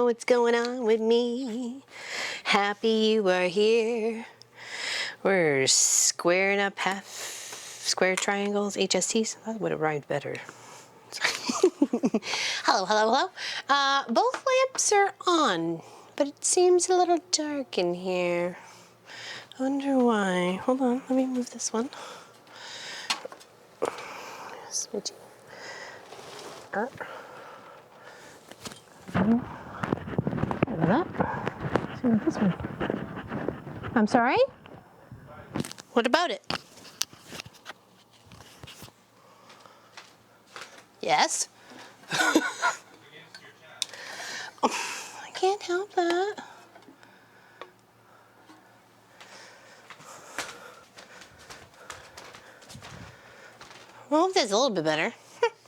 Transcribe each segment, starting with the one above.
what's going on with me. Happy you are here. We're squaring up half square triangles, HSTs. That would have rhymed better. Hello, hello, hello. Both lamps are on, but it seems a little dark in here. I wonder why. Hold on, let me move this one. Switchy. This one. I'm sorry? What about it? Yes? Oh, I can't help that. Well, that's a little bit better.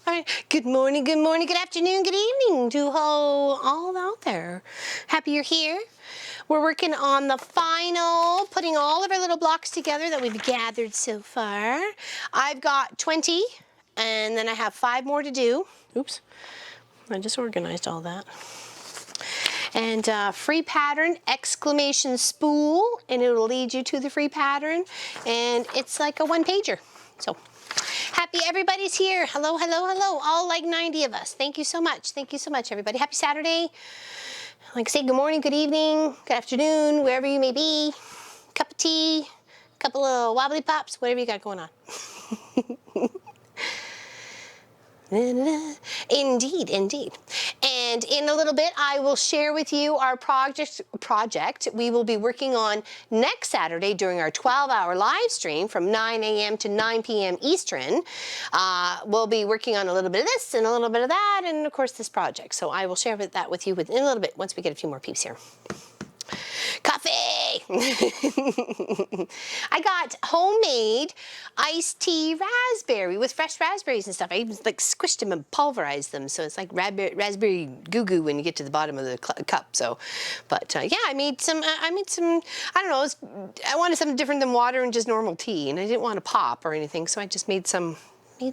All right. Good morning, good afternoon, good evening to all out there. Happy you're here. We're working on the final, putting all of our little blocks together that we've gathered so far. I've got 20, and then I have 5 more to do. Oops, I just organized all that. And free pattern, exclamation spool, and it'll lead you to the free pattern. And it's like a 1-pager. So happy everybody's here. Hello, hello, hello. All like 90 of us. Thank you so much. Thank you so much, everybody. Happy Saturday. Like I say, good morning, good evening, good afternoon, wherever you may be. Cup of tea, couple of wobbly pops, whatever you got going on. Indeed, indeed. And in a little bit, I will share with you our project we will be working on next Saturday during our 12-hour live stream from 9 a.m. to 9 p.m. Eastern. We'll be working on a little bit of this and a little bit of that, and of course this project. So I will share that with you in a little bit once we get a few more peeps here. Coffee! I got homemade iced tea raspberry with fresh raspberries and stuff. I even like squished them and pulverized them, so it's like raspberry goo-goo when you get to the bottom of the cup. So, but yeah, I made some. I don't know. I wanted something different than water and just normal tea, and I didn't want to pop or anything, so I just made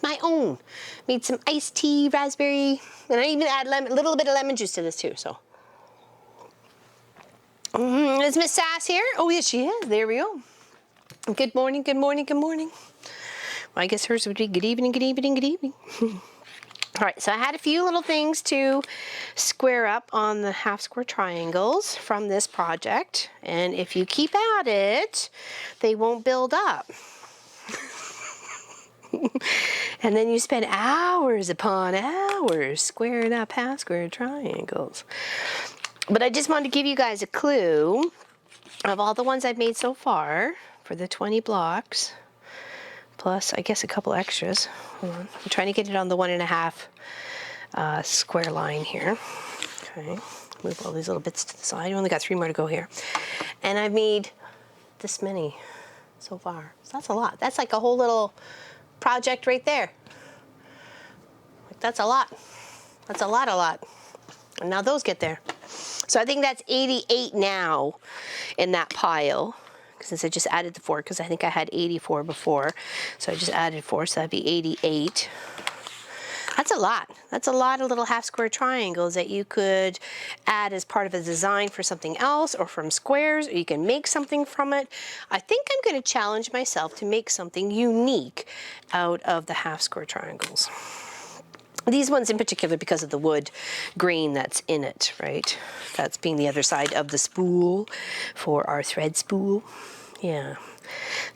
my own. Made some iced tea raspberry, and I even add a little bit of lemon juice to this too. So. Is Miss Sass here? Oh, yes, she is. There we go. Good morning, good morning, good morning. Well, I guess hers would be good evening, good evening, good evening. All right, so I had a few little things to square up on the half square triangles from this project. And if you keep at it, they won't build up. And then you spend hours upon hours squaring up half square triangles. But I just wanted to give you guys a clue of all the ones I've made so far for the 20 blocks, plus I guess a couple extras. Hold on. I'm trying to get it on the 1.5 square line here. Okay, move all these little bits to the side. I only got 3 more to go here. And I've made this many so far. So that's a lot. That's like a whole little project right there. Like that's a lot. That's a lot. And now those get there. So I think that's 88 now in that pile, since I just added the 4, because I think I had 84 before. So I just added 4, so that'd be 88. That's a lot. That's a lot of little half square triangles that you could add as part of a design for something else or from squares, or you can make something from it. I think I'm going to challenge myself to make something unique out of the half square triangles. These ones in particular because of the wood grain that's in it, right? That's being the other side of the spool for our thread spool. Yeah.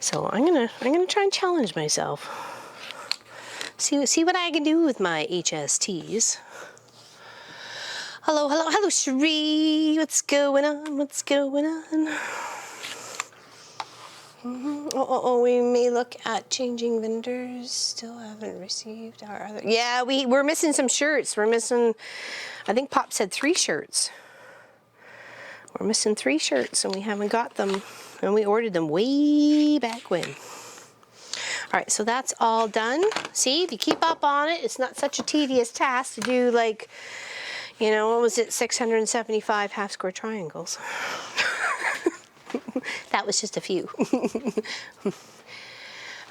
So I'm gonna try and challenge myself. See what I can do with my HSTs. Hello, hello, hello, Cherie. What's going on? What's going on? We may look at changing vendors. Still haven't received our other. Yeah, we're missing some shirts. We're missing, I think Pop said 3 shirts. We're missing 3 shirts and we haven't got them. And we ordered them way back when. All right, so that's all done. See, if you keep up on it, it's not such a tedious task to do like, you know, what was it, 675 half square triangles. That was just a few.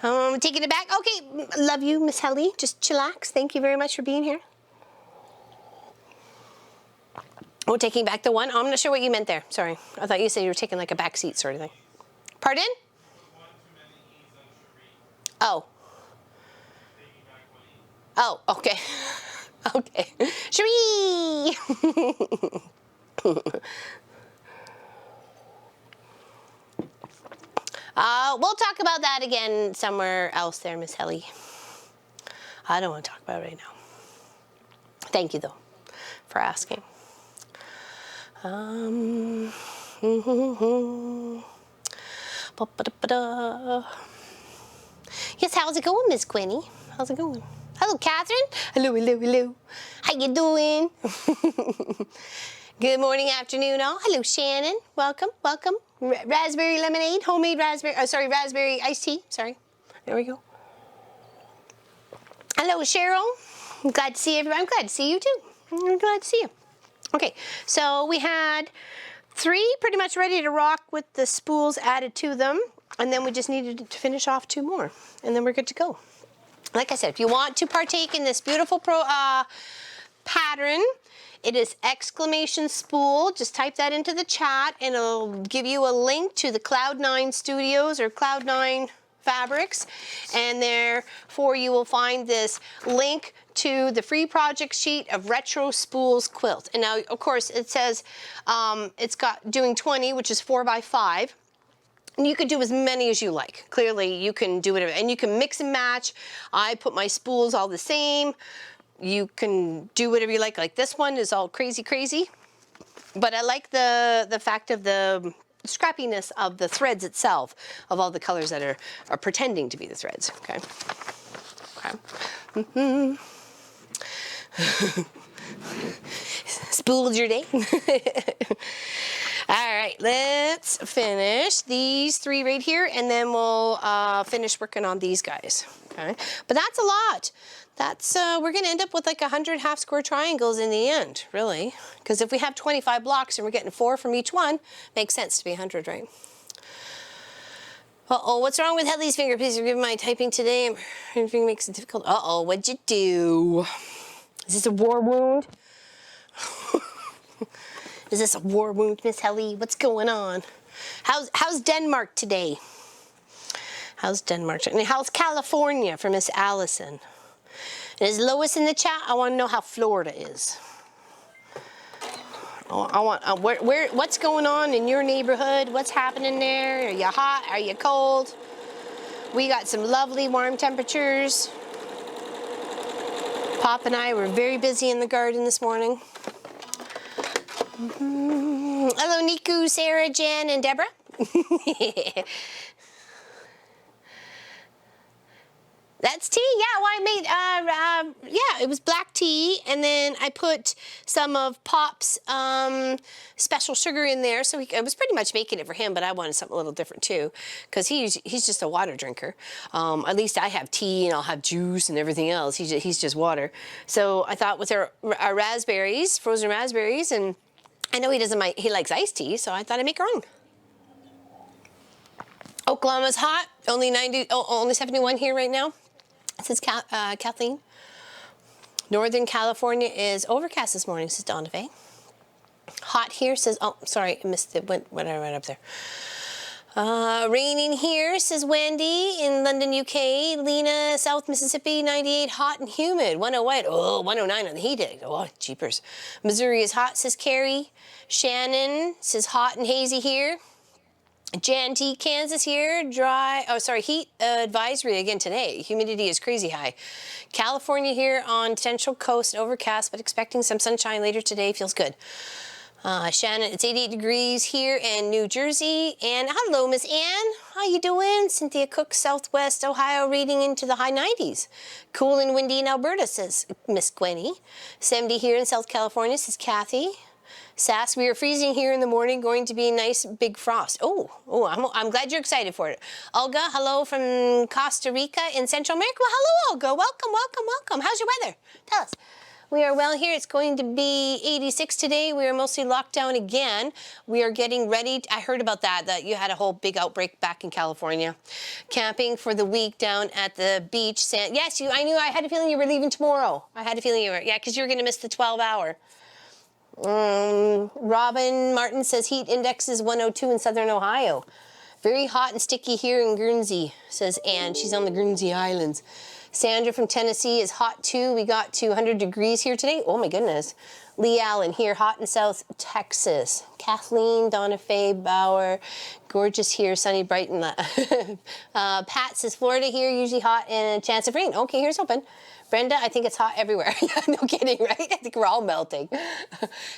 Taking it back. Okay, love you, Miss Helly. Just chillax. Thank you very much for being here. Oh, taking back the one? Oh, I'm not sure what you meant there. Sorry. I thought you said you were taking like a back seat sort of thing. Pardon? Oh. Oh, okay. Okay. Cherie! We'll talk about that again somewhere else there, Miss Helly. I don't want to talk about it right now. Thank you, though, for asking. Yes, how's it going, Miss Quinny? How's it going? Hello, Catherine. Hello, hello, hello. How you doing? Good morning, afternoon, all. Hello, Shannon. Welcome, welcome. Raspberry lemonade, homemade raspberry, raspberry iced tea. Sorry. There we go. Hello, Cheryl. I'm glad to see everybody. I'm glad to see you, too. I'm glad to see you. Okay, so we had 3 pretty much ready to rock with the spools added to them. And then we just needed to finish off 2 more. And then we're good to go. Like I said, if you want to partake in this beautiful pattern, it is !spool. Just type that into the chat and it'll give you a link to the Cloud9 Studios or Cloud9 Fabrics. And therefore you will find this link to the free project sheet of Retro Spools Quilt. And now, of course, it says it's got doing 20, which is 4x5. And you can do as many as you like. Clearly, you can do it, and you can mix and match. I put my spools all the same. You can do whatever you like. Like this one is all crazy, crazy. But I like the fact of the scrappiness of the threads itself, of all the colors that are pretending to be the threads. Okay. Okay. Spooled your day. All right, let's finish these 3 right here, and then we'll finish working on these guys. Okay, but that's a lot. That's we're gonna end up with like 100 half-square triangles in the end, really, because if we have 25 blocks and we're getting 4 from each one, makes sense to be 100, right? Uh-oh, what's wrong with Hedley's finger? Please forgive my typing today. My finger makes it difficult. Uh-oh, what'd you do? Is this a war wound? Is this a war wound, Miss Helly? What's going on? How's Denmark today? How's Denmark? And how's California for Miss Allison? And is Lois in the chat? I want to know how Florida is. Oh, I want what's going on in your neighborhood? What's happening there? Are you hot? Are you cold? We got some lovely warm temperatures. Pop and I were very busy in the garden this morning. Hello, Niku, Sarah, Jen, and Deborah. That's tea, yeah. Well, I made, yeah, it was black tea, and then I put some of Pop's special sugar in there. So I was pretty much making it for him, but I wanted something a little different too, because he's just a water drinker. At least I have tea and I'll have juice and everything else. He's just water. So I thought with our raspberries, frozen raspberries, and I know he likes iced tea, so I thought I'd make our own. Oklahoma's hot, only 71 here right now. Says Kathleen. Northern California is overcast this morning, says Donna Faye. Hot here, says, oh, sorry, I missed it, went right up there. Raining here, says Wendy in London, UK. Lena, South Mississippi, 98, hot and humid. 108, oh, 109 on the heat index. Oh, jeepers. Missouri is hot, says Carrie. Shannon says hot and hazy here. Jan T, Kansas here, dry, oh sorry, heat advisory again today. Humidity is crazy high. California here on Central Coast, overcast, but expecting some sunshine later today, feels good. Shannon, it's 88 degrees here in New Jersey. And hello, Miss Ann. How you doing? Cynthia Cook, Southwest Ohio, reading into the high 90s. Cool and windy in Alberta, says Miss Gwenny. 70 here in South California, says Kathy. Sass, we are freezing here in the morning, going to be a nice big frost. Oh, I'm glad you're excited for it. Olga, hello from Costa Rica in Central America. Well, hello, Olga. Welcome, welcome, welcome. How's your weather? Tell us. We are well here. It's going to be 86 today. We are mostly locked down again. We are getting ready. I heard about that you had a whole big outbreak back in California. Camping for the week down at the beach. Yes, I knew. I had a feeling you were leaving tomorrow. I had a feeling you were. Yeah, because you were going to miss the 12-hour. Robin Martin says heat index is 102 in southern Ohio. Very hot and sticky here in Guernsey, says Anne. She's on the Guernsey Islands. Sandra from Tennessee is hot too. We got to 100 degrees here today. Oh my goodness. Lee Allen here, hot in South Texas. Kathleen, Donna Faye Bauer, gorgeous here, sunny, bright and Pat says Florida here, usually hot and a chance of rain. Okay, here's hoping. Brenda, I think it's hot everywhere. No kidding, right? I think we're all melting.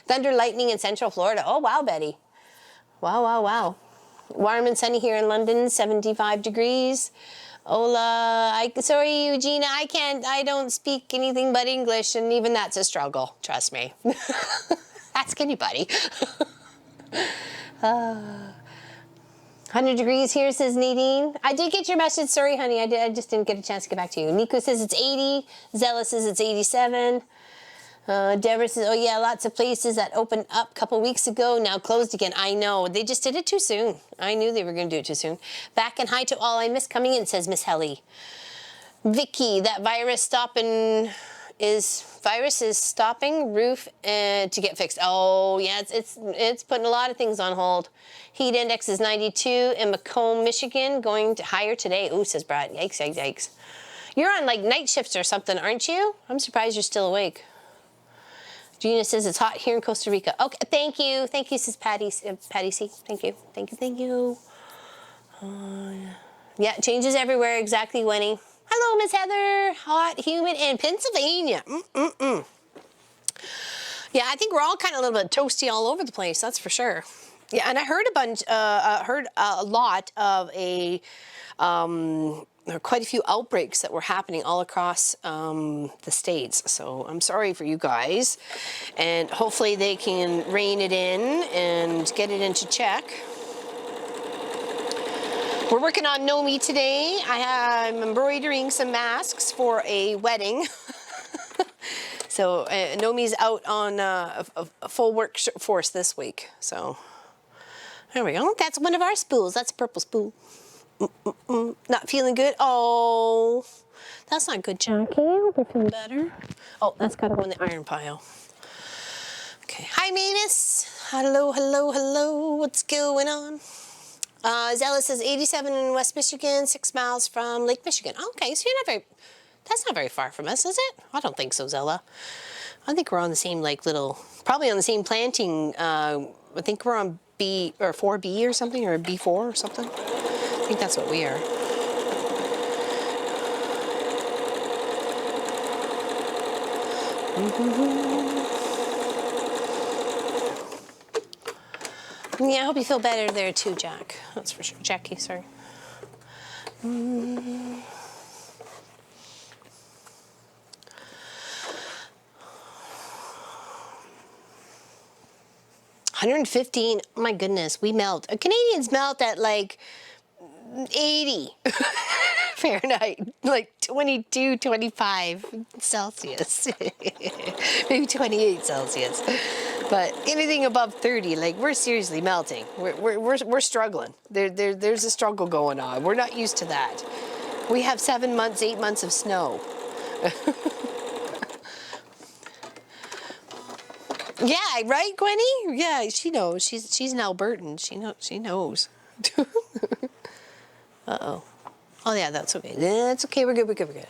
Thunder, lightning in Central Florida. Oh, wow, Betty. Wow, wow, wow. Warm and sunny here in London, 75 degrees. Ola, sorry, Eugenia, I don't speak anything but English, and even that's a struggle, trust me. Ask anybody. 100 degrees here, says Nadine. I did get your message. Sorry, honey. I just didn't get a chance to get back to you. Nico says it's 80. Zella says it's 87. Deborah says, oh yeah, lots of places that opened up a couple weeks ago, now closed again. I know. They just did it too soon. I knew they were going to do it too soon. Back and hi to all. I miss coming in, says Miss Helly. Vicky, that virus is stopping roof to get fixed. Oh yeah, it's putting a lot of things on hold. Heat index is 92 in Macomb, Michigan, going to higher today. Ooh, says Brad. Yikes, yikes, yikes. You're on like night shifts or something, aren't you? I'm surprised you're still awake. Gina says it's hot here in Costa Rica. Okay, thank you, says Patty C. Thank you, thank you, thank you. Yeah, changes everywhere. Exactly, Winnie. Hello, Miss Heather. Hot, humid in Pennsylvania. Yeah, I think we're all kind of a little bit toasty all over the place. That's for sure. Yeah, and I heard a lot of there are quite a few outbreaks that were happening all across the states. So I'm sorry for you guys, and hopefully they can rein it in and get it into check. We're working on Nomi today. I'm embroidering some masks for a wedding. So Nomi's out on a full workforce this week. So there we go. That's one of our spools. That's a purple spool. Not feeling good? Oh, that's not good, Jackie. I hope you're feeling better. Oh, that's got to go in the iron pile. Okay. Hi, Manus. Hello, hello, hello. What's going on? Zella says 87 in West Michigan, 6 miles from Lake Michigan. Okay, so that's not very far from us, is it? I don't think so, Zella. I think we're on the same, like, probably on the same planting. I think we're on B or 4B or something, or B4 or something. I think that's what we are. Yeah, I hope you feel better there too, Jack. That's for sure. Jackie, sorry. 115, my goodness, we melt. Canadians melt at like 80 Fahrenheit, like 22, 25 Celsius, maybe 28 Celsius. But anything above 30, like we're seriously melting. We're struggling. There's a struggle going on. We're not used to that. We have 7 months, 8 months of snow. Yeah, right, Gwenny? Yeah, she knows. She's an Albertan. She knows. Uh-oh. Oh, yeah, that's okay. That's okay. We're good. We're good. We're good.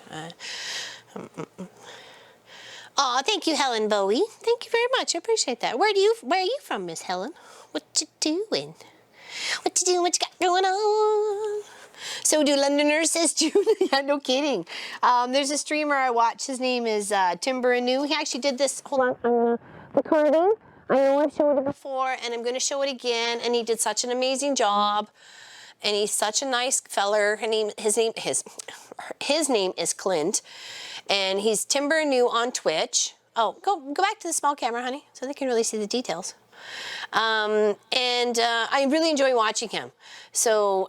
Oh, thank you, Helen Bowie. Thank you very much. I appreciate that. Where are you from, Miss Helen? What you doing? What you doing? What you got going on? So do Londoners, says June. Yeah, no kidding. There's a streamer I watch. His name is Timber Anew. He actually did this. Hold on. Recording. I know I've showed it before, and I'm going to show it again. And he did such an amazing job. And he's such a nice feller. His name is Clint, and he's Timber Anew on Twitch. Oh, go back to the small camera, honey, so they can really see the details. I really enjoy watching him. So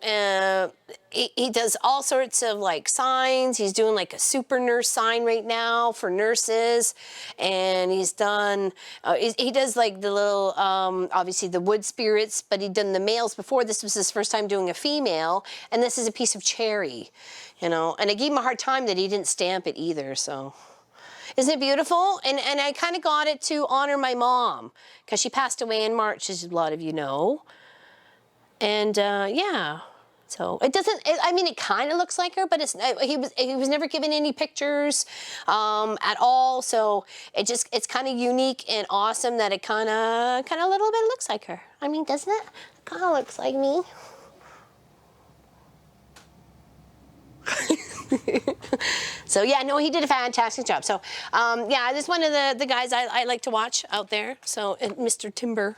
he does all sorts of like signs. He's doing like a super nurse sign right now for nurses, and he's done. He does like the little, obviously the wood spirits, but he'd done the males before. This was his first time doing a female, and this is a piece of cherry, you know. And I gave him a hard time that he didn't stamp it either. So Isn't it beautiful? And I kind of got it to honor my mom because she passed away in March, as a lot of you know. And yeah, so it doesn't. I mean, it kind of looks like her, but it's he was never given any pictures at all. So it's kind of unique and awesome that it kind of a little bit looks like her. I mean, doesn't it? Kind of looks like me. So yeah, no, he did a fantastic job. So yeah, this is one of the guys I like to watch out there. So Mr. Timber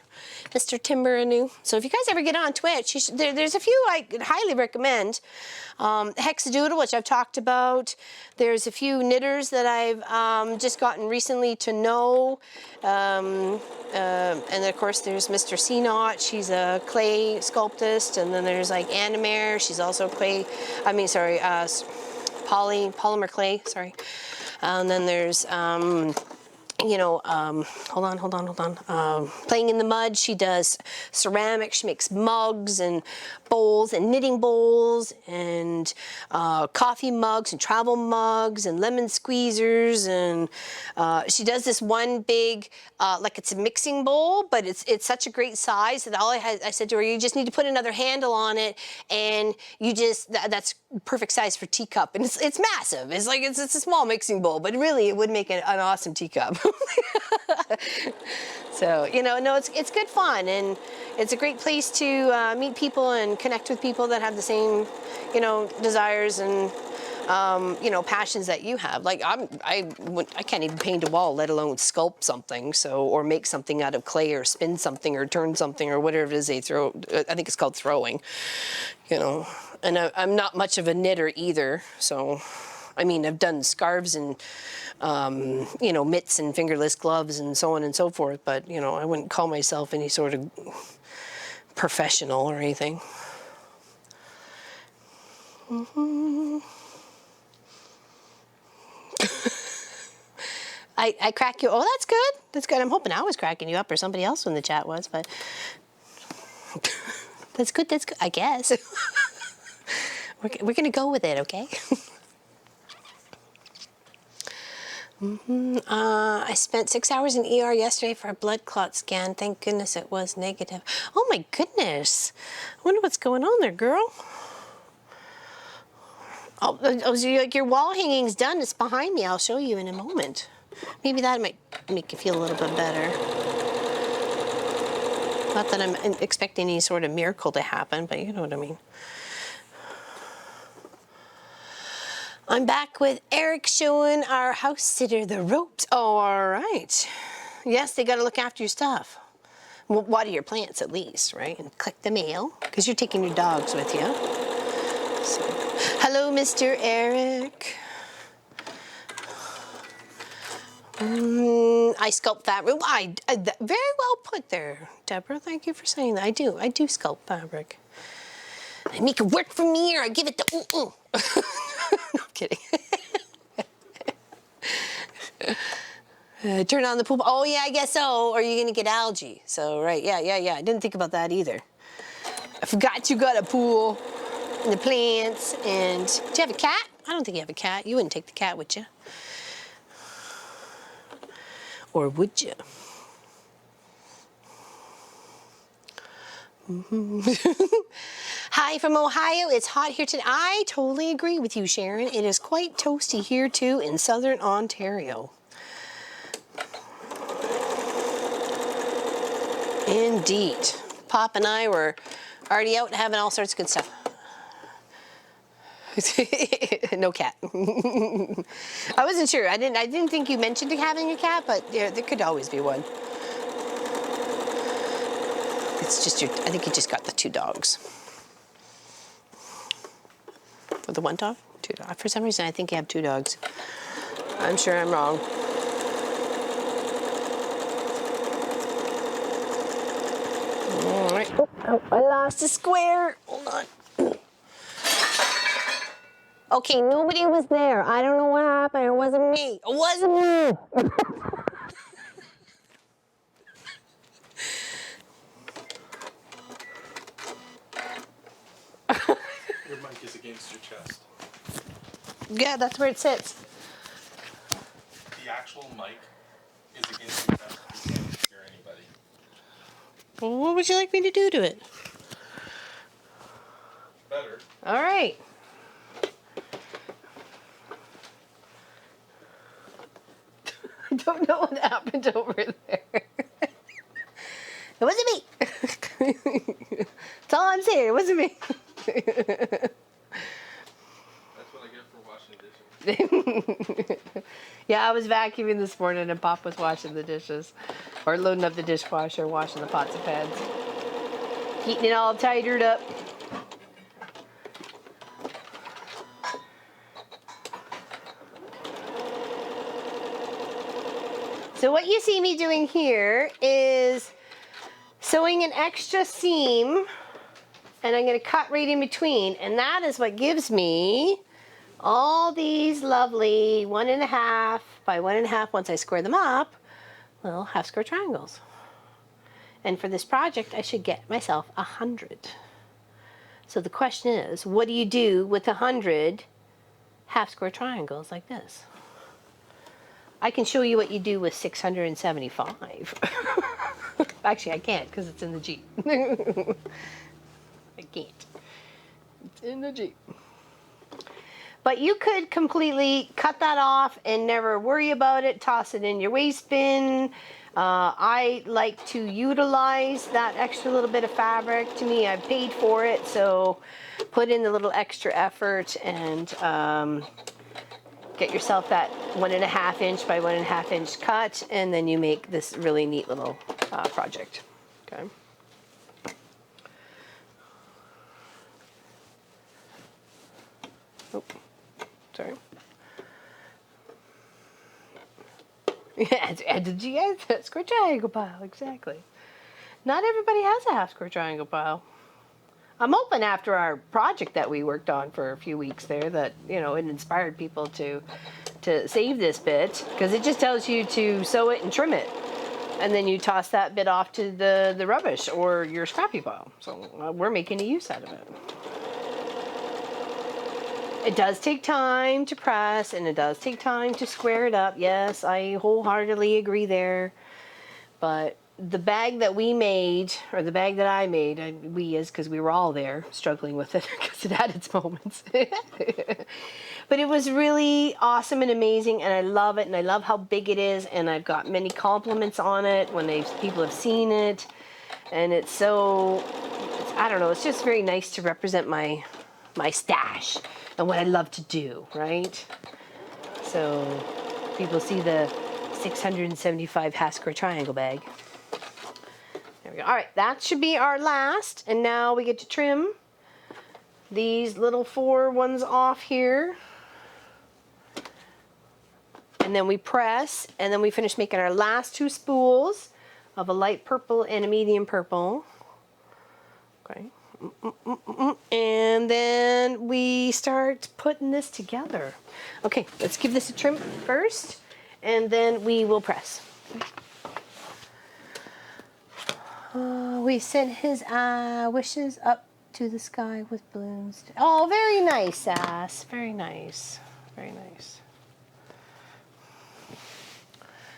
Anu. So if you guys ever get on Twitch, there's a few I highly recommend. Hexadoodle, which I've talked about. There's a few knitters that I've just gotten recently to know. And then of course there's Mr. C-Knot, she's a clay sculptist, and then there's like Animare, she's also clay, polymer clay, sorry. And then there's, you know, hold on. Playing in the Mud, she does ceramics, she makes mugs and bowls and knitting bowls and coffee mugs and travel mugs and lemon squeezers, and she does this one big, like it's a mixing bowl, but it's such a great size that I said to her, you just need to put another handle on it, and you just, that's perfect size for teacup, and it's massive. It's like, it's a small mixing bowl, but really it would make an awesome teacup. So, you know, no, it's good fun, and it's a great place to meet people and connect with people that have the same, you know, desires and, you know, passions that you have. Like I can't even paint a wall, let alone sculpt something, so, or make something out of clay or spin something or turn something or whatever it is they throw. I think it's called throwing, you know, and I'm not much of a knitter either, so. I mean, I've done scarves and, you know, mitts and fingerless gloves and so on and so forth, but, you know, I wouldn't call myself any sort of professional or anything. Mm-hmm. I crack you. Oh, that's good. That's good. I'm hoping I was cracking you up or somebody else in the chat was, but that's good. That's good, I guess. We're going to go with it, okay? Mm-hmm. I spent 6 hours in ER yesterday for a blood clot scan. Thank goodness it was negative. Oh my goodness. I wonder what's going on there, girl. Oh, so your wall hanging's done. It's behind me. I'll show you in a moment. Maybe that might make you feel a little bit better. Not that I'm expecting any sort of miracle to happen, but you know what I mean. I'm back with Eric showing our house sitter the ropes. Oh, all right. Yes, they got to look after your stuff. Well, water your plants at least, right? And collect the mail, because you're taking your dogs with you. So, hello, Mr. Eric. I sculpt fabric. Very well put there, Deborah. Thank you for saying that. I do sculpt fabric. I make it work for me, or I give it the ooh. No, I'm kidding. Turn on the pool. Oh yeah, I guess so. Or you're gonna get algae. So right, yeah. I didn't think about that either. I forgot you got a pool and the plants. And do you have a cat? I don't think you have a cat. You wouldn't take the cat, would you? Or would you? Hi from Ohio. It's hot here today. I totally agree with you, Sharon. It is quite toasty here too in southern Ontario. Indeed. Pop and I were already out having all sorts of good stuff. No cat. I wasn't sure. I didn't think you mentioned having a cat, but yeah, there could always be one. It's just I think you just got the 2 dogs. Or the 1 dog? 2 dogs. For some reason, I think you have 2 dogs. I'm sure I'm wrong. All right. Oh, I lost a square. Hold on. Okay, nobody was there. I don't know what happened. It wasn't me. It wasn't me. Your mic is against your chest. Yeah, that's where it sits. the actual mic is against your chest. You can't hear anybody. Well, what would you like me to do to it? Better. All right. I don't know what happened over there. It wasn't me. That's all I'm saying. It wasn't me. That's what I get for washing dishes. Yeah, I was vacuuming this morning and Pop was washing the dishes. Or loading up the dishwasher, washing the pots and pans. Getting it all tidied up. So what you see me doing here is sewing an extra seam, and I'm going to cut right in between, and that is what gives me all these lovely 1.5 by 1.5, once I square them up, little half square triangles. And for this project, I should get myself 100. So the question is, what do you do with 100 half square triangles like this? I can show you what you do with 675. Actually, I can't because it's in the Jeep. I can't. It's in the Jeep. But you could completely cut that off and never worry about it. Toss it in your waste bin. I like to utilize that extra little bit of fabric. To me, I've paid for it, so put in the little extra effort and get yourself that 1.5 inch by 1.5 inch cut, and then you make this really neat little project. Okay. Oh, sorry. Yeah, did you guys? That square triangle pile, exactly. Not everybody has a half square triangle pile. I'm hoping after our project that we worked on for a few weeks there that, you know, it inspired people to save this bit, because it just tells you to sew it and trim it. And then you toss that bit off to the rubbish or your scrappy pile. So we're making a use out of it. It does take time to press, and it does take time to square it up. Yes, I wholeheartedly agree there. But the bag that we made, or the bag that I made, we is because we were all there struggling with it because it had its moments. But it was really awesome and amazing, and I love it, and I love how big it is, and I've got many compliments on it when people have seen it, and it's so, I don't know, it's just very nice to represent my stash and what I love to do, right? So people see the 675 half square triangle bag. There we go. All right, that should be our last, and now we get to trim these little 4 ones off here. And then we press, and then we finish making our last 2 spools of a light purple and a medium purple. Okay. And then we start putting this together. Okay, let's give this a trim first, and then we will press. We sent his wishes up to the sky with balloons. Oh, very nice, Sass. Very nice. Very nice.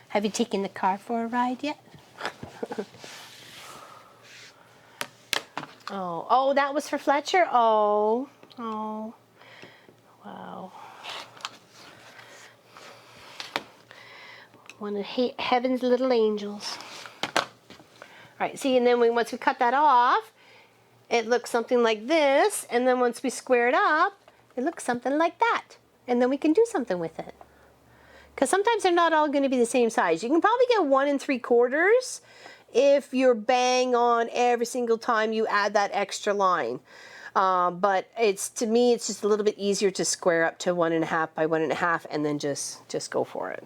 Have you taken the car for a ride yet? Oh, that was for Fletcher? Oh, wow. One of heaven's little angels. All right, see, and then once we cut that off, it looks something like this, and then once we square it up, it looks something like that. And then we can do something with it. Because sometimes they're not all going to be the same size. You can probably get 1 3/4 if you're bang on every single time you add that extra line. But to me, it's just a little bit easier to square up to 1.5 by 1.5 and then just go for it.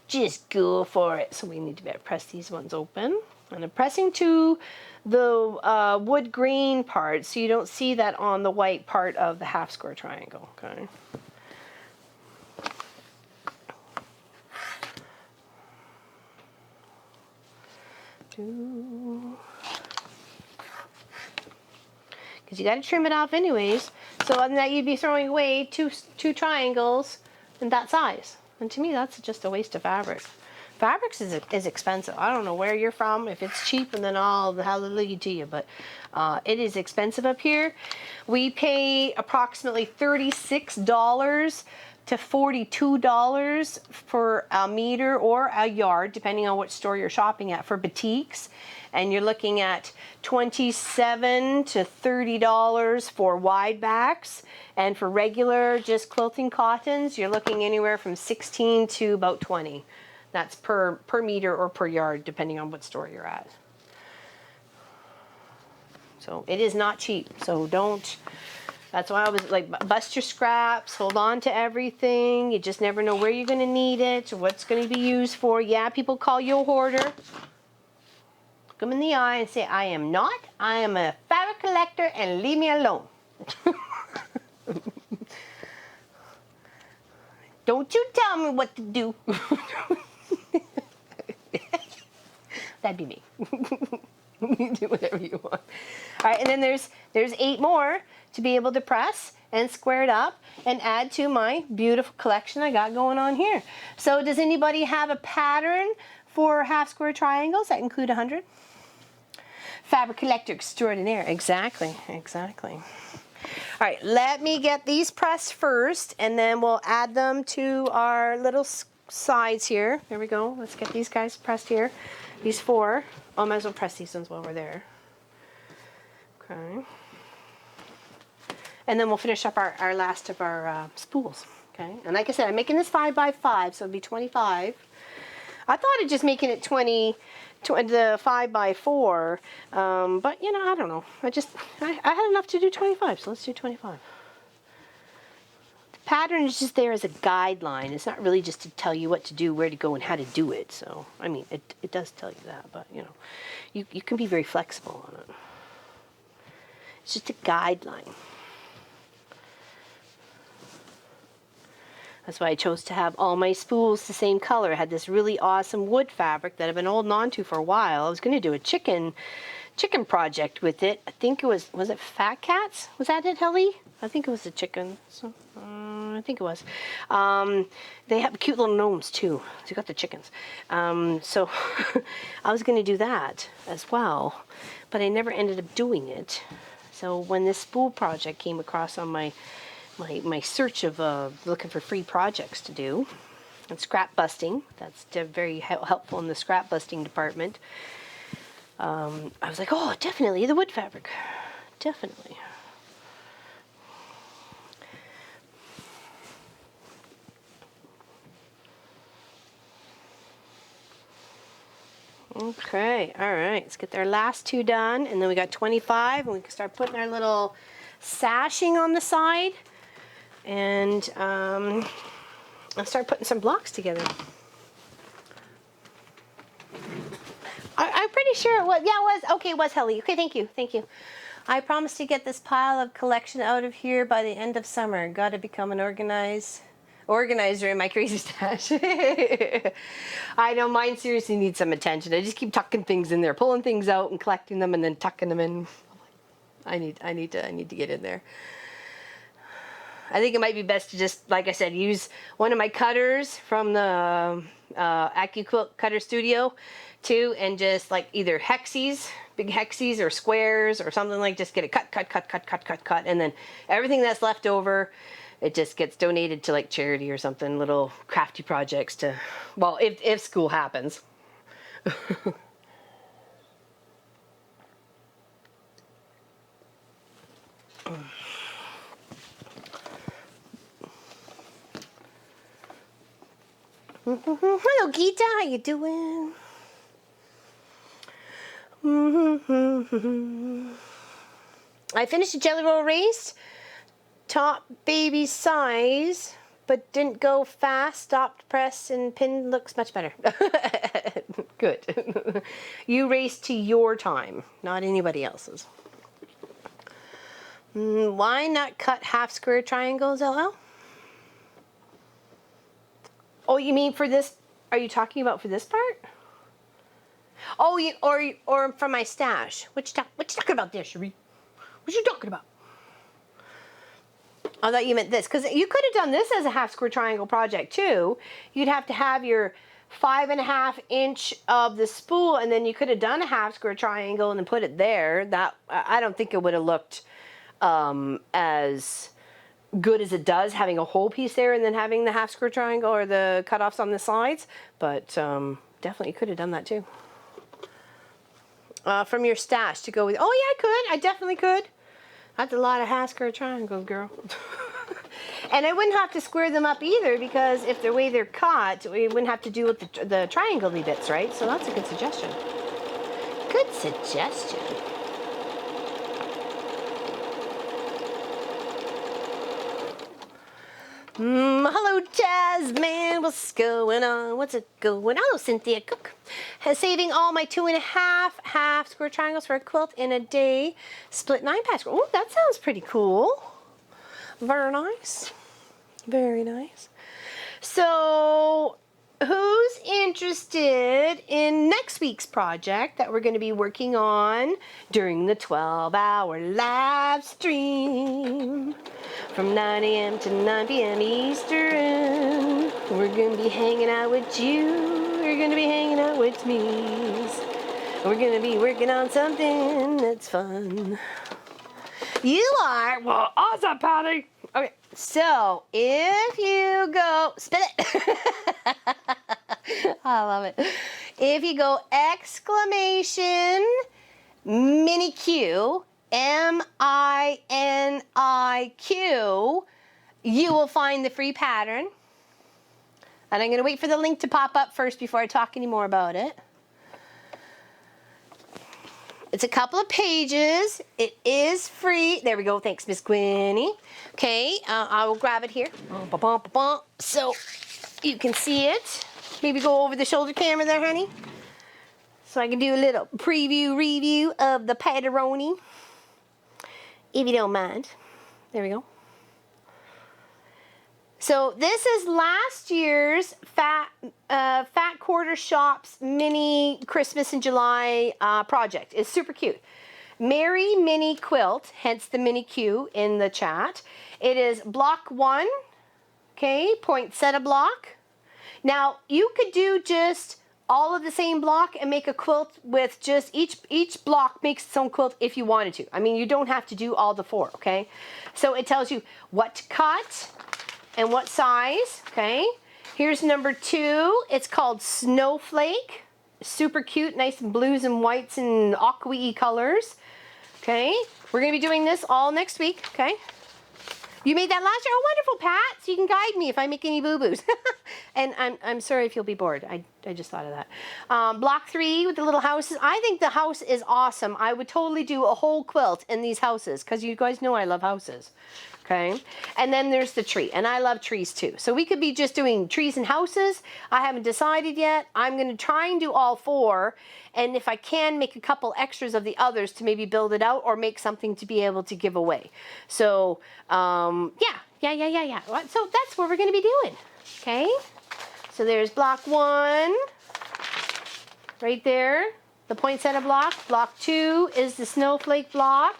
Just go for it. So we need to press these ones open. And I'm pressing to the wood grain part so you don't see that on the white part of the half square triangle, okay? Because you got to trim it off anyways. So other than that, you'd be throwing away two triangles in that size. And to me, that's just a waste of fabric. Fabrics is expensive. I don't know where you're from. If it's cheap, and then I'll hallelujah to you. But it is expensive up here. We pay approximately $36 to $42 for a meter or a yard, depending on what store you're shopping at, for batiks. And you're looking at $27 to $30 for wide backs. And for regular, just quilting cottons, you're looking anywhere from 16 to about 20. That's per meter or per yard, depending on what store you're at. So it is not cheap. So don't, that's why I was like, bust your scraps, hold on to everything. You just never know where you're going to need it or what's going to be used for. Yeah, people call you a hoarder. Look them in the eye and say, I am not. I am a fabric collector and leave me alone. Don't you tell me what to do. That'd be me. You do whatever you want. All right, and then there's 8 more to be able to press and square it up and add to my beautiful collection I got going on here. So does anybody have a pattern for half square triangles that include 100? Fabric collector extraordinaire. Exactly, exactly. All right, let me get these pressed first, and then we'll add them to our little sides here. There we go. Let's get these guys pressed here. These 4. I might as well press these ones while we're there. Okay. And then we'll finish up our last of our spools. Okay. And like I said, I'm making this 5 by 5, so it'll be 25. I thought of just making it 20 the 5 by 4, but you know, I don't know. I had enough to do 25, so let's do 25. The pattern is just there as a guideline. It's not really just to tell you what to do, where to go, and how to do it. So, I mean, it does tell you that, but you know, you can be very flexible on it. It's just a guideline. That's why I chose to have all my spools the same color. I had this really awesome wood fabric that I've been holding on to for a while. I was going to do a chicken project with it. I think it was it Fat Cats? Was that it, Helly? I think it was the chicken. So, I think it was. They have cute little gnomes too. So you got the chickens. So I was going to do that as well, but I never ended up doing it. So when this spool project came across on my search of looking for free projects to do, and scrap busting, that's very helpful in the scrap busting department. I was like, oh, definitely the wood fabric, definitely. Okay, all right, let's get our last 2 done, and then we got 25, and we can start putting our little sashing on the side. And I'll start putting some blocks together. I'm pretty sure it was. Yeah, it was. Okay, it was Helly. Okay, thank you. Thank you. I promised to get this pile of collection out of here by the end of summer. Got to become an organizer in my crazy stash. I know mine seriously needs some attention. I just keep tucking things in there, pulling things out and collecting them and then tucking them in. I need to get in there. I think it might be best to just, like I said, use one of my cutters from the Quilt Cutter Studio too, and just like either hexes, big hexes, or squares or something, like just get a cut, and then everything that's left over, it just gets donated to like charity or something, little crafty projects to, well, if school happens. Hello, Gita. How you doing? I finished the Jelly Roll race. Top baby size, but didn't go fast. Stopped, press, and pin. Looks much better. Good. You raced to your time, not anybody else's. Why not cut half square triangles, LL? Oh, you mean for this? Are you talking about for this part? Oh, or from my stash. What you talking about there, Cherie? What you talking about? I thought you meant this, because you could have done this as a half square triangle project too. You'd have to have your 5.5 inch of the spool, and then you could have done a half square triangle and then put it there. That, I don't think it would have looked as good as it does having a whole piece there and then having the half square triangle or the cutoffs on the sides. But definitely could have done that too. From your stash to go with. Oh yeah, I could. I definitely could. That's a lot of half square triangles, girl. And I wouldn't have to square them up either, because if the way they're cut, we wouldn't have to do with the triangle-y bits, right? So that's a good suggestion. Good suggestion. Hello, Jasmine. What's going on? What's it going on? Hello, Cynthia Cook. Saving all my 2.5 half square triangles for a quilt in a day. Split 9 packs. Oh, that sounds pretty cool. Very nice. Very nice. So, who's interested in next week's project that we're going to be working on during the 12-hour live stream from 9 a.m. to 9 p.m. Eastern? We're going to be hanging out with you. We're going to be hanging out with me. We're going to be working on something that's fun. You are? Well, awesome, Patty. Okay, so if you go, spit it. I love it. If you go exclamation miniq, MINIQ, you will find the free pattern. And I'm going to wait for the link to pop up first before I talk any more about it. It's a couple of pages. It is free. There we go. Thanks, Miss Gwynnie. Okay, I will grab it here. So you can see it. Maybe go over the shoulder camera there, honey. So I can do a little review of the patteroni, if you don't mind. There we go. So this is last year's Fat Quarter Shop's mini Christmas in July project. It's super cute. Merry Mini Quilt, hence the mini Q in the chat. It is block 1, okay, poinsettia block. Now you could do just all of the same block and make a quilt with just each block makes its own quilt if you wanted to. I mean, you don't have to do all the 4, okay? So it tells you what to cut and what size, okay? Here's number 2. It's called Snowflake. Super cute, nice blues and whites and aqua-y colors. Okay, we're gonna be doing this all next week, okay? You made that last year? Oh, wonderful, Pat. So you can guide me if I make any boo-boos. And I'm sorry if you'll be bored. I just thought of that. Block 3 with the little houses. I think the house is awesome. I would totally do a whole quilt in these houses, because you guys know I love houses. Okay, and then there's the tree, and I love trees too. So we could be just doing trees and houses. I haven't decided yet. I'm going to try and do all 4, and if I can, make a couple extras of the others to maybe build it out or make something to be able to give away. So yeah. So that's what we're going to be doing. Okay, so there's block 1 right there, the poinsettia block. Block 2 is the snowflake block.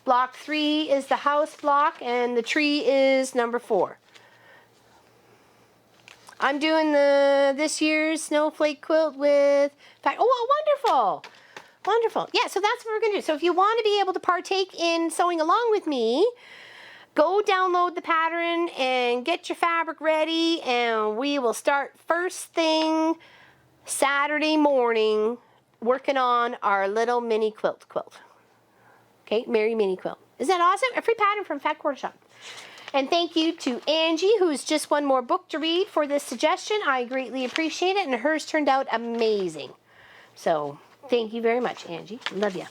Block 3 is the house block, and the tree is number 4. I'm doing this year's snowflake quilt with, oh, wonderful. Wonderful. Yeah, so that's what we're going to do. So if you want to be able to partake in sewing along with me, go download the pattern and get your fabric ready, and we will start first thing Saturday morning working on our little mini quilt. Okay, Merry Mini Quilt. Is that awesome? A free pattern from Fat Quarter Shop. And thank you to Angie, who's just one more book to read, for this suggestion. I greatly appreciate it, and hers turned out amazing. So, thank you very much, Angie. Love ya.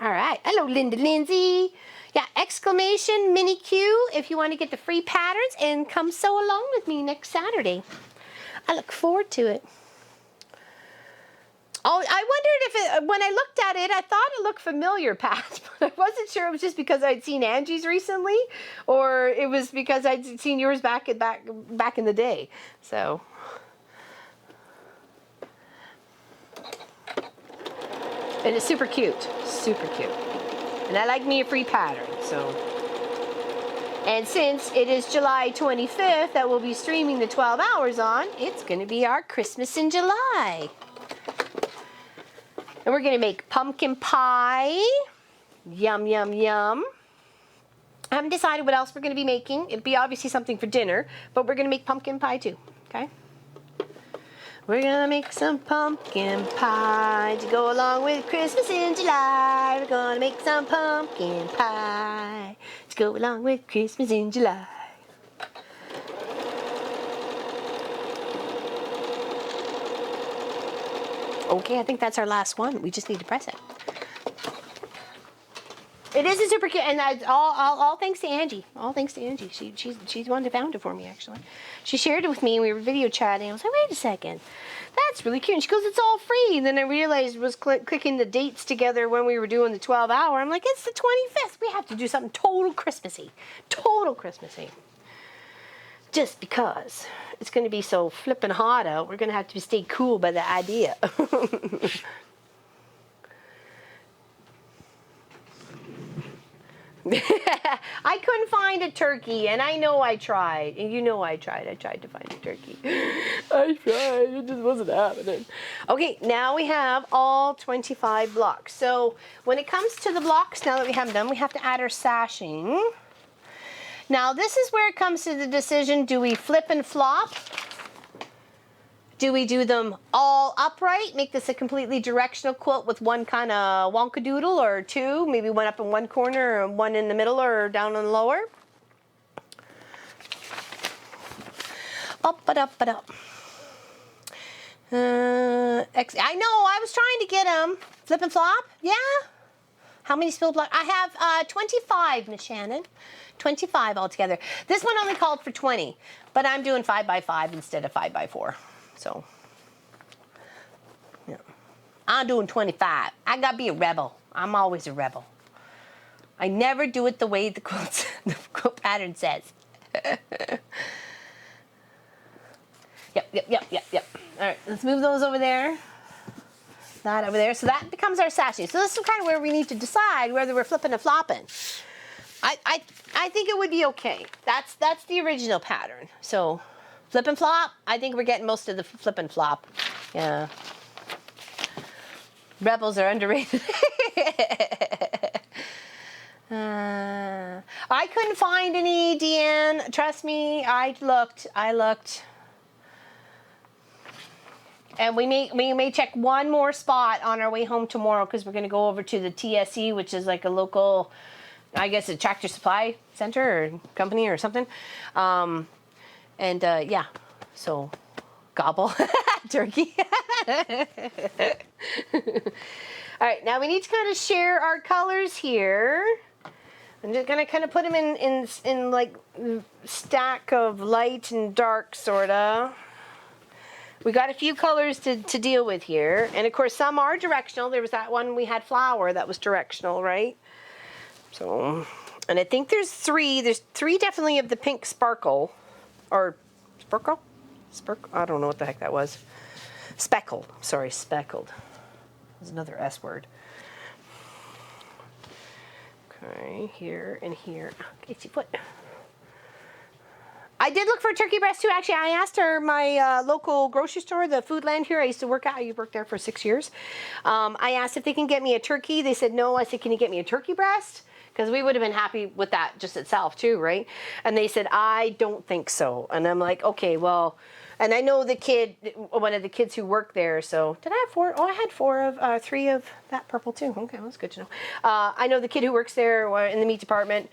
All right. Hello, Linda Lindsay. Yeah, exclamation Mini Q if you want to get the free patterns, and come sew along with me next Saturday. I look forward to it. Oh, I wondered if when I looked at it, I thought it looked familiar, Pat, but I wasn't sure it was just because I'd seen Angie's recently, or it was because I'd seen yours back in the day. So, and it's super cute, and I like me a free pattern. So, And since it is July 25th that we'll be streaming the 12 hours on, it's going to be our Christmas in July. And we're going to make pumpkin pie. Yum, yum, yum. I haven't decided what else we're going to be making. It'd be obviously something for dinner, but we're going to make pumpkin pie too, okay? We're going to make some pumpkin pie to go along with Christmas in July. We're going to make some pumpkin pie to go along with Christmas in July. Okay, I think that's our last one. We just need to press it. It is a super cute, and that's all thanks to Angie. All thanks to Angie. She's the one that found it for me, actually. She shared it with me, and we were video chatting. I was like, wait a second, that's really cute. And she goes, it's all free. And then I realized it was clicking the dates together when we were doing the 12 hour. I'm like, it's the 25th. We have to do something total Christmassy. Total Christmassy. Just because it's going to be so flippin' hot out, we're going to have to stay cool by the idea. I couldn't find a turkey, and I know I tried, and you know I tried to find a turkey. I tried, it just wasn't happening. Okay, now we have all 25 blocks. So when it comes to the blocks, now that we have them done, we have to add our sashing. Now this is where it comes to the decision, do we flip and flop? Do we do them all upright, make this a completely directional quilt with one kind of wonkadoodle, or two, maybe one up in one corner and one in the middle or down on the lower? Up, but up, but up. I know, I was trying to get them. Flip and flop? Yeah? How many spill blocks? I have 25, Miss Shannon. 25 altogether. This one only called for 20, but I'm doing 5x5 instead of 5x4. So, yeah. I'm doing 25. I gotta be a rebel. I'm always a rebel. I never do it the way the quilt pattern says. Yep. All right, let's move those over there. That over there. So that becomes our sashing. So this is kind of where we need to decide whether we're flipping or flopping. I think it would be okay. That's the original pattern. So flip and flop, I think we're getting most of the flip and flop. Yeah. Rebels are underrated. I couldn't find any, Deanne. Trust me, I looked. And we may check one more spot on our way home tomorrow, because we're going to go over to the TSE, which is like a local, I guess, a tractor supply center or company or something. Yeah, so gobble turkey. All right, now we need to kind of share our colors here. I'm just gonna kind of put them in like stack of light and dark, sorta. We got a few colors to deal with here, and of course some are directional. There was that one we had flower that was directional, right? So, and I think there's three. There's three definitely of the pink sparkle. Or sparkle? I don't know what the heck that was. Speckled. Sorry, speckled. There's another S word. Okay, here and here. Okay, see foot. I did look for a turkey breast too. Actually, I asked her, my local grocery store, the Foodland here. I used to work at. I worked there for 6 years. I asked if they can get me a turkey. They said no. I said, can you get me a turkey breast? Because we would have been happy with that just itself too, right? And they said, I don't think so. And I'm like, okay, well, and I know the kid, one of the kids who worked there. So did I have four? Oh, I had three of that purple too. Okay, well, that's good to know. I know the kid who works there in the meat department.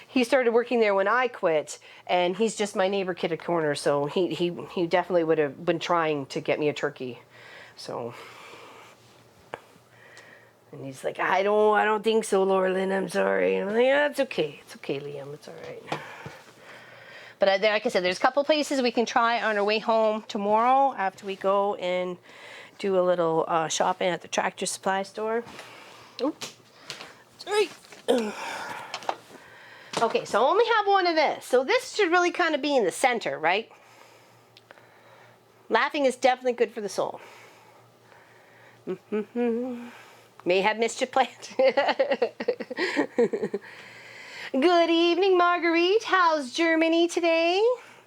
He started working there when I quit, and he's just my neighbor kid at corner. So he definitely would have been trying to get me a turkey. So. And he's like, I don't think so, Laura Lynn, I'm sorry. And I'm like, yeah, it's okay. It's okay, Liam. It's all right. But like I said, there's a couple places we can try on our way home tomorrow after we go and do a little shopping at the tractor supply store. Oops. Sorry. Okay, so I only have one of this. So this should really kind of be in the center, right? Laughing is definitely good for the soul. May have mischief planned. Good evening, Marguerite. How's Germany today?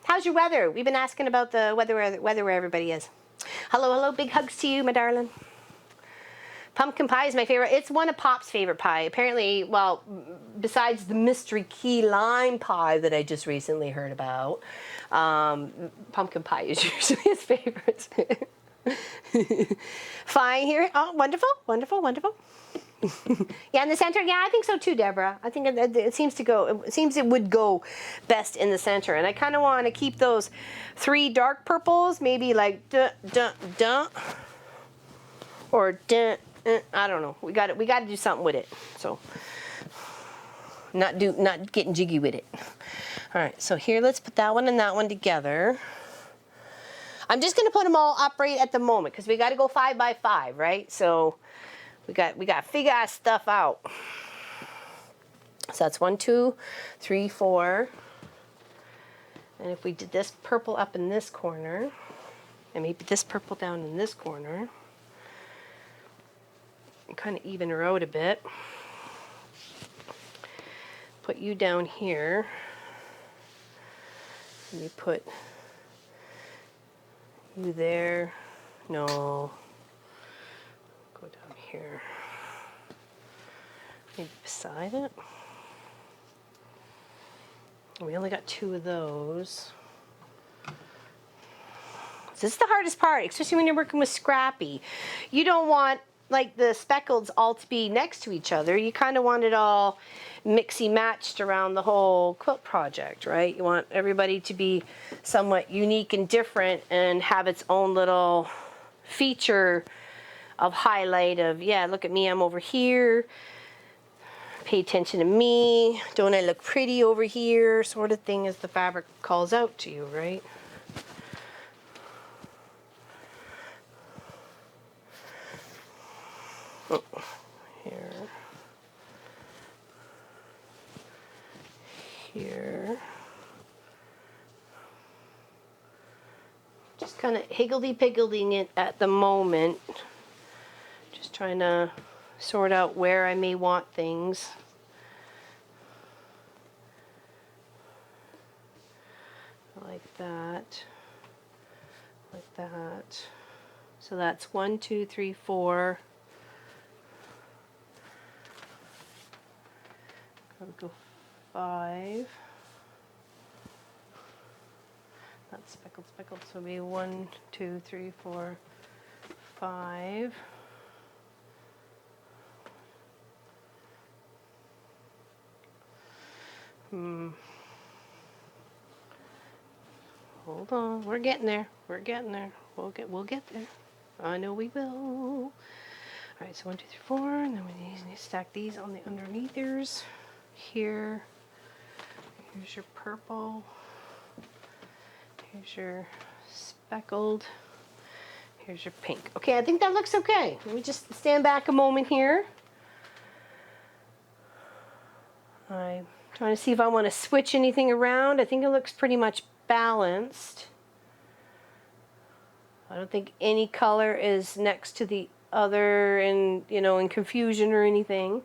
How's your weather? We've been asking about the weather where everybody is. Hello, hello. Big hugs to you, my darling. Pumpkin pie is my favorite. It's one of Pop's favorite pie. Apparently, well, besides the mystery key lime pie that I just recently heard about, pumpkin pie is usually his favorite. Fine here. Oh, wonderful, wonderful, wonderful. Yeah, in the center. Yeah, I think so too, Deborah. I think it seems to go. It seems it would go best in the center, and I kind of want to keep those 3 dark purples, maybe like or I don't know. We got to do something with it. So not getting jiggy with it. All right. So here, let's put that one and that one together. I'm just gonna put them all up right at the moment because we got to go 5 by 5, right? So. We got to figure our stuff out. So that's 1, 2, 3, 4. And if we did this purple up in this corner, and maybe this purple down in this corner, and kind of even her out a bit. Put you down here. And you put you there. No. Go down here. Maybe beside it. We only got 2 of those. So this is the hardest part, especially when you're working with Scrappy. You don't want like the speckles all to be next to each other. You kind of want it all mixy matched around the whole quilt project, right? You want everybody to be somewhat unique and different and have its own little feature of highlight of, yeah, look at me, I'm over here. Pay attention to me. Don't I look pretty over here? Sort of thing as the fabric calls out to you, right? Oh, here. Here. Just kind of higgledy-piggling it at the moment. Just trying to sort out where I may want things. Like that. Like that. So that's 1, 2, 3, 4. I'll go 5. That's speckled, speckled. So it'll be 1, 2, 3, 4, 5. Hold on, we're getting there. We're getting there. We'll get there. I know we will. All right, so 1, 2, 3, 4, and then we need to stack these on the underneathers. Here. Here's your purple. Here's your speckled. Here's your pink. Okay, I think that looks okay. Let me just stand back a moment here. I'm trying to see if I want to switch anything around. I think it looks pretty much balanced. I don't think any color is next to the other in, you know, in confusion or anything.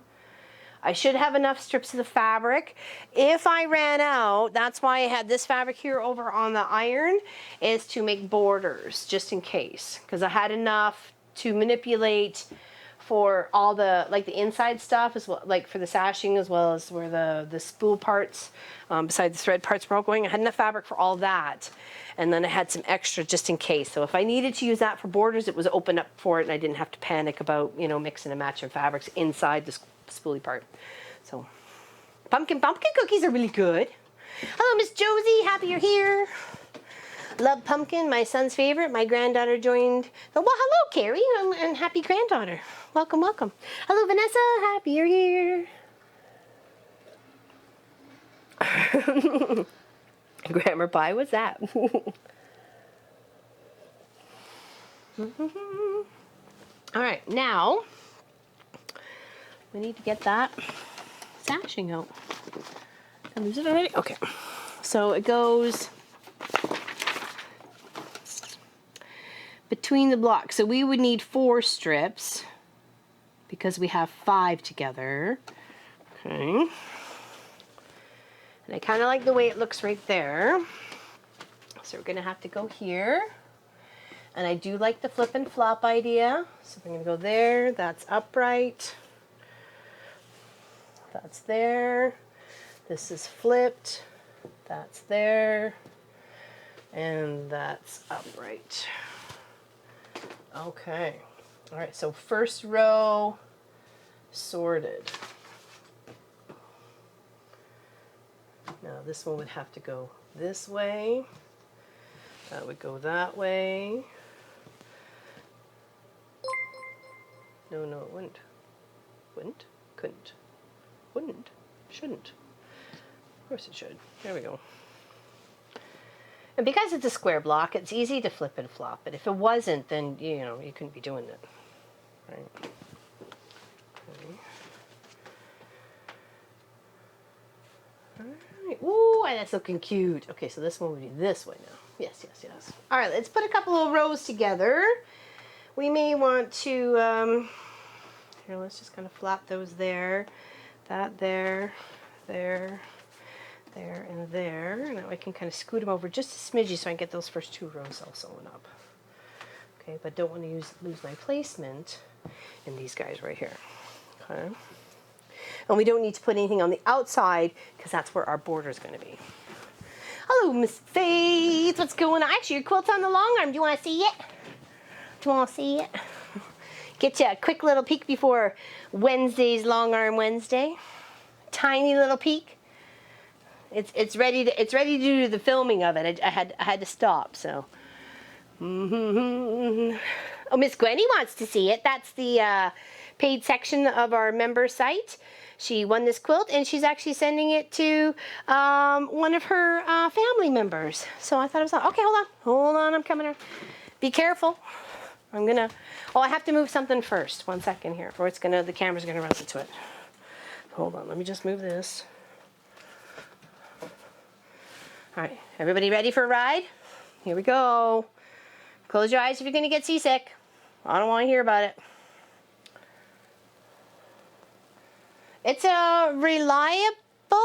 I should have enough strips of the fabric. If I ran out, that's why I had this fabric here over on the iron, is to make borders, just in case. Because I had enough to manipulate for all the, like the inside stuff, as well, like for the sashing, as well as where the spool parts, besides the thread parts were all going. I had enough fabric for all that. And then I had some extra just in case. So if I needed to use that for borders, it was open up for it, and I didn't have to panic about, you know, mixing and matching fabrics inside the spoolie part. So pumpkin cookies are really good. Hello, Miss Josie, happy you're here. Love pumpkin, my son's favorite. My granddaughter joined. Oh, well, hello, Carrie, and happy granddaughter. Welcome, welcome. Hello, Vanessa, happy you're here. Grammar pie, what's that? All right, now we need to get that sashing out. Is it already? Okay. So it goes between the blocks. So we would need 4 strips because we have 5 together. Okay. And I kind of like the way it looks right there. So we're going to have to go here. And I do like the flip and flop idea. So we're going to go there. That's upright. That's there. This is flipped. That's there. And that's upright. Okay. All right, so first row sorted. Now this one would have to go this way. That would go that way. No, it wouldn't. Wouldn't? Couldn't. Wouldn't. Shouldn't. Of course it should. There we go. And because it's a square block, it's easy to flip and flop. But if it wasn't, then, you know, you couldn't be doing it. Right? Okay. All right. Ooh, that's looking cute. Okay, so this one would be this way now. Yes, yes, yes. All right, let's put a couple of rows together. We may want to, here, let's just kind of flap those there. That there, there, there, and there. Now I can kind of scoot them over just a smidgy so I can get those first two rows all sewn up. Okay, but don't want to lose my placement in these guys right here. Okay. And we don't need to put anything on the outside because that's where our border is going to be. Hello, Miss Faith. What's going on? Actually, your quilt's on the long arm. Do you want to see it? Do you want to see it? Get you a quick little peek before Wednesday's Long Arm Wednesday. Tiny little peek. It's ready to do the filming of it. I had to stop. So. Oh, Miss Gwenny wants to see it. That's the paid section of our member site. She won this quilt and she's actually sending it to one of her family members. So I thought it was okay. Hold on. I'm coming here. Be careful. I'm gonna. Oh, I have to move something first. 1 second here, or the camera's gonna run into it. Hold on. Let me just move this. All right, everybody ready for a ride? Here we go. Close your eyes if you're gonna get seasick. I don't want to hear about it. It's a reliable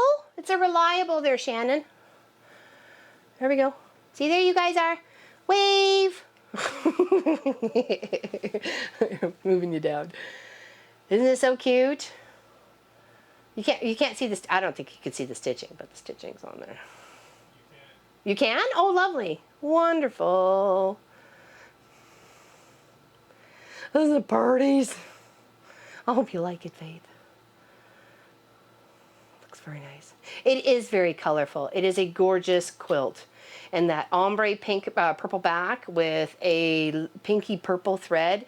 there, Shannon. There we go. See, there you guys are. Wave. Moving you down. Isn't this so cute? You can't see this. I don't think you can see the stitching, but the stitching's on there. You can? Oh, lovely. Wonderful. Those are the parties. I hope you like it, Faith. Looks very nice. It is very colorful. It is a gorgeous quilt. And that ombre pink, purple back with a pinky purple thread,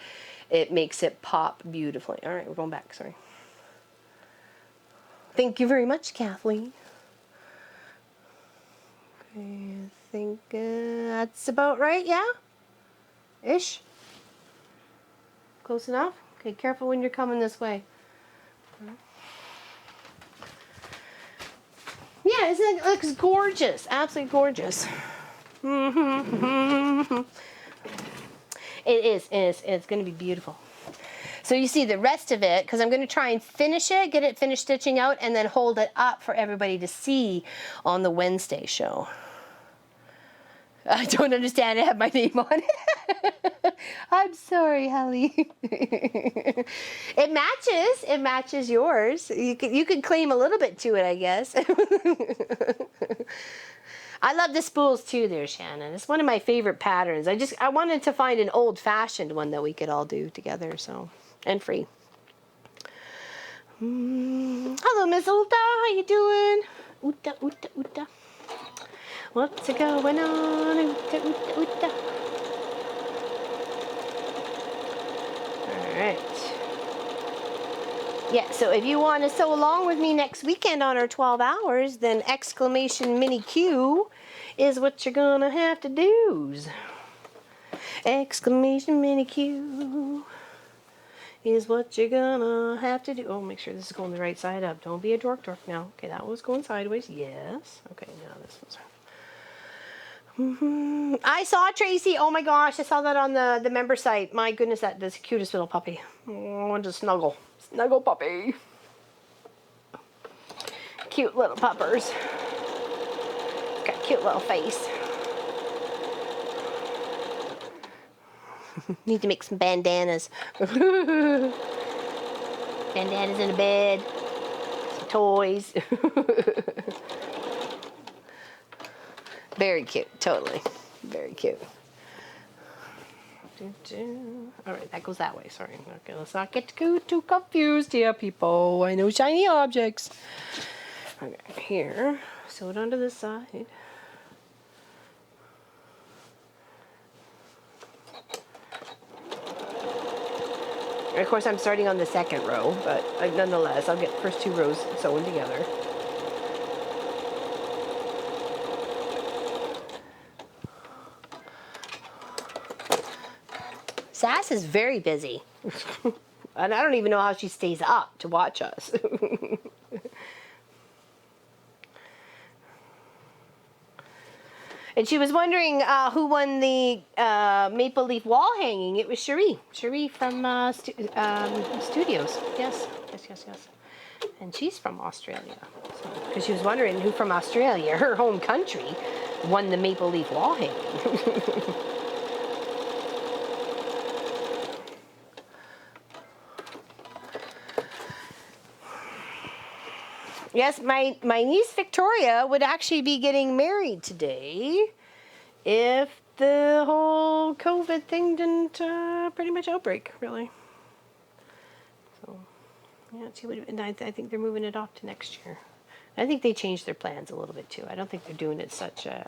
it makes it pop beautifully. All right, we're going back, sorry. Thank you very much, Kathleen. Okay, I think that's about right, yeah? Ish? Close enough? Okay, careful when you're coming this way. Yeah, isn't it looks gorgeous? Absolutely gorgeous. It is. It's going to be beautiful. So you see the rest of it, because I'm going to try and finish it, get it finished stitching out, and then hold it up for everybody to see on the Wednesday show. I don't understand. I have my name on it. I'm sorry, Holly. It matches. It matches yours. You could claim a little bit to it, I guess. I love the spools too there, Shannon. It's one of my favorite patterns. I wanted to find an old-fashioned one that we could all do together, so, and free. Hello, Miss Uta. How you doing? Uta, Uta, Uta. What's going on? Uta, Uta, Uta. All right. Yeah, so if you want to sew along with me next weekend on our 12 hours, then exclamation mini Q is what you're gonna have to do. Exclamation mini Q is what you're gonna have to do. Oh, make sure this is going the right side up. Don't be a dork now. Okay, that was going sideways. Yes. Okay, now this one's... I saw Tracy. Oh my gosh, I saw that on the member site. My goodness, that's the cutest little puppy. Oh, just snuggle. Snuggle puppy. Cute little puppers. cute little face. Need to make some bandanas. Bandanas in the bed. Some toys. Very cute, totally. Very cute. All right, that goes that way. Sorry. Okay, let's not get too confused here, people. I know shiny objects. Okay, here. Sew it onto this side. And of course, I'm starting on the second row, but nonetheless, I'll get the first 2 rows sewn together. Sass is very busy. And I don't even know how she stays up to watch us. And she was wondering who won the maple leaf wall hanging. It was Cherie. Cherie from Studios. Yes. And she's from Australia. Because she was wondering who from Australia, her home country, won the maple leaf wall hanging. Yes, my niece Victoria would actually be getting married today if the whole COVID thing didn't pretty much outbreak, really. So, yeah, she would. And I think they're moving it off to next year. I think they changed their plans a little bit too. I don't think they're doing it such a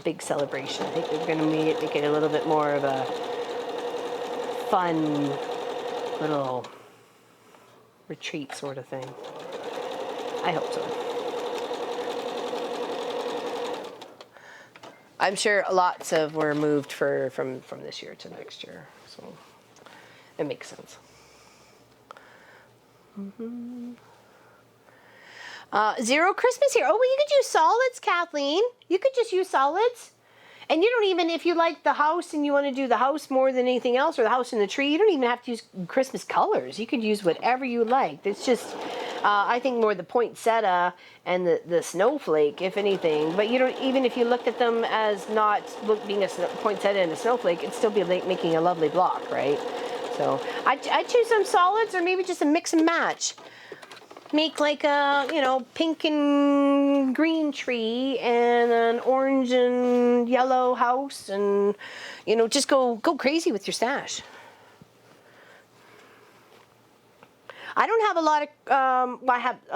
big celebration. I think they're going to make it a little bit more of a fun little retreat sort of thing. I hope so. I'm sure lots of were moved from this year to next year, so it makes sense. Zero Christmas here. Oh, well, you could use solids, Kathleen. You could just use solids. And you don't even, if you like the house and you want to do the house more than anything else, or the house and the tree, you don't even have to use Christmas colors. You could use whatever you like. It's just, I think more the poinsettia and the snowflake, if anything. But you don't, even if you looked at them as not being a poinsettia and a snowflake, it'd still be like making a lovely block, right? So I choose some solids or maybe just a mix and match. Make like a, pink and green tree and an orange and yellow house, and, just go crazy with your stash. I don't have a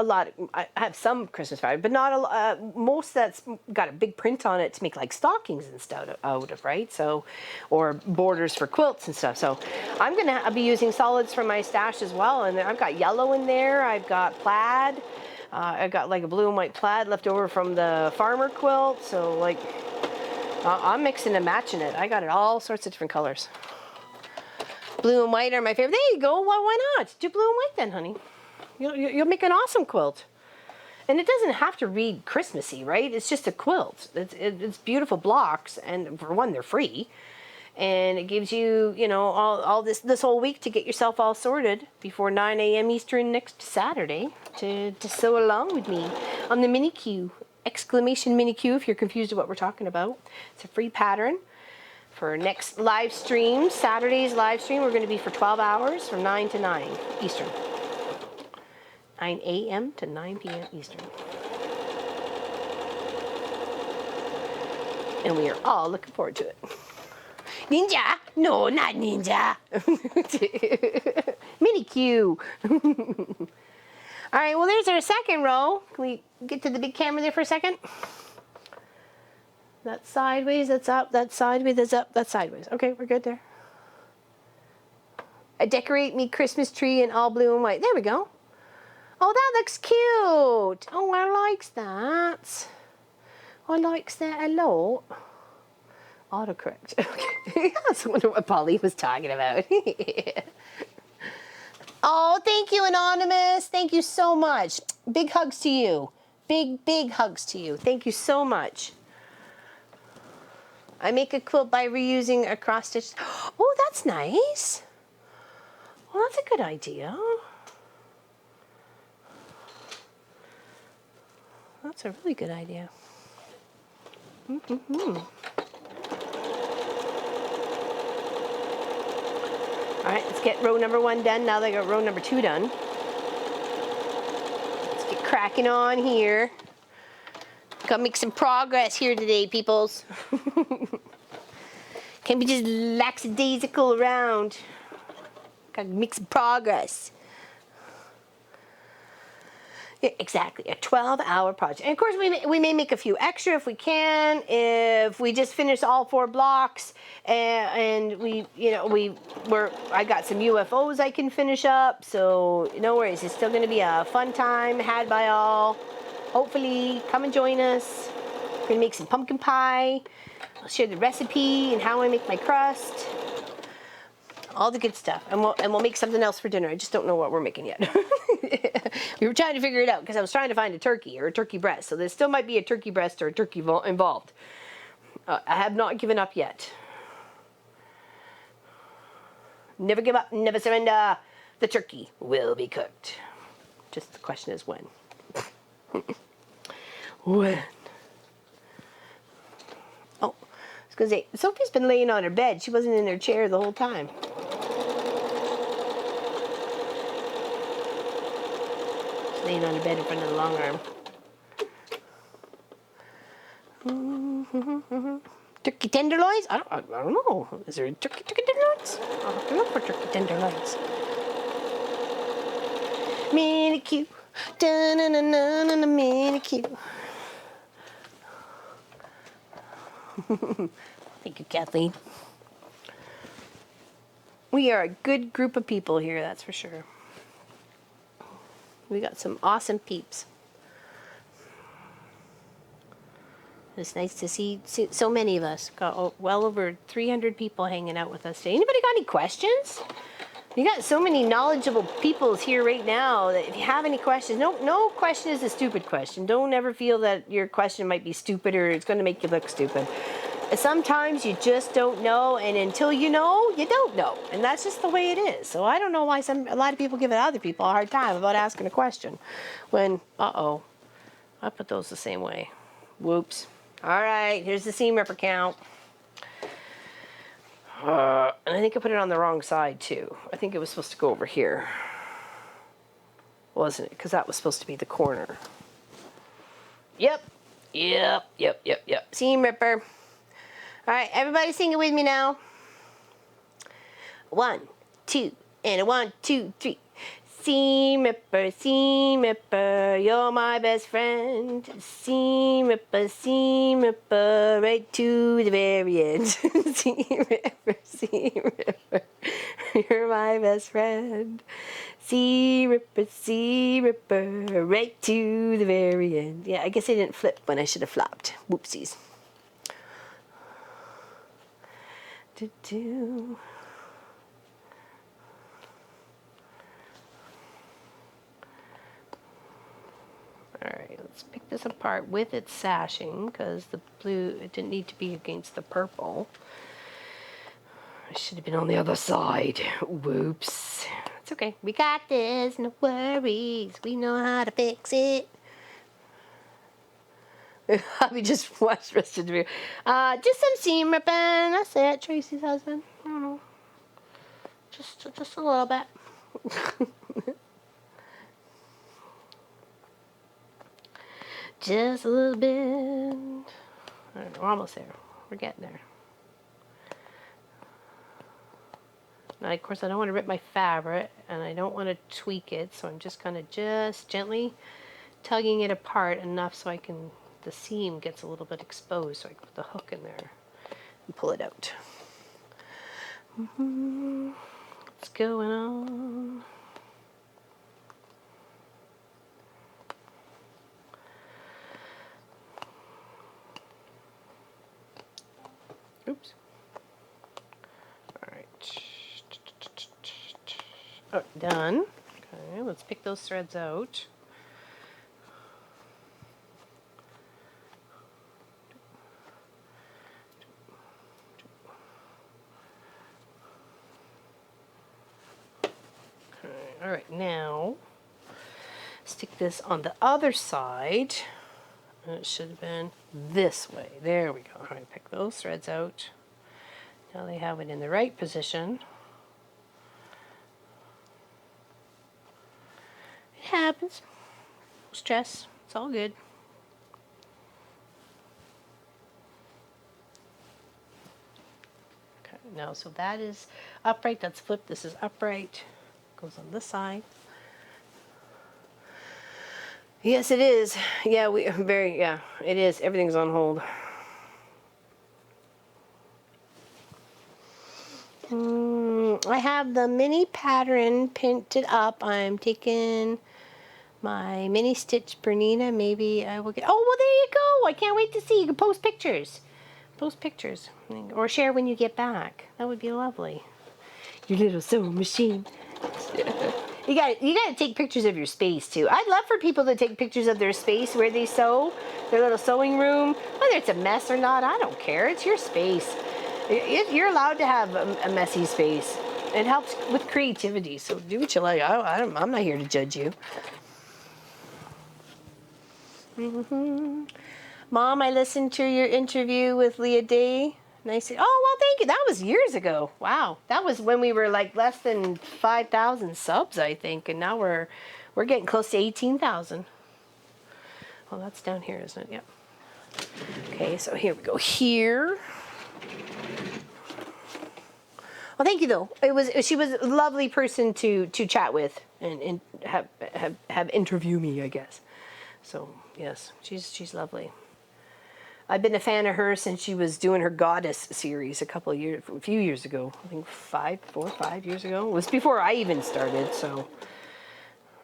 lot of, I have some Christmas fire, but not a lot, most that's got a big print on it to make like stockings and stuff out of, right? So, or borders for quilts and stuff. So I'm going to be using solids from my stash as well. And I've got yellow in there. I've got plaid. I've got like a blue and white plaid left over from the farmer quilt. So like, I'm mixing and matching it. I got it all sorts of different colors. Blue and white are my favorite. There you go. Why not? Do blue and white then, honey. You'll make an awesome quilt. And it doesn't have to read Christmassy, right? It's just a quilt. It's beautiful blocks, and for one, they're free. And it gives you, all this whole week to get yourself all sorted before 9 a.m. Eastern next Saturday to sew along with me on the mini Q. Exclamation mini Q if you're confused at what we're talking about. It's a free pattern. For next live stream, Saturday's live stream, we're going to be for 12 hours from 9 to 9 Eastern. 9 a.m. to 9 p.m. Eastern. And we are all looking forward to it. Ninja? No, not ninja. Mini Q. All right, well, there's our second row. Can we get to the big camera there for a second? That's sideways, that's up, that's sideways, that's up, that's sideways. Okay, we're good there. I decorate me Christmas tree in all blue and white. There we go. Oh, that looks cute. Oh, I likes that. I likes that a lot. Autocorrect. Okay. I was wondering what Polly was talking about. Oh, thank you, Anonymous. Thank you so much. Big hugs to you. Big hugs to you. Thank you so much. I make a quilt by reusing a cross stitch. Oh, that's nice. Well, that's a good idea. That's a really good idea. All right, let's get row number 1 done. Now they got row number 2 done. Let's get cracking on here. Gotta make some progress here today, peoples. Can't be just lackadaisical around. Gotta make some progress. Yeah, exactly, a 12-hour project. And of course, we may make a few extra if we can. If we just finish all 4 blocks, and I got some UFOs I can finish up. So no worries, it's still going to be a fun time had by all. Hopefully, come and join us. We're gonna make some pumpkin pie. I'll share the recipe and how I make my crust. All the good stuff, and we'll make something else for dinner. I just don't know what we're making yet. We were trying to figure it out because I was trying to find a turkey or a turkey breast. So there still might be a turkey breast or a turkey involved. I have not given up yet. Never give up, never surrender. The turkey will be cooked. Just the question is when. When? Oh, I was gonna say Sophie's been laying on her bed. She wasn't in her chair the whole time. Laying on the bed in front of the long arm. Turkey tenderloins? I don't know. Is there a turkey tenderloins? I'll have to look for turkey tenderloins. Manicure. Da-na-na-na-na-na, manicure. Thank you, Kathleen. We are a good group of people here, that's for sure. We got some awesome peeps. It's nice to see so many of us. Got well over 300 people hanging out with us today. Anybody got any questions? You got so many knowledgeable people here right now that if you have any questions, no question is a stupid question. Don't ever feel that your question might be stupid or it's going to make you look stupid. Sometimes you just don't know, and until you know, you don't know, and that's just the way it is. So I don't know why a lot of people give other people a hard time about asking a question when, I put those the same way. Whoops. All right, here's the seam ripper count. And I think I put it on the wrong side too. I think it was supposed to go over here, wasn't it? Because that was supposed to be the corner. Yep. Seam ripper. All right, everybody sing it with me now. 1, 2, and a 1, 2, 3. Seam ripper, you're my best friend. Seam ripper, right to the very end. Seam ripper, you're my best friend. Seam ripper, right to the very end. Yeah, I guess I didn't flip when I should have flopped. Whoopsies. Alright, let's pick this apart with its sashing because the blue, it didn't need to be against the purple. I should have been on the other side. Whoops. It's okay. We got this. No worries. We know how to fix it. We just watched the rest of the video. Just some seam ripping. That's it. Tracy's husband. I don't know. Just a little bit. Just a little bit. All right, we're almost there. We're getting there. Now, of course, I don't want to rip my fabric, and I don't want to tweak it, so I'm just kind of gently tugging it apart enough so the seam gets a little bit exposed, so I can put the hook in there and pull it out. What's going on? Oops. All right. Oh, done. Okay, let's pick those threads out. All right, now stick this on the other side And it should have been this way. There we go. All right, pick those threads out. Now they have it in the right position. It happens. No stress. It's all good. Okay, now so that is upright. That's flipped. This is upright. Goes on this side. Yes, it is. Yeah, it is. Everything's on hold. I have the mini pattern painted up. I'm taking my mini stitch Bernina. Maybe I will get, oh, well, there you go. I can't wait to see. You can post pictures. Post pictures. Or share when you get back. That would be lovely. Your little sewing machine. You gotta take pictures of your space too. I'd love for people to take pictures of their space where they sew, their little sewing room, whether it's a mess or not. I don't care. It's your space. You're allowed to have a messy space. It helps with creativity. So do what you like. I'm not here to judge you. Mom, I listened to your interview with Leah Day. And I said, oh, well, thank you. That was years ago. Wow. That was when we were like less than 5,000 subs, I think. And now we're getting close to 18,000. Well, that's down here, isn't it? Yep. Okay, so here we go. Here. Well, thank you, though. She was a lovely person to chat with and have interview me, I guess. So, yes, she's lovely. I've been a fan of her since she was doing her Goddess series a few years ago. I think 4 or 5 years ago. It was before I even started, so.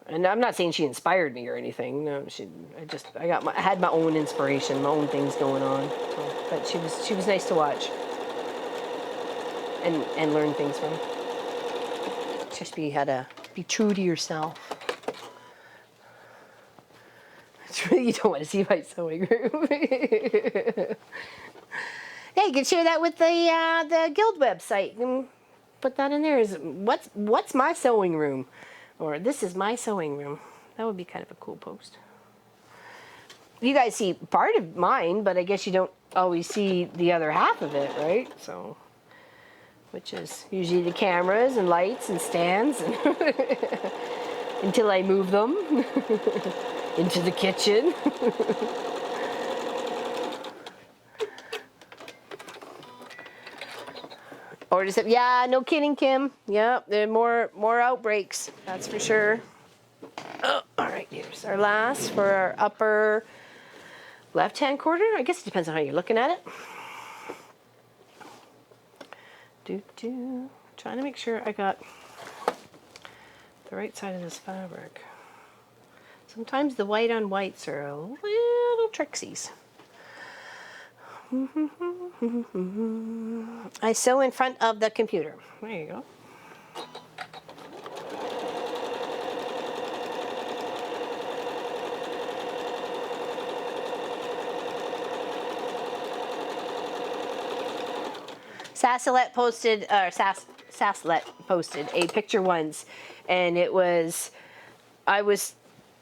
And I'm not saying she inspired me or anything. No, I had my own inspiration, my own things going on. So, but she was nice to watch and learn things from. Just how to be true to yourself. You don't want to see my sewing room. Hey, you can share that with the guild website and put that in there. Is what's my sewing room, or this is my sewing room. That would be kind of a cool post. You guys see part of mine, but I guess you don't always see the other half of it, right? So, which is usually the cameras and lights and stands, and until I move them. Into the kitchen. Or just, yeah, no kidding, Kim. Yep, there are more outbreaks, that's for sure. Oh, all right, here's our last for our upper left-hand quarter. I guess it depends on how you're looking at it. Trying to make sure I got the right side of this fabric. Sometimes the white on whites are a little tricksies. I sew in front of the computer. There you go. Sasselet posted a picture once, and it was, I was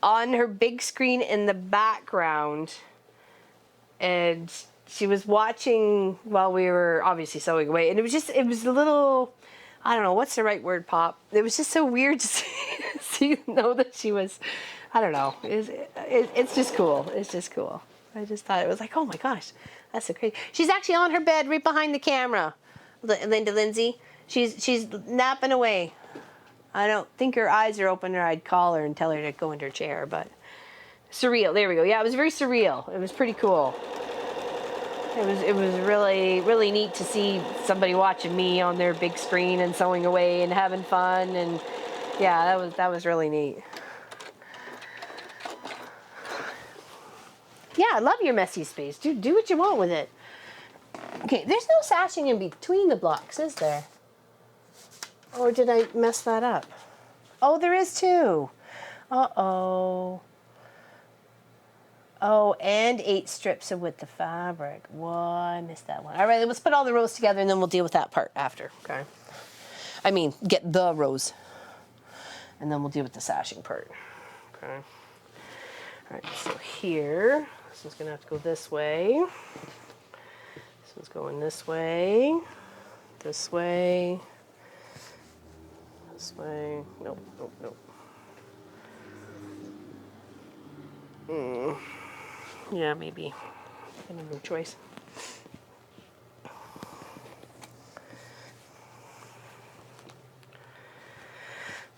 on her big screen in the background, and she was watching while we were obviously sewing away, and it was a little, I don't know, what's the right word, Pop? It was just so weird to know that she was, I don't know, it's just cool. It's just cool. I just thought it was like, oh my gosh, that's so crazy. She's actually on her bed right behind the camera, Lindsay. She's napping away. I don't think her eyes are open, or I'd call her and tell her to go into her chair, but surreal. There we go. Yeah, it was very surreal. It was pretty cool. It was really, really neat to see somebody watching me on their big screen and sewing away and having fun, and yeah, that was really neat. Yeah, I love your messy space. Do what you want with it. Okay, there's no sashing in between the blocks, is there? Or did I mess that up? Oh, there is too. Uh-oh. Oh, and 8 strips of width of fabric. Whoa, I missed that one. All right, let's put all the rows together, and then we'll deal with that part after, okay? I mean, get the rows, and then we'll deal with the sashing part, okay? All right, so here, This one's gonna have to go this way. This one's going this way. This way. This way. Nope, nope, nope. Yeah, maybe. I have no choice.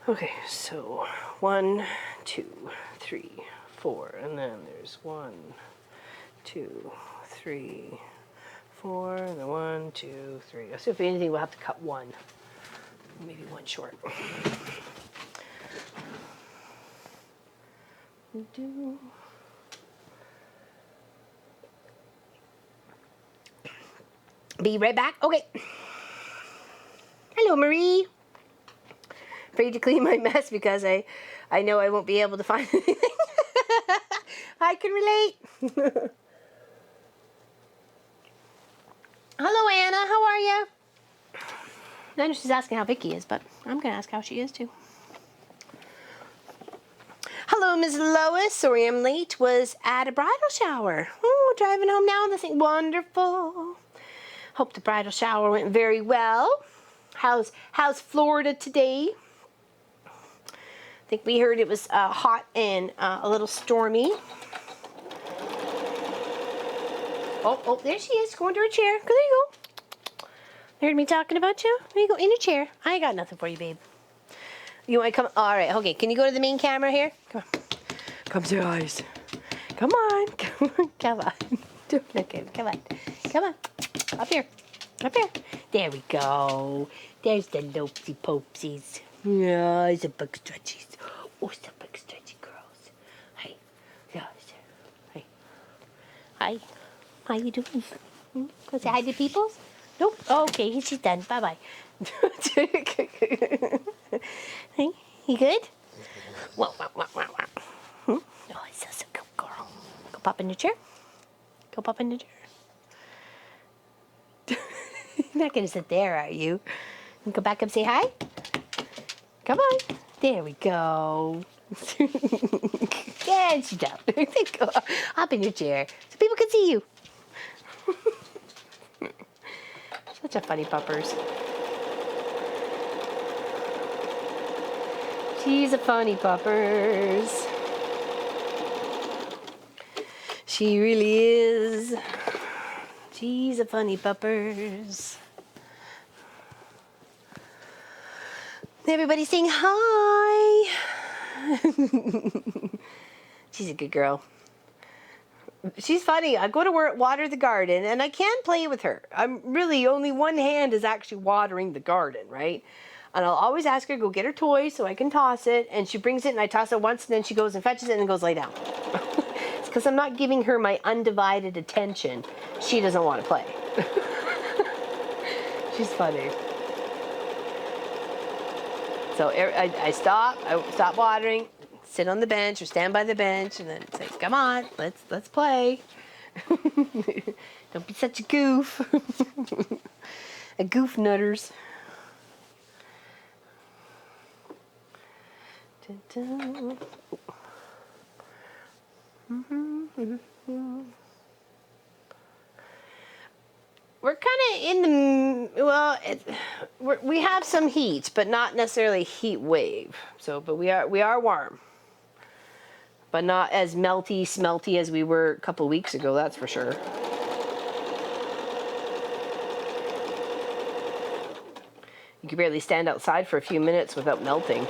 Okay, so 1, 2, 3, 4, and then there's 1, 2, 3, 4, and then 1, 2, 3. So if anything, we'll have to cut one, maybe one short. Be right back. Okay. Hello, Marie. Afraid to clean my mess because I know I won't be able to find anything. I can relate. Hello, Anna. How are you? I know she's asking how Vicky is, but I'm going to ask how she is, too. Hello, Ms. Lois. Sorry I'm late. Was at a bridal shower. Oh, driving home now. This thing wonderful. Hope the bridal shower went very well. How's Florida today? I think we heard it was hot and a little stormy. Oh, there she is, going to her chair. There you go. You heard me talking about you? There you go, in your chair. I got nothing for you, babe. You want to come? All right, okay. Can you go to the main camera here? Come on. Come to your eyes. Come on. Come on. Come on. Okay, come on. Come on. Up here. Up here. There we go. There's the lopesy popesies. Yeah, it's a big stretchies. Oh, it's a big stretchy girls. Hi. Yeah, hi. Hi. How you doing? Go say hi to peoples? Nope. Oh, okay, she's done. Bye-bye. Hey, you good? Whoa. Oh, it's such a good girl. Go pop in your chair. Go pop in your chair. You're not going to sit there, are you? Go back up and say hi. Come on. There we go. Yeah, she's down. Go hop in your chair so people can see you. Such a funny puppers. She's a funny puppers. She really is. She's a funny puppers. Everybody saying hi. She's a good girl. She's funny. I go to water the garden and I can play with her. I'm really, only one hand is actually watering the garden, right? And I'll always ask her to go get her toy so I can toss it. And she brings it and I toss it once and then she goes and fetches it and goes lay down. It's because I'm not giving her my undivided attention. She doesn't want to play. She's funny. So I stop watering, sit on the bench or stand by the bench, and then say, "Come on, let's play." Don't be such a goof. A goof nutters. We're kind of in the, well, we have some heat, but not necessarily heat wave. So, but we are warm, but not as melty, smelty as we were a couple weeks ago. That's for sure. You could barely stand outside for a few minutes without melting.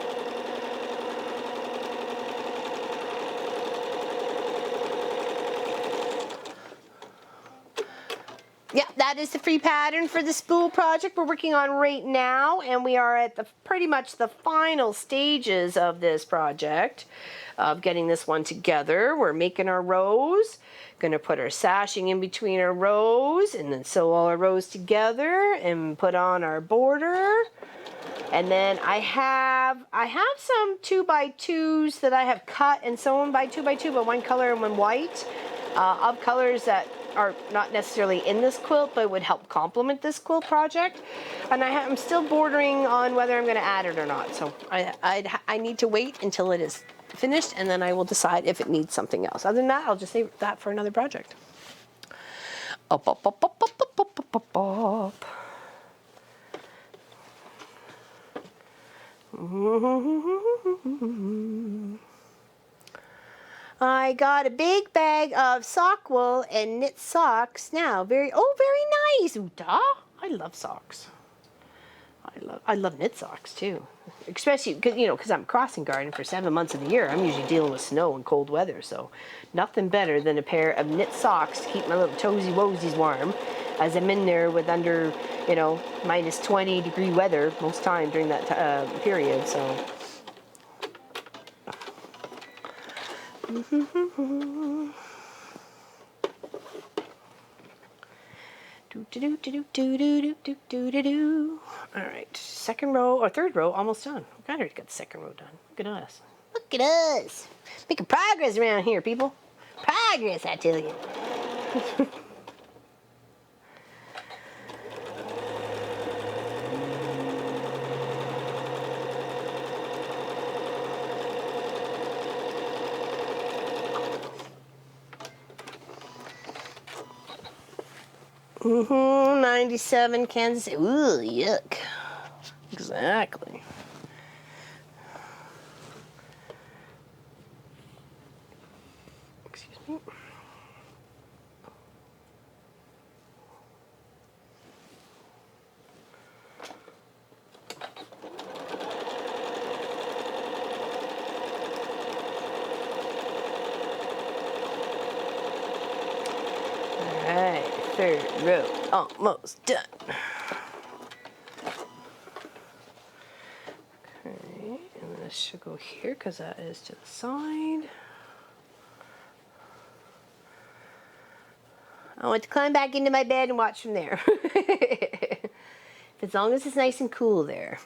Yeah, that is the free pattern for the spool project we're working on right now, and we are at pretty much the final stages of this project of getting this one together. We're making our rows, going to put our sashing in between our rows, and then sew all our rows together and put on our border. And then I have some 2x2s that I have cut and sewn by 2x2, but one color and one white, of colors that are not necessarily in this quilt, but would help complement this quilt project. And I'm still bordering on whether I'm going to add it or not. So I need to wait until it is finished, and then I will decide if it needs something else. Other than that, I'll just save that for another project. Up, up, up, up, up, up, up, up, up, up. I got a big bag of sock wool and knit socks now. Very nice. Ooh, duh. I love socks. I love knit socks too, especially because I'm crossing guarding for 7 months of the year. I'm usually dealing with snow and cold weather, so nothing better than a pair of knit socks to keep my little toesy woesies warm, as I'm in there with under minus 20-degree weather most time during that period. So. All right, second row or third row almost done. I already got the second row done. Look at us. Look at us. Making progress around here, people. Progress, I tell you. 97 Kansas City. Ooh, yuck. Exactly. Excuse me. Alright, third row almost done. Okay, and this should go here because that is to the side. I want to climb back into my bed and watch from there. As long as it's nice and cool there.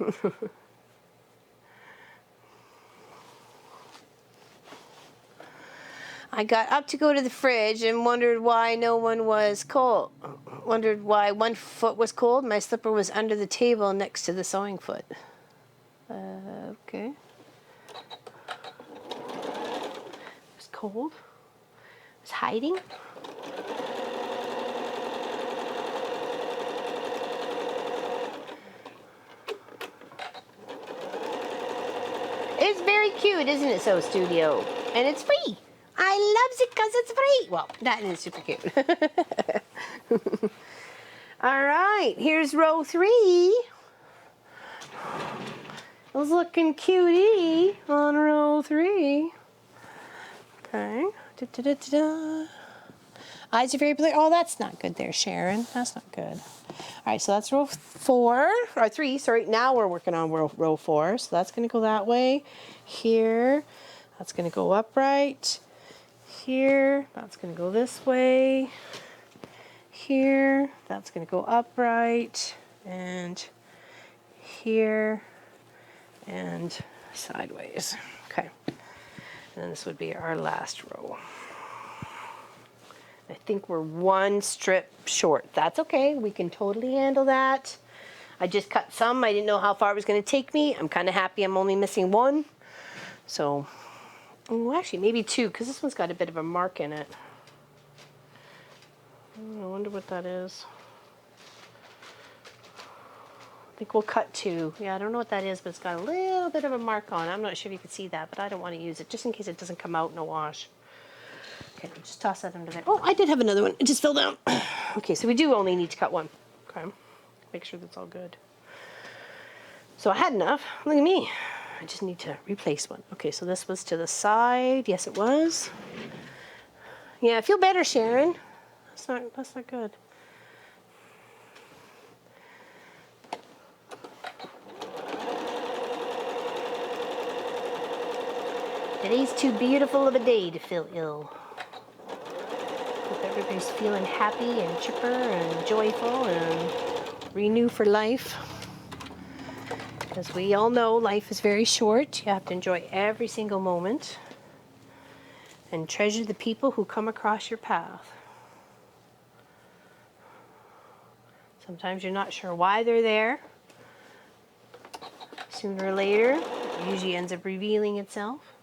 I got up to go to the fridge and wondered why no one was cold. Wondered why one foot was cold. My slipper was under the table next to the sewing foot. Okay. It was cold. It was hiding. It's very cute, isn't it, Sew Studio? And it's free. I loves it because it's free. Well, that is super cute. All right, here's row 3. It was looking cutie on row 3. Okay. Da, da, da, da, da. Eyes are very blurry. Oh, that's not good there, Sharon. That's not good. All right, so that's row 4, or 3, sorry. Now we're working on row 4. So that's going to go that way. Here, that's going to go upright. Here, that's going to go this way. Here, that's going to go upright. And here, and sideways. Okay. And then this would be our last row. I think we're 1 strip short. That's okay. We can totally handle that. I just cut some. I didn't know how far it was going to take me. I'm kind of happy I'm only missing 1. So, oh, actually, maybe 2, because this one's got a bit of a mark in it. I wonder what that is. I think we'll cut 2. Yeah, I don't know what that is, but it's got a little bit of a mark on it. I'm not sure if you can see that, but I don't want to use it, just in case it doesn't come out in a wash. Okay, I'll just toss that under there. Oh, I did have another one. It just fell down. Okay, so we do only need to cut 1. Okay, make sure that's all good. So I had enough. Look at me. I just need to replace 1. Okay, so this was to the side. Yes, it was. Yeah, I feel better, Sharon. That's not good. Today's too beautiful of a day to feel ill. Hope everybody's feeling happy and chipper and joyful and renew for life. As we all know, life is very short. You have to enjoy every single moment and treasure the people who come across your path. Sometimes you're not sure why they're there. Sooner or later, it usually ends up revealing itself.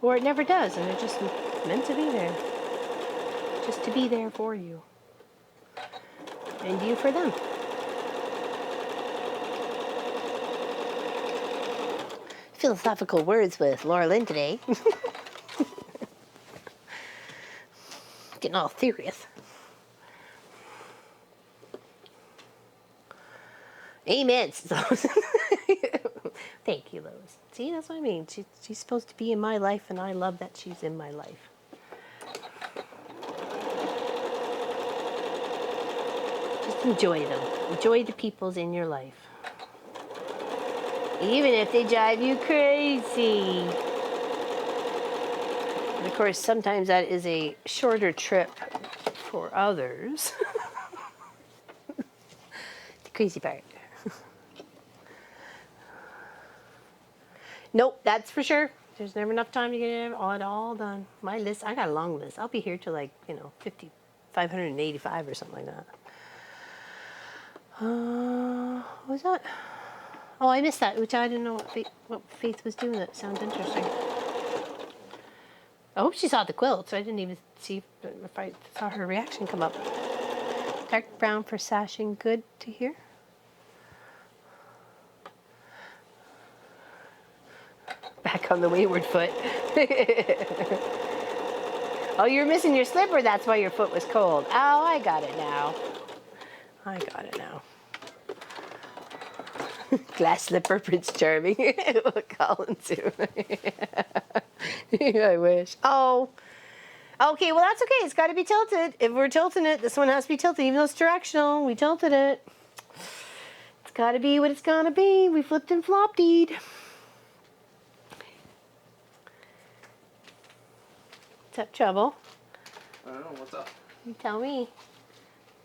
Or it never does, and they're just meant to be there. Just to be there for you. And you for them. Philosophical words with Laura Lynn today. Getting all serious. Amen. Thank you, Lois. See, that's what I mean. She's supposed to be in my life, and I love that she's in my life. Just enjoy them. Enjoy the peoples in your life. Even if they drive you crazy. And of course, sometimes that is a shorter trip for others. The crazy part. Nope, that's for sure. There's never enough time to get it all done. My list, I got a long list. I'll be here till like, 585 or something like that. What was that? Oh, I missed that, which I didn't know what Faith was doing. That sounds interesting. I hope she saw the quilt, so I didn't even see if I saw her reaction come up. Dark brown for sashing, good to hear. Back on the wayward foot. Oh, you're missing your slipper, that's why your foot was cold. Oh, I got it now. I got it now. Glass slipper, Prince Charming. Colin too. I wish. Oh. Okay, well that's okay. It's got to be tilted. If we're tilting it, this one has to be tilted. Even though it's directional, we tilted it. It's got to be what it's going to be. We flipped and flopped-ed. What's up, Trouble? I don't know, what's up? You tell me.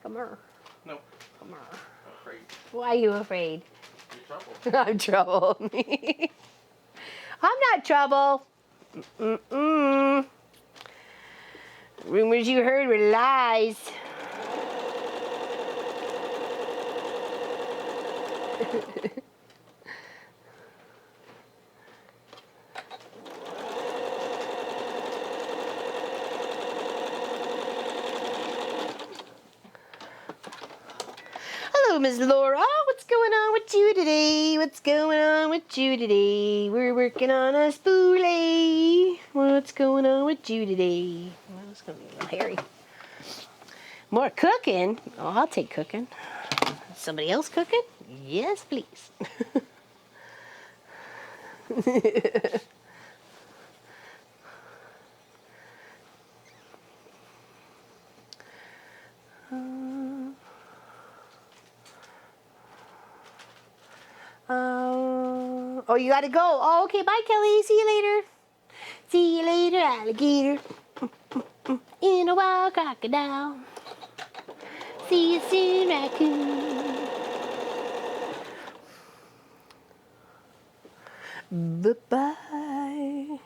Come here. No. Come here. I'm afraid. Why are you afraid? You're trouble. I'm trouble. I'm not trouble. Rumors you heard were lies. Hello, Miss Laura. What's going on with you today? What's going on with you today? We're working on a spoolie. What's going on with you today? Well, it's going to be a little hairy. More cooking? Oh, I'll take cooking. Somebody else cooking? Yes, please. Oh, you gotta go. Oh, okay. Bye, Kelly. See you later. See you later, alligator. In a wild crocodile. See you soon, raccoon. Bye-bye.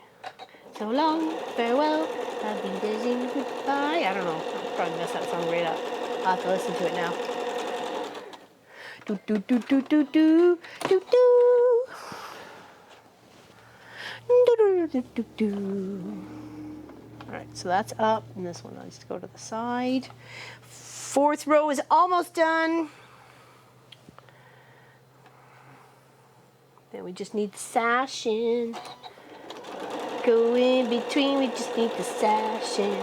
So long, farewell. I'll be dizzy goodbye. I don't know. I'll probably mess that song right up. I'll have to listen to it now. Do do do do do do do do. Do do do do do. All right, so that's up, and this one needs to go to the side. Fourth row is almost done. Then we just need the sashing. Go in between, we just need the sashing.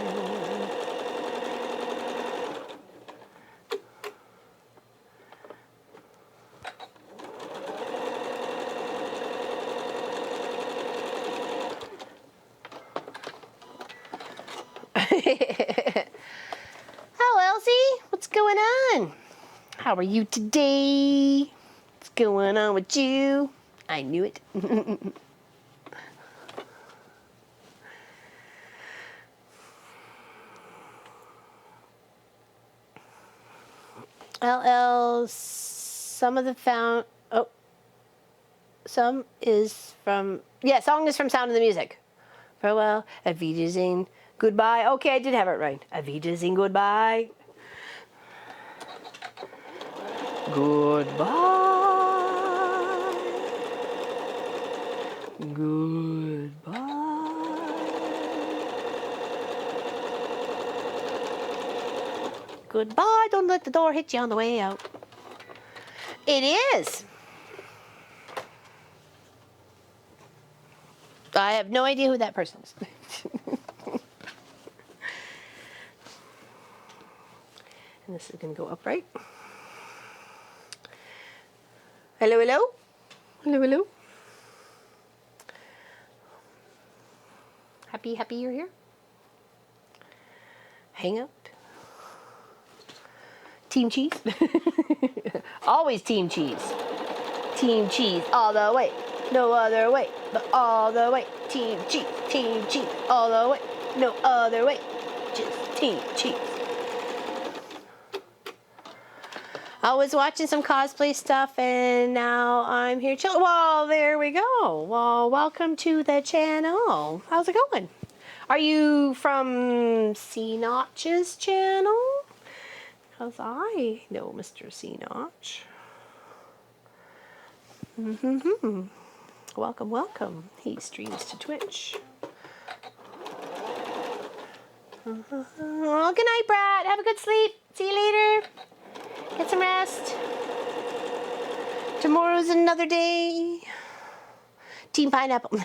Hello, Elsie. What's going on? How are you today? What's going on with you? I knew it. LL, some of the found. Oh, some is from. Yeah, song is from Sound of the Music. Farewell, auf Wiedersehen, goodbye. Okay, I did have it right. Auf Wiedersehen, goodbye. Goodbye. Goodbye. Goodbye, don't let the door hit you on the way out. It is. I have no idea who that person is. And this is going to go upright. Hello, hello. Hello, hello. Happy you're here? Hang up. Team cheese. Always team cheese. Team cheese all the way. No other way, but all the way. Team cheese, all the way. No other way, just team cheese. I was watching some cosplay stuff and now I'm here chilling. Well, there we go. Well, welcome to the channel. How's it going? Are you from C Notch's channel? Because I know Mr. C Notch. Welcome, welcome. He streams to Twitch. Oh, good night, Brad. Have a good sleep. See you later. Get some rest. Tomorrow's another day. Team Pineapple.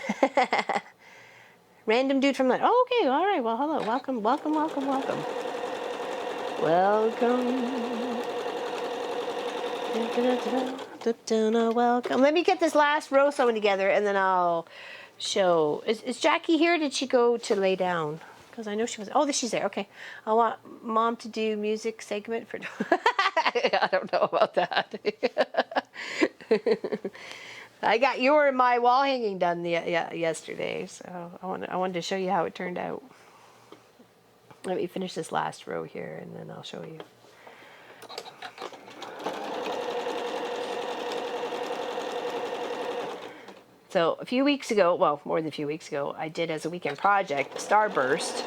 Random dude from that. Oh, okay, all right. Well, hello. Welcome, welcome, welcome, welcome. Welcome. Let me get this last row sewn together and then I'll show. Is Jackie here? Did she go to lay down? Because I know she was. Oh, she's there. Okay. I want Mom to do music segment for. I don't know about that. I got your and my wall hanging done yesterday, so I wanted to show you how it turned out. Let me finish this last row here, and then I'll show you. So a few weeks ago, well, more than a few weeks ago, I did as a weekend project a starburst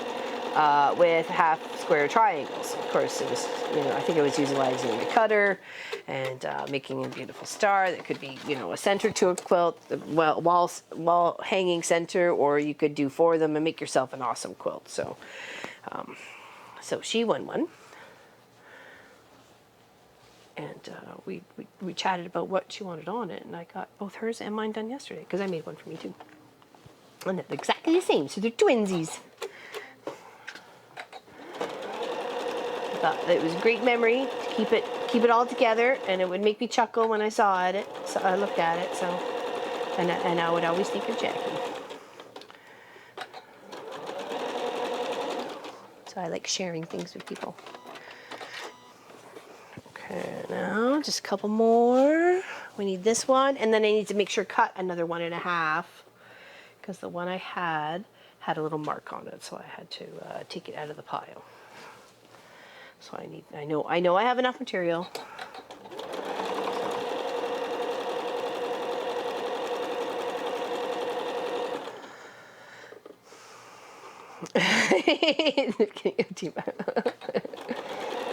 with half square triangles. Of course, it was, I think I was utilizing the cutter and making a beautiful star that could be, a center to a quilt, wall hanging center, or you could do 4 of them and make yourself an awesome quilt. So, so she won one. And we chatted about what she wanted on it, and I got both hers and mine done yesterday because I made one for me too. And they're exactly the same, so they're twinsies. I thought it was a great memory to keep it all together, and it would make me chuckle when I saw it. So I looked at it, so and I would always think of Jackie. So I like sharing things with people. Okay, now just a couple more. We need this one, and then I need to make sure cut another 1.5 because the one I had a little mark on it, so I had to take it out of the pile. So I know I have enough material.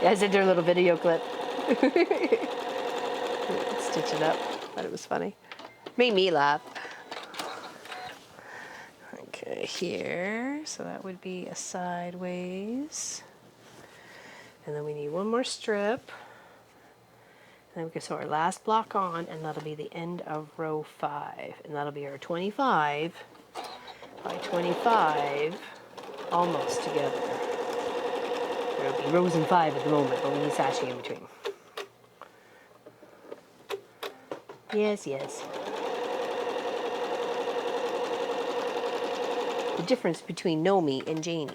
Yeah, I sent her a little video clip. Stitch it up. Thought it was funny. Made me laugh. Okay, here. So that would be a sideways. And then we need one more strip. And then we can sew our last block on, and that'll be the end of row 5. And that'll be our 25 by 25 almost together. There'll be rows and 5 at the moment, but we need sashing in between. Yes, yes. The difference between Nomi and Janie.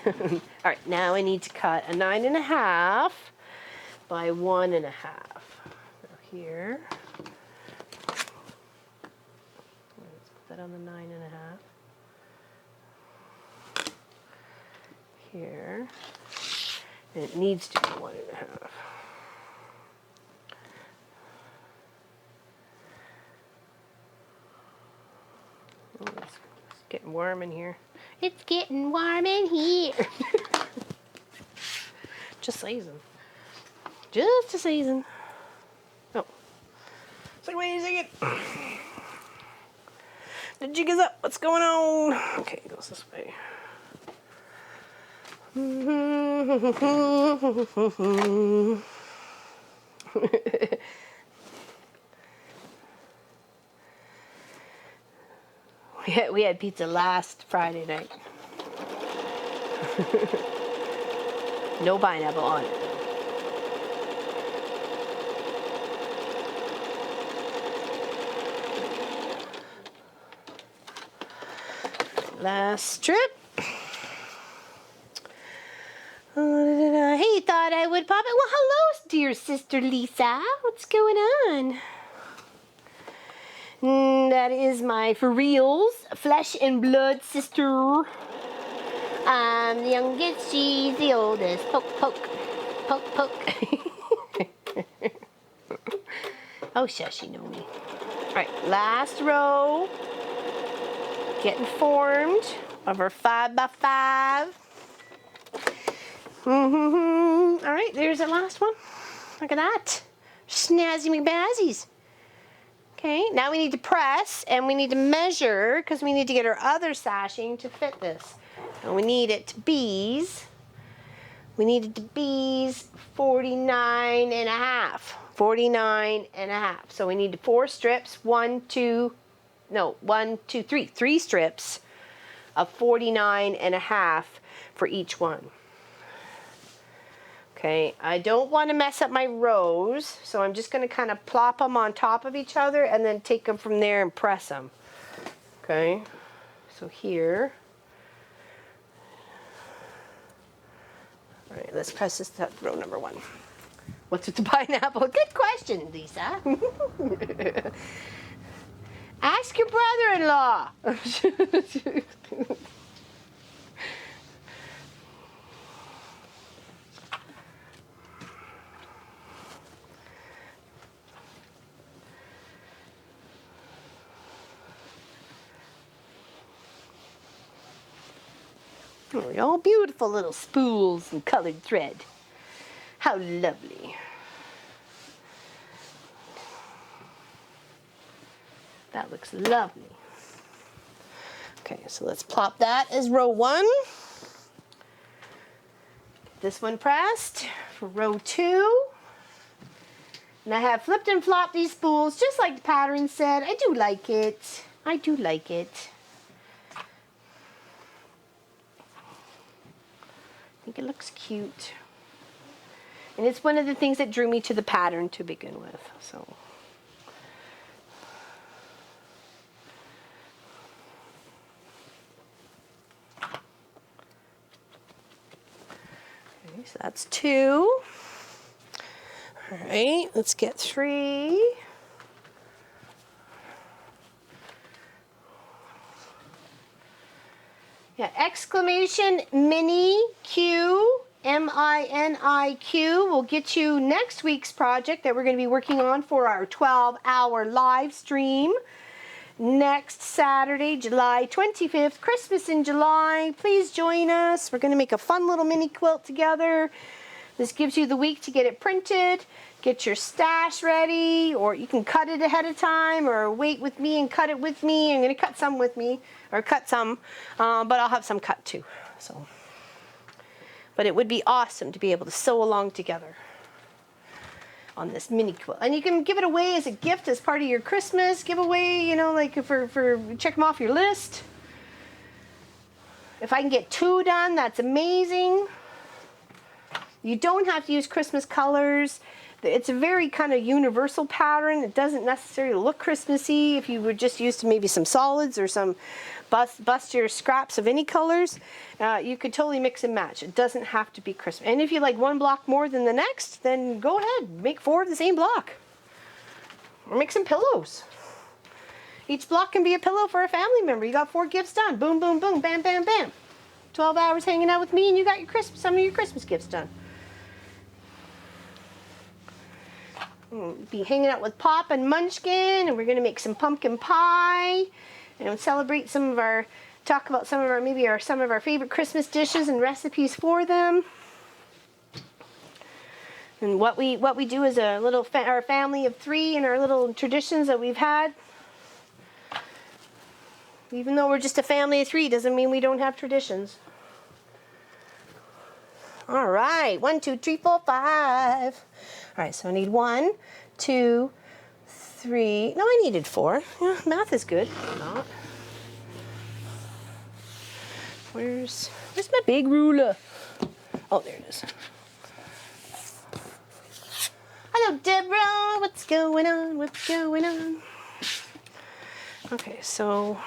All right, now I need to cut a 9.5 by 1.5. Now here, let's put that on the 9.5. Here, and it needs to be 1.5. Oh, it's getting warm in here. It's getting warm in here. Just season. Just a season. Oh. It's like, wait a second. The jig is up. What's going on? Okay, it goes this way. We had pizza last Friday night. No pineapple on it. Last strip. Hey, thought I would pop it. Well, hello, dear sister Lisa. What's going on? That is my for reals, flesh and blood sister. I'm the youngest, she's the oldest. Poke, poke, poke, poke. Oh, shush, you know me. All right, last row. Getting formed of our 5x5. All right, there's our last one. Look at that. Snazzy McBazzies. Okay, now we need to press and we need to measure because we need to get our other sashing to fit this. And we need it to bees. We need it to bees 49 and a half. 49 and a half. So we need 4 strips. 3 strips of 49 and a half for each one. Okay, I don't want to mess up my rows, so I'm just going to kind of plop them on top of each other and then take them from there and press them. Okay, so here. All right, let's press this to row number 1. What's with the pineapple? Good question, Lisa. Ask your brother-in-law. All beautiful little spools and colored thread. How lovely. That looks lovely. Okay, so let's plop that as row 1. Get this one pressed for row 2. And I have flipped and flopped these spools just like the pattern said. I do like it. I do like it. I think it looks cute. And it's one of the things that drew me to the pattern to begin with. So. Okay, so that's 2. All right, let's get 3. Yeah, exclamation mini Q, MINIQ will get you next week's project that we're going to be working on for our 12-hour live stream next Saturday, July 25th, Christmas in July. Please join us. We're going to make a fun little mini quilt together. This gives you the week to get it printed, get your stash ready, or you can cut it ahead of time or wait with me and cut it with me. I'm going to cut some with me, or cut some, but I'll have some cut too. So, but it would be awesome to be able to sew along together on this mini quilt. And you can give it away as a gift as part of your Christmas giveaway, you know, like for check them off your list. If I can get 2 done, that's amazing. You don't have to use Christmas colors. It's a very kind of universal pattern. It doesn't necessarily look Christmassy if you were just used to maybe some solids or some bustier scraps of any colors. You could totally mix and match. It doesn't have to be Christmas. And if you like one block more than the next, then go ahead, make 4 of the same block. Or make some pillows. Each block can be a pillow for a family member. You got 4 gifts done. Boom, boom, boom, bam, bam, bam. 12 hours hanging out with me and you got your some of your Christmas gifts done. Be hanging out with Pop and Munchkin, and we're going to make some pumpkin pie and celebrate some of our, talk about some of our, maybe some of our favorite Christmas dishes and recipes for them. And what we do as a little our family of 3 and our little traditions that we've had. Even though we're just a family of 3 doesn't mean we don't have traditions. All right, 1, 2, 3, 4, 5. All right, so I need 1, 2, 3. No, I needed 4. Yeah, math is good. Not. Where's my big ruler? Oh, there it is. Hello, Deborah. What's going on? What's going on? Okay, so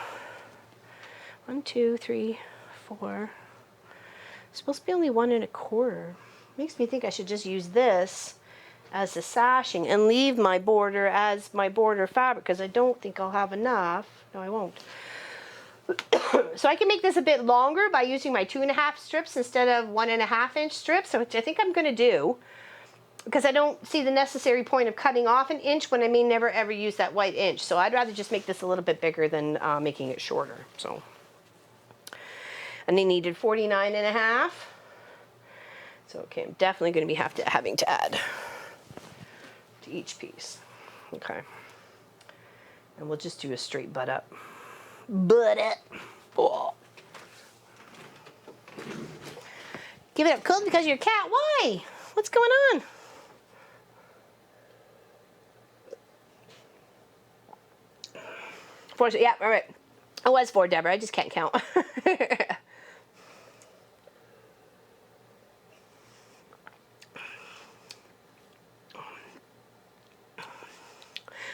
1, 2, 3, 4. It's supposed to be only 1 1/4. Makes me think I should just use this as the sashing and leave my border as my border fabric because I don't think I'll have enough. No, I won't. So I can make this a bit longer by using my 2.5 strips instead of 1.5 inch strips, which I think I'm going to do because I don't see the necessary point of cutting off an inch when I may never ever use that white inch. So I'd rather just make this a little bit bigger than making it shorter. So, and they needed 49.5. So okay, I'm definitely going to be having to add to each piece. Okay, and we'll just do a straight butt up. Butt up. Oh. Give it up, Quilt, because you're a cat. Why? What's going on? Four, yeah, all right. It was 4, Deborah. I just can't count.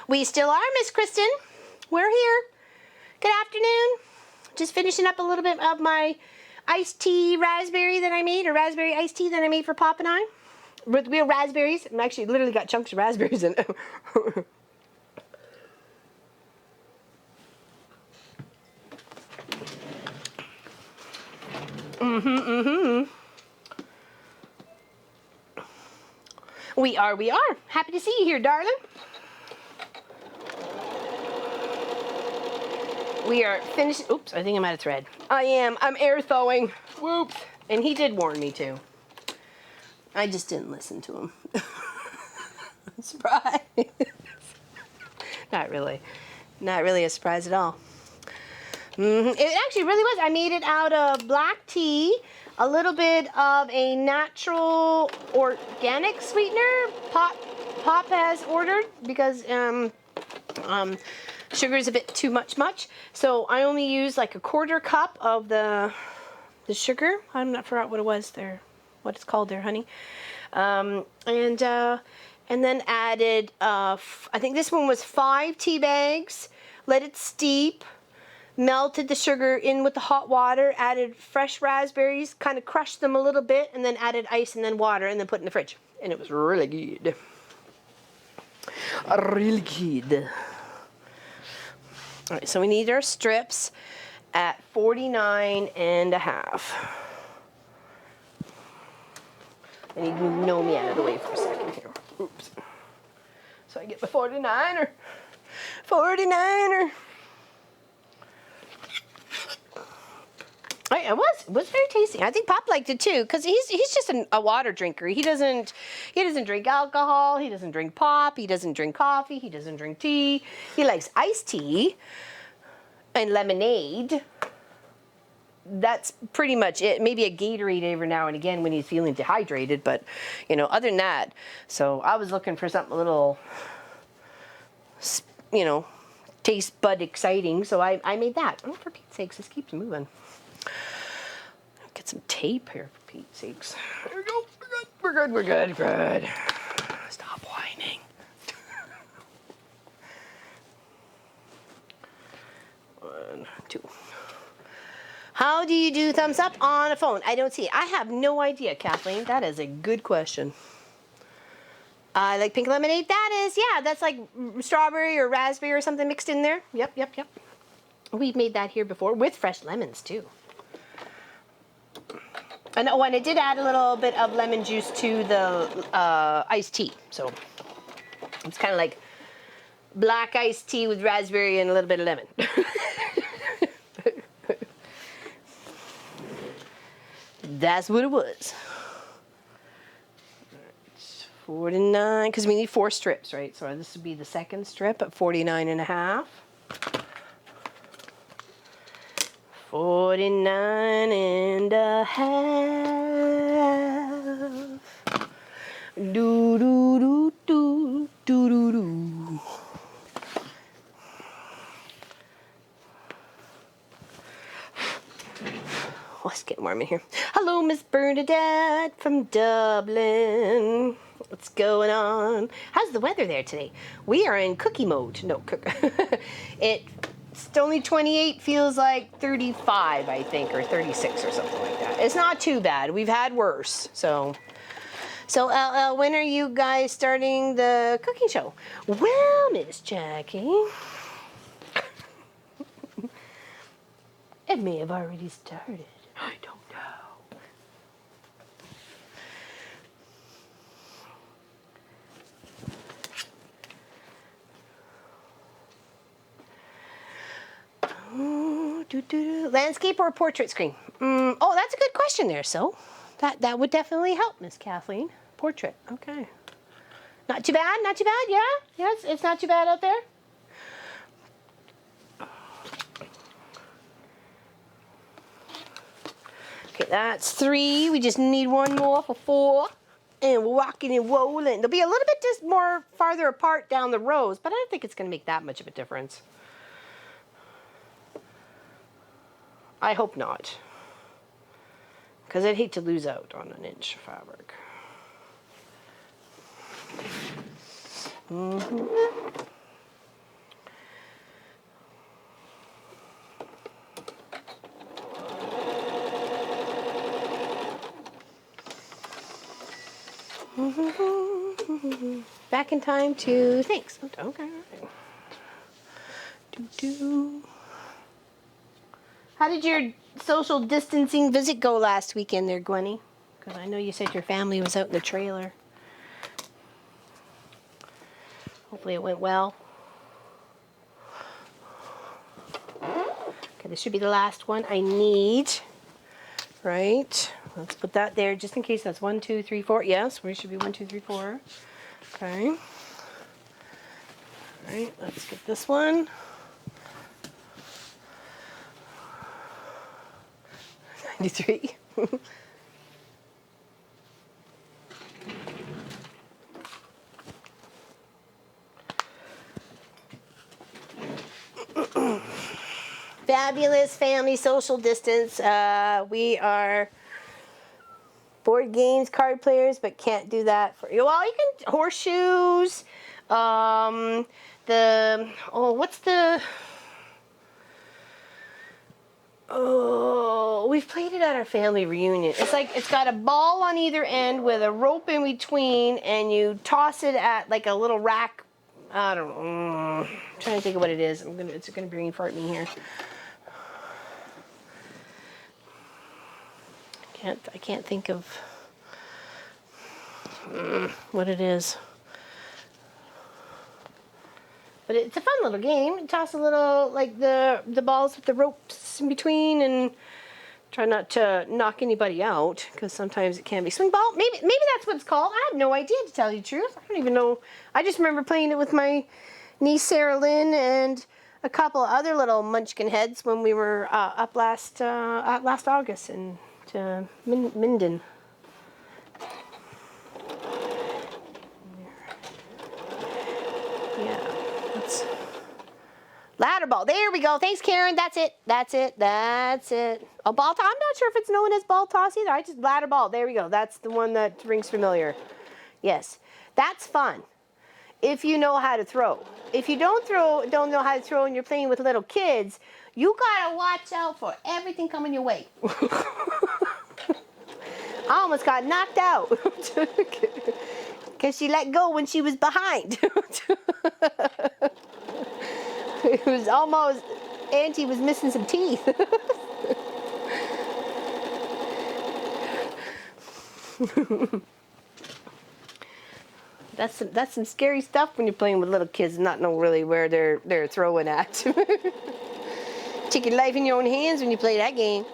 We still are, Miss Kristen. We're here. Good afternoon. Just finishing up a little bit of my iced tea raspberry that I made, or raspberry iced tea that I made for Pop and I. With real raspberries. I'm actually literally got chunks of raspberries in it. We are. Happy to see you here, darling. We are finished. Oops, I think I'm out of thread. I am. I'm air thawing. Whoops. And he did warn me to. I just didn't listen to him. Surprise. Not really. Not really a surprise at all. It actually really was. I made it out of black tea, a little bit of a natural organic sweetener Pop has ordered because sugar is a bit too much. So I only used like a 1/4 cup of the sugar. I'm not forgot what it was there, what it's called there, honey. And then added I think this one was 5 tea bags. Let it steep. Melted the sugar in with the hot water, added fresh raspberries, kind of crushed them a little bit, and then added ice and then water, and then put in the fridge. And it was really good. Really good. All right, so we need our strips at 49.5. I need to move Nomi out of the way for a second here. Oops. So I get the 49er. 49er. It was very tasty. I think Pop liked it too, because he's just a water drinker. He doesn't drink alcohol. He doesn't drink pop. He doesn't drink coffee. He doesn't drink tea. He likes iced tea and lemonade. That's pretty much it. Maybe a Gatorade every now and again when he's feeling dehydrated, but other than that. So I was looking for something a little, taste bud exciting. So I made that. Oh, for Pete's sakes, this keeps moving. Get some tape here for Pete's sakes. There we go. We're good. Stop whining. 1, 2. How do you do thumbs up on a phone? I don't see it. I have no idea, Kathleen. That is a good question. I like pink lemonade. That's like strawberry or raspberry or something mixed in there. Yep. We've made that here before with fresh lemons too. And I did add a little bit of lemon juice to the iced tea. So it's kind of like black iced tea with raspberry and a little bit of lemon. That's what it was. 49, because we need 4 strips, right? So this would be the second strip at 49.5. 49.5. Do do do do do do do. Oh, it's getting warm in here. Hello, Miss Bernadette from Dublin. What's going on? How's the weather there today? We are in cookie mode. No, cook. It's only 28, feels like 35, I think, or 36 or something like that. It's not too bad. We've had worse. So LL, when are you guys starting the cooking show? Well, Miss Jackie, it may have already started. I don't know. Landscape or portrait screen? Oh, that's a good question there. So that would definitely help, Miss Kathleen. Portrait. Okay. Not too bad. Not too bad. Yeah. Yes, it's not too bad out there. Okay, that's 3. We just need one more for 4. And we're rocking and rolling. They'll be a little bit just more farther apart down the rows, but I don't think it's going to make that much of a difference. I hope not. Because I'd hate to lose out on an inch of fabric. Back in time to thanks. Okay. How did your social distancing visit go last weekend there, Gwenny? Because I know you said your family was out in the trailer. Hopefully it went well. Okay, this should be the last one I need. Right. Let's put that there just in case. That's 1, 2, 3, 4. Yes, we should be 1, 2, 3, 4. Okay. All right, let's get this one. 93. Fabulous family social distance. We are board games, card players, but can't do that for you. Well, you can horseshoes. We've played it at our family reunion. It's like it's got a ball on either end with a rope in between, and you toss it at like a little rack. I don't know. I'm trying to think of what it is. It's gonna brain fart me here. I can't think of what it is. But it's a fun little game. You toss a little, like the balls with the ropes in between, and try not to knock anybody out, because sometimes it can be swing ball. Maybe that's what it's called. I have no idea, to tell you the truth. I don't even know. I just remember playing it with my niece Sarah Lynn and a couple of other little munchkin heads when we were up last August in Minden. Yeah, that's ladder ball. There we go. Thanks, Karen. That's it. A ball toss. I'm not sure if it's known as ball toss either. I just ladder ball. There we go. That's the one that rings familiar. Yes, that's fun if you know how to throw. If you don't know how to throw, and you're playing with little kids, you gotta watch out for everything coming your way. I almost got knocked out because she let go when she was behind. It was almost, Auntie was missing some teeth. That's some scary stuff when you're playing with little kids and not know really where they're throwing at. Take your life in your own hands when you play that game.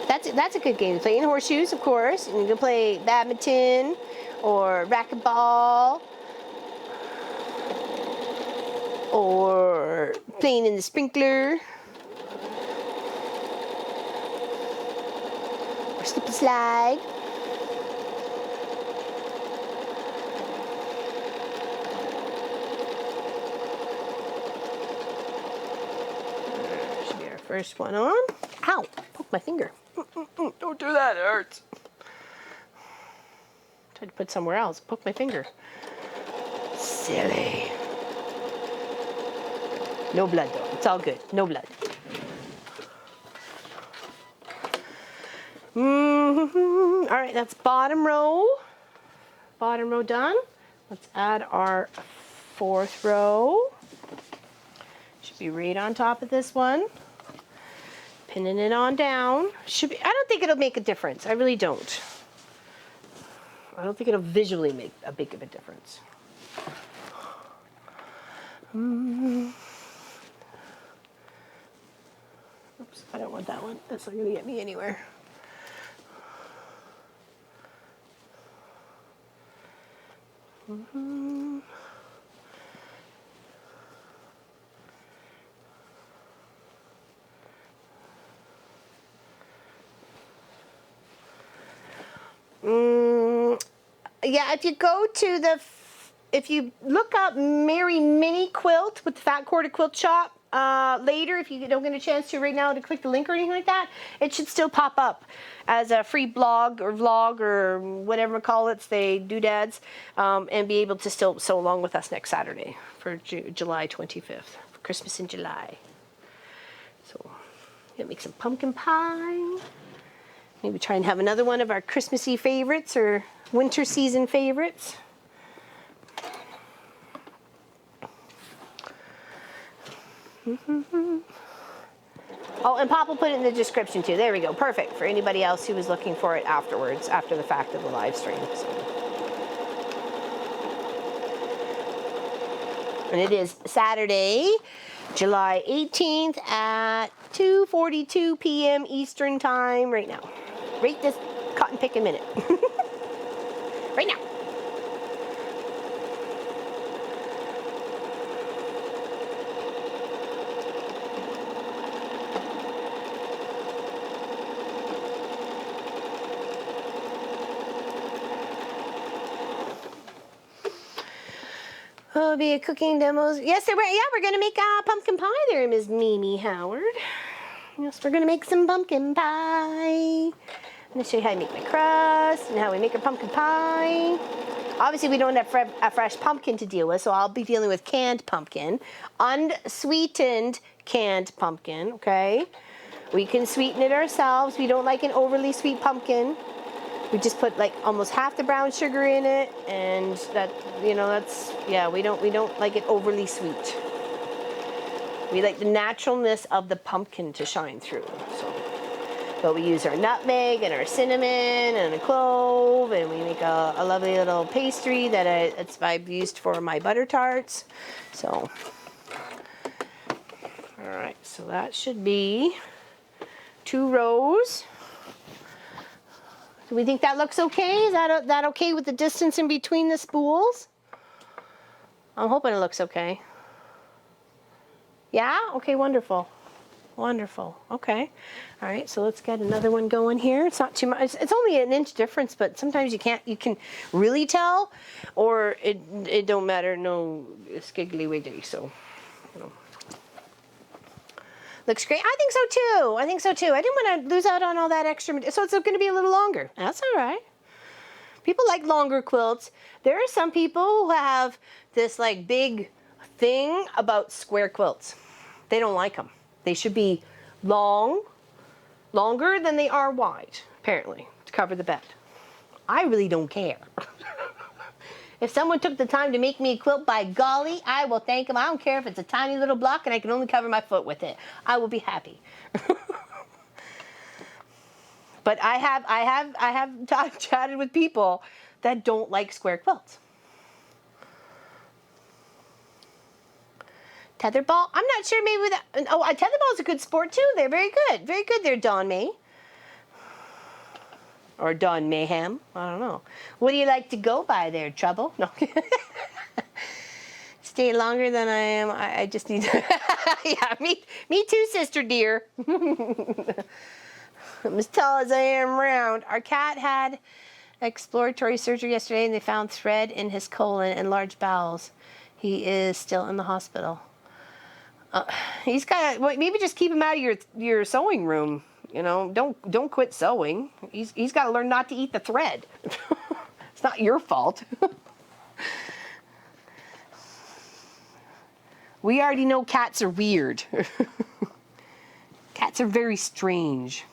That's a good game to play. In horseshoes, of course. And you can play badminton or racquetball or playing in the sprinkler. Slip and slide. Should be our first one on. Ow! Poke my finger. Don't do that, it hurts. Tried to put somewhere else. Poke my finger. Silly. No blood though. It's all good. No blood. All right, that's bottom row. Bottom row done. Let's add our fourth row. Should be right on top of this one. Pinning it on down. Should be. I don't think it'll make a difference. I really don't. I don't think it'll visually make a big of a difference. Oops, I don't want that one. That's not going to get me anywhere. Yeah, if you go to the, if you look up Mary Mini Quilt with the Fat Quarter Quilt Shop later, if you don't get a chance to right now to click the link or anything like that, it should still pop up as a free blog or vlog or whatever call it, they doodads, and be able to still sew along with us next Saturday for July 25th, for Christmas in July. So, gonna make some pumpkin pie. Maybe try and have another one of our Christmassy favorites or winter season favorites. Oh, and Pop will put it in the description too. There we go. Perfect for anybody else who was looking for it afterwards, after the fact of the live stream. So. And it is Saturday, July 18th at 2:42 p.m. Eastern Time right now. Right this cotton picking minute. Right now. Oh, be a cooking demos. Yes, we're going to make pumpkin pie there, Ms. Mimi Howard. Yes, we're going to make some pumpkin pie. I'm going to show you how I make my crust and how we make our pumpkin pie. Obviously, we don't have a fresh pumpkin to deal with, so I'll be dealing with canned pumpkin. Unsweetened canned pumpkin, okay? We can sweeten it ourselves. We don't like an overly sweet pumpkin. We just put like almost half the brown sugar in it, and that, you know, that's, yeah, we don't like it overly sweet. We like the naturalness of the pumpkin to shine through. So, but we use our nutmeg and our cinnamon and a clove, and we make a lovely little pastry that I've used for my butter tarts. So, all right, so that should be 2 rows. Do we think that looks okay? Is that okay with the distance in between the spools? I'm hoping it looks okay. Yeah? Okay, wonderful. Wonderful. Okay. All right, so let's get another one going here. It's not too much. It's only an inch difference, but sometimes you can really tell, or it don't matter, no skiggly wiggly, so, you know. Looks great. I think so too. I think so too. I didn't want to lose out on all that extra, so it's going to be a little longer. That's all right. People like longer quilts. There are some people who have this like big thing about square quilts. They don't like them. They should be longer than they are wide, apparently, to cover the bed. I really don't care. If someone took the time to make me a quilt, by golly, I will thank them. I don't care if it's a tiny little block and I can only cover my foot with it. I will be happy. But I have chatted with people that don't like square quilts. Tetherball? I'm not sure, maybe that, oh, tetherball is a good sport too. They're very good. Very good there, Dawn May. Or Dawn Mayhem. I don't know. What do you like to go by there, Trouble? No. Stay longer than I am. I just need to. Yeah, me too, sister dear. I'm as tall as I am round. Our cat had exploratory surgery yesterday and they found thread in his colon and large bowels. He is still in the hospital. He's got, well, maybe just keep him out of your sewing room. You know, don't quit sewing. He's got to learn not to eat the thread. It's not your fault. We already know cats are weird. Cats are very strange.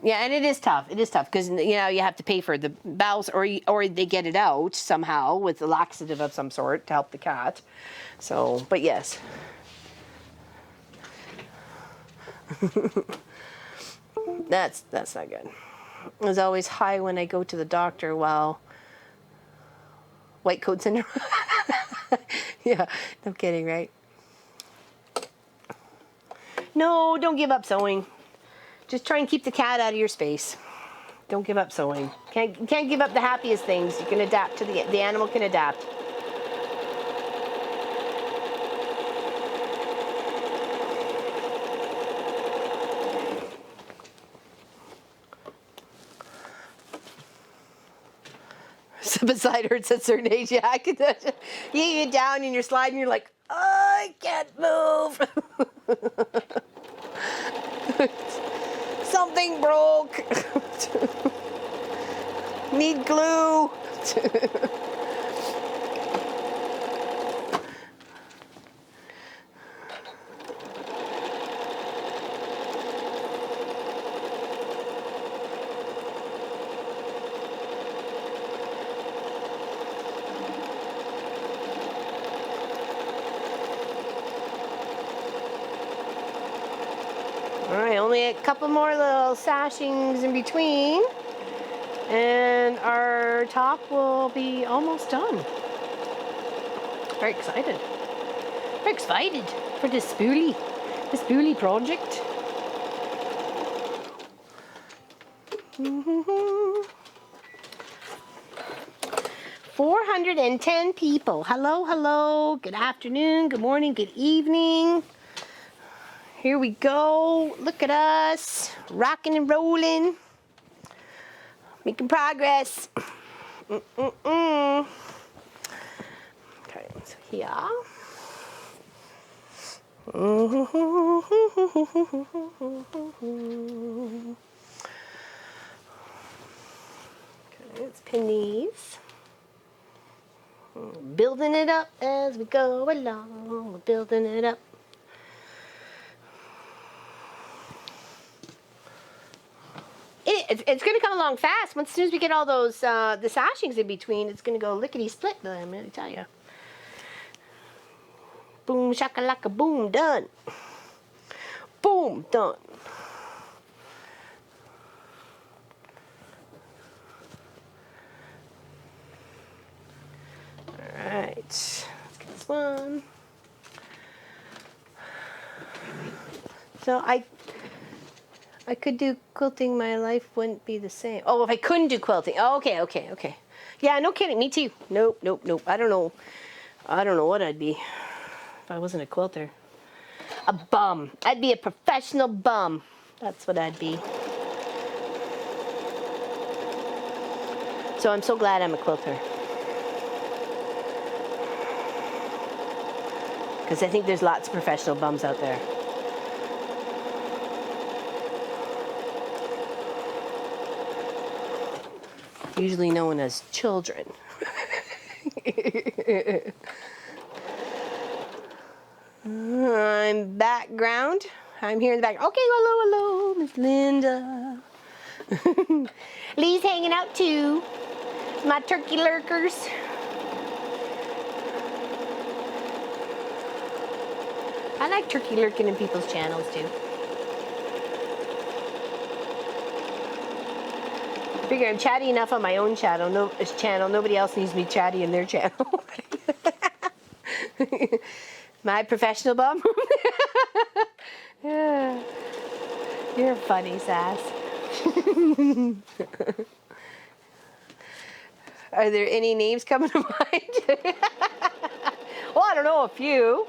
Yeah, and it is tough. It is tough because, you know, you have to pay for the bowels, or they get it out somehow with a laxative of some sort to help the cat. So, but yes. That's not good. I was always high when I go to the doctor. While white coat syndrome. Yeah, no kidding, right? No, don't give up sewing. Just try and keep the cat out of your space. Don't give up sewing. Can't give up the happiest things. You can adapt to the animal can adapt. Beside hurts at a certain age. Yeah, I could. You get down and you're sliding. You're like, oh, I can't move. Something broke. Need glue. All right, only a couple more little sashings in between, and our top will be almost done. Very excited. Very excited for this spoolie project. 410 people. Hello, hello. Good afternoon, good morning, good evening. Here we go. Look at us. Rocking and rolling. Making progress. Okay, so here. Okay, let's pin these. Building it up as we go along. We're building it up. It's going to come along fast. As soon as we get all those the sashings in between, it's going to go lickety split. I'm going to tell you. Boom shakalaka boom, done. Boom, done. All right, let's get this one. So I could do quilting, my life wouldn't be the same. Oh, if I couldn't do quilting. Oh, okay. Yeah, no kidding, me too. Nope. I don't know what I'd be if I wasn't a quilter. A bum. I'd be a professional bum. That's what I'd be. So I'm so glad I'm a quilter. Because I think there's lots of professional bums out there. Usually known as children. I'm background. I'm here in the back. Okay, hello, Miss Linda. Lee's hanging out too. My turkey lurkers. I like turkey lurking in people's channels too. I figure I'm chatty enough on my own channel. Nobody else needs me chatty in their channel. My professional bum. Yeah. You're funny, Sass. Are there any names coming to mind? Well, I don't know, a few.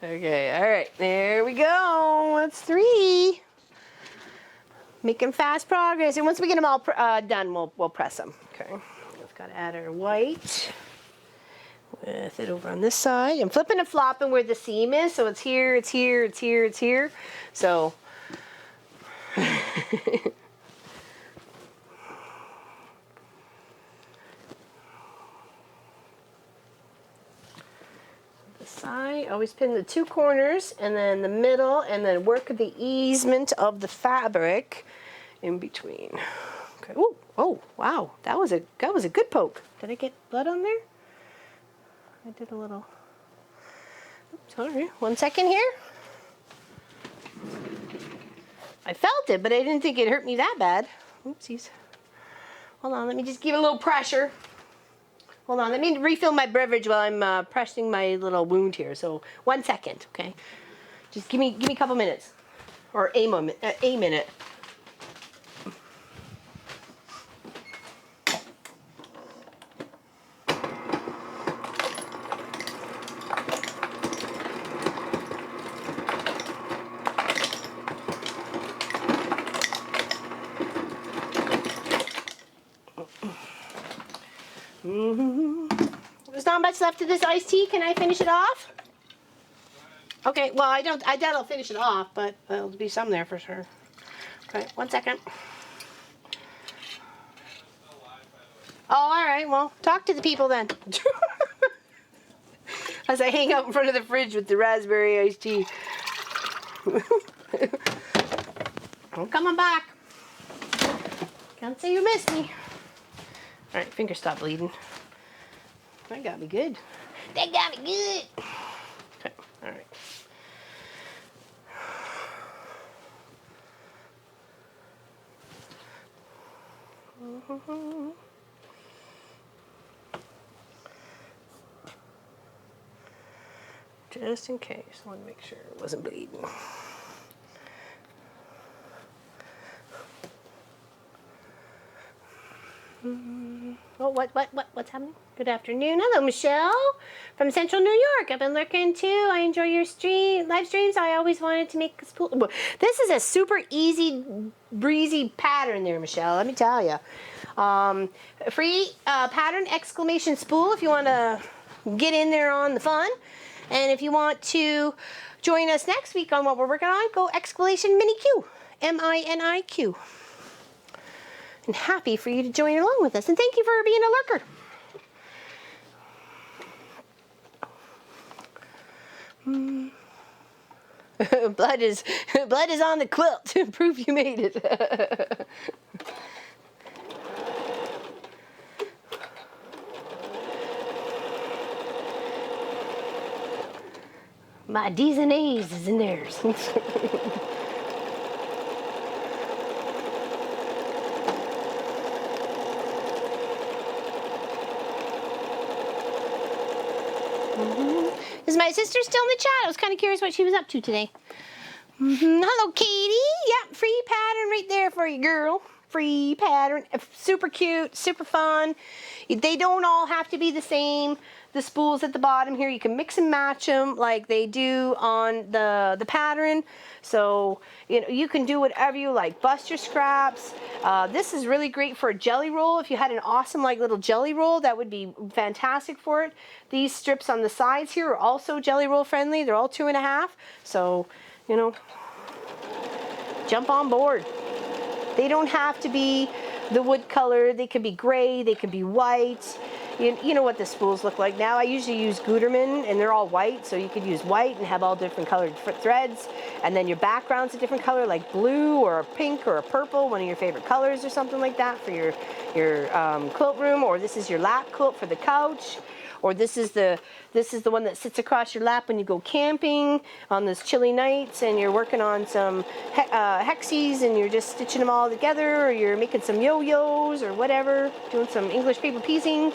Okay, all right, there we go. That's 3. Making fast progress, and once we get them all done, we'll press them. Okay, we've got to add our white with it over on this side. I'm flipping and flopping where the seam is, so it's here, it's here, it's here, it's here. So. Side, always pin the 2 corners and then the middle, and then work the easement of the fabric in between. Okay. Ooh, oh, wow, that was a good poke. Did I get blood on there? I did a little. Oops, sorry. 1 second here. I felt it, but I didn't think it hurt me that bad. Oopsies. Hold on, let me just give it a little pressure. Hold on, let me refill my beverage while I'm pressing my little wound here. So 1 second, okay? Just give me a couple minutes, or a moment, a minute. There's not much left of this iced tea. Can I finish it off? Okay, well, I doubt I'll finish it off, but there'll be some there for sure. Okay, 1 second. Oh, all right, well, talk to the people then. As I hang out in front of the fridge with the raspberry iced tea. I'm coming back. Can't say you missed me. All right, fingers stop bleeding. That got me good. That got me good. Okay, all right. Just in case, I want to make sure it wasn't bleeding. Oh, what's happening? Good afternoon. Hello, Michelle from Central New York. I've been lurking too. I enjoy your live streams. I always wanted to make a spool. This is a super easy, breezy pattern there, Michelle. Let me tell you. Free pattern exclamation spool if you want to get in there on the fun. And if you want to join us next week on what we're working on, go exclamation mini Q, MINIQ. And happy for you to join along with us. And thank you for being a lurker. blood is on the quilt to prove you made it. My D's and A's is in theirs. Is my sister still in the chat? I was kind of curious what she was up to today. Hello, Katie. Yep, free pattern right there for you, girl. Free pattern. Super cute, super fun. They don't all have to be the same. The spools at the bottom here, you can mix and match them like they do on the pattern. So, you know, you can do whatever you like. Bust your scraps. This is really great for a jelly roll. If you had an awesome like little jelly roll, that would be fantastic for it. These strips on the sides here are also jelly roll friendly. They're all 2.5. So, you know, jump on board. They don't have to be the wood color. They can be gray. They can be white. You know what the spools look like now. I usually use Gutermann, and they're all white, so you could use white and have all different colored threads. And then your background's a different color, like blue or a pink or a purple, one of your favorite colors or something like that for your quilt room. Or this is your lap quilt for the couch. Or this is the one that sits across your lap when you go camping on those chilly nights and you're working on some hexies and you're just stitching them all together, or you're making some yo-yos or whatever, doing some English paper piecing.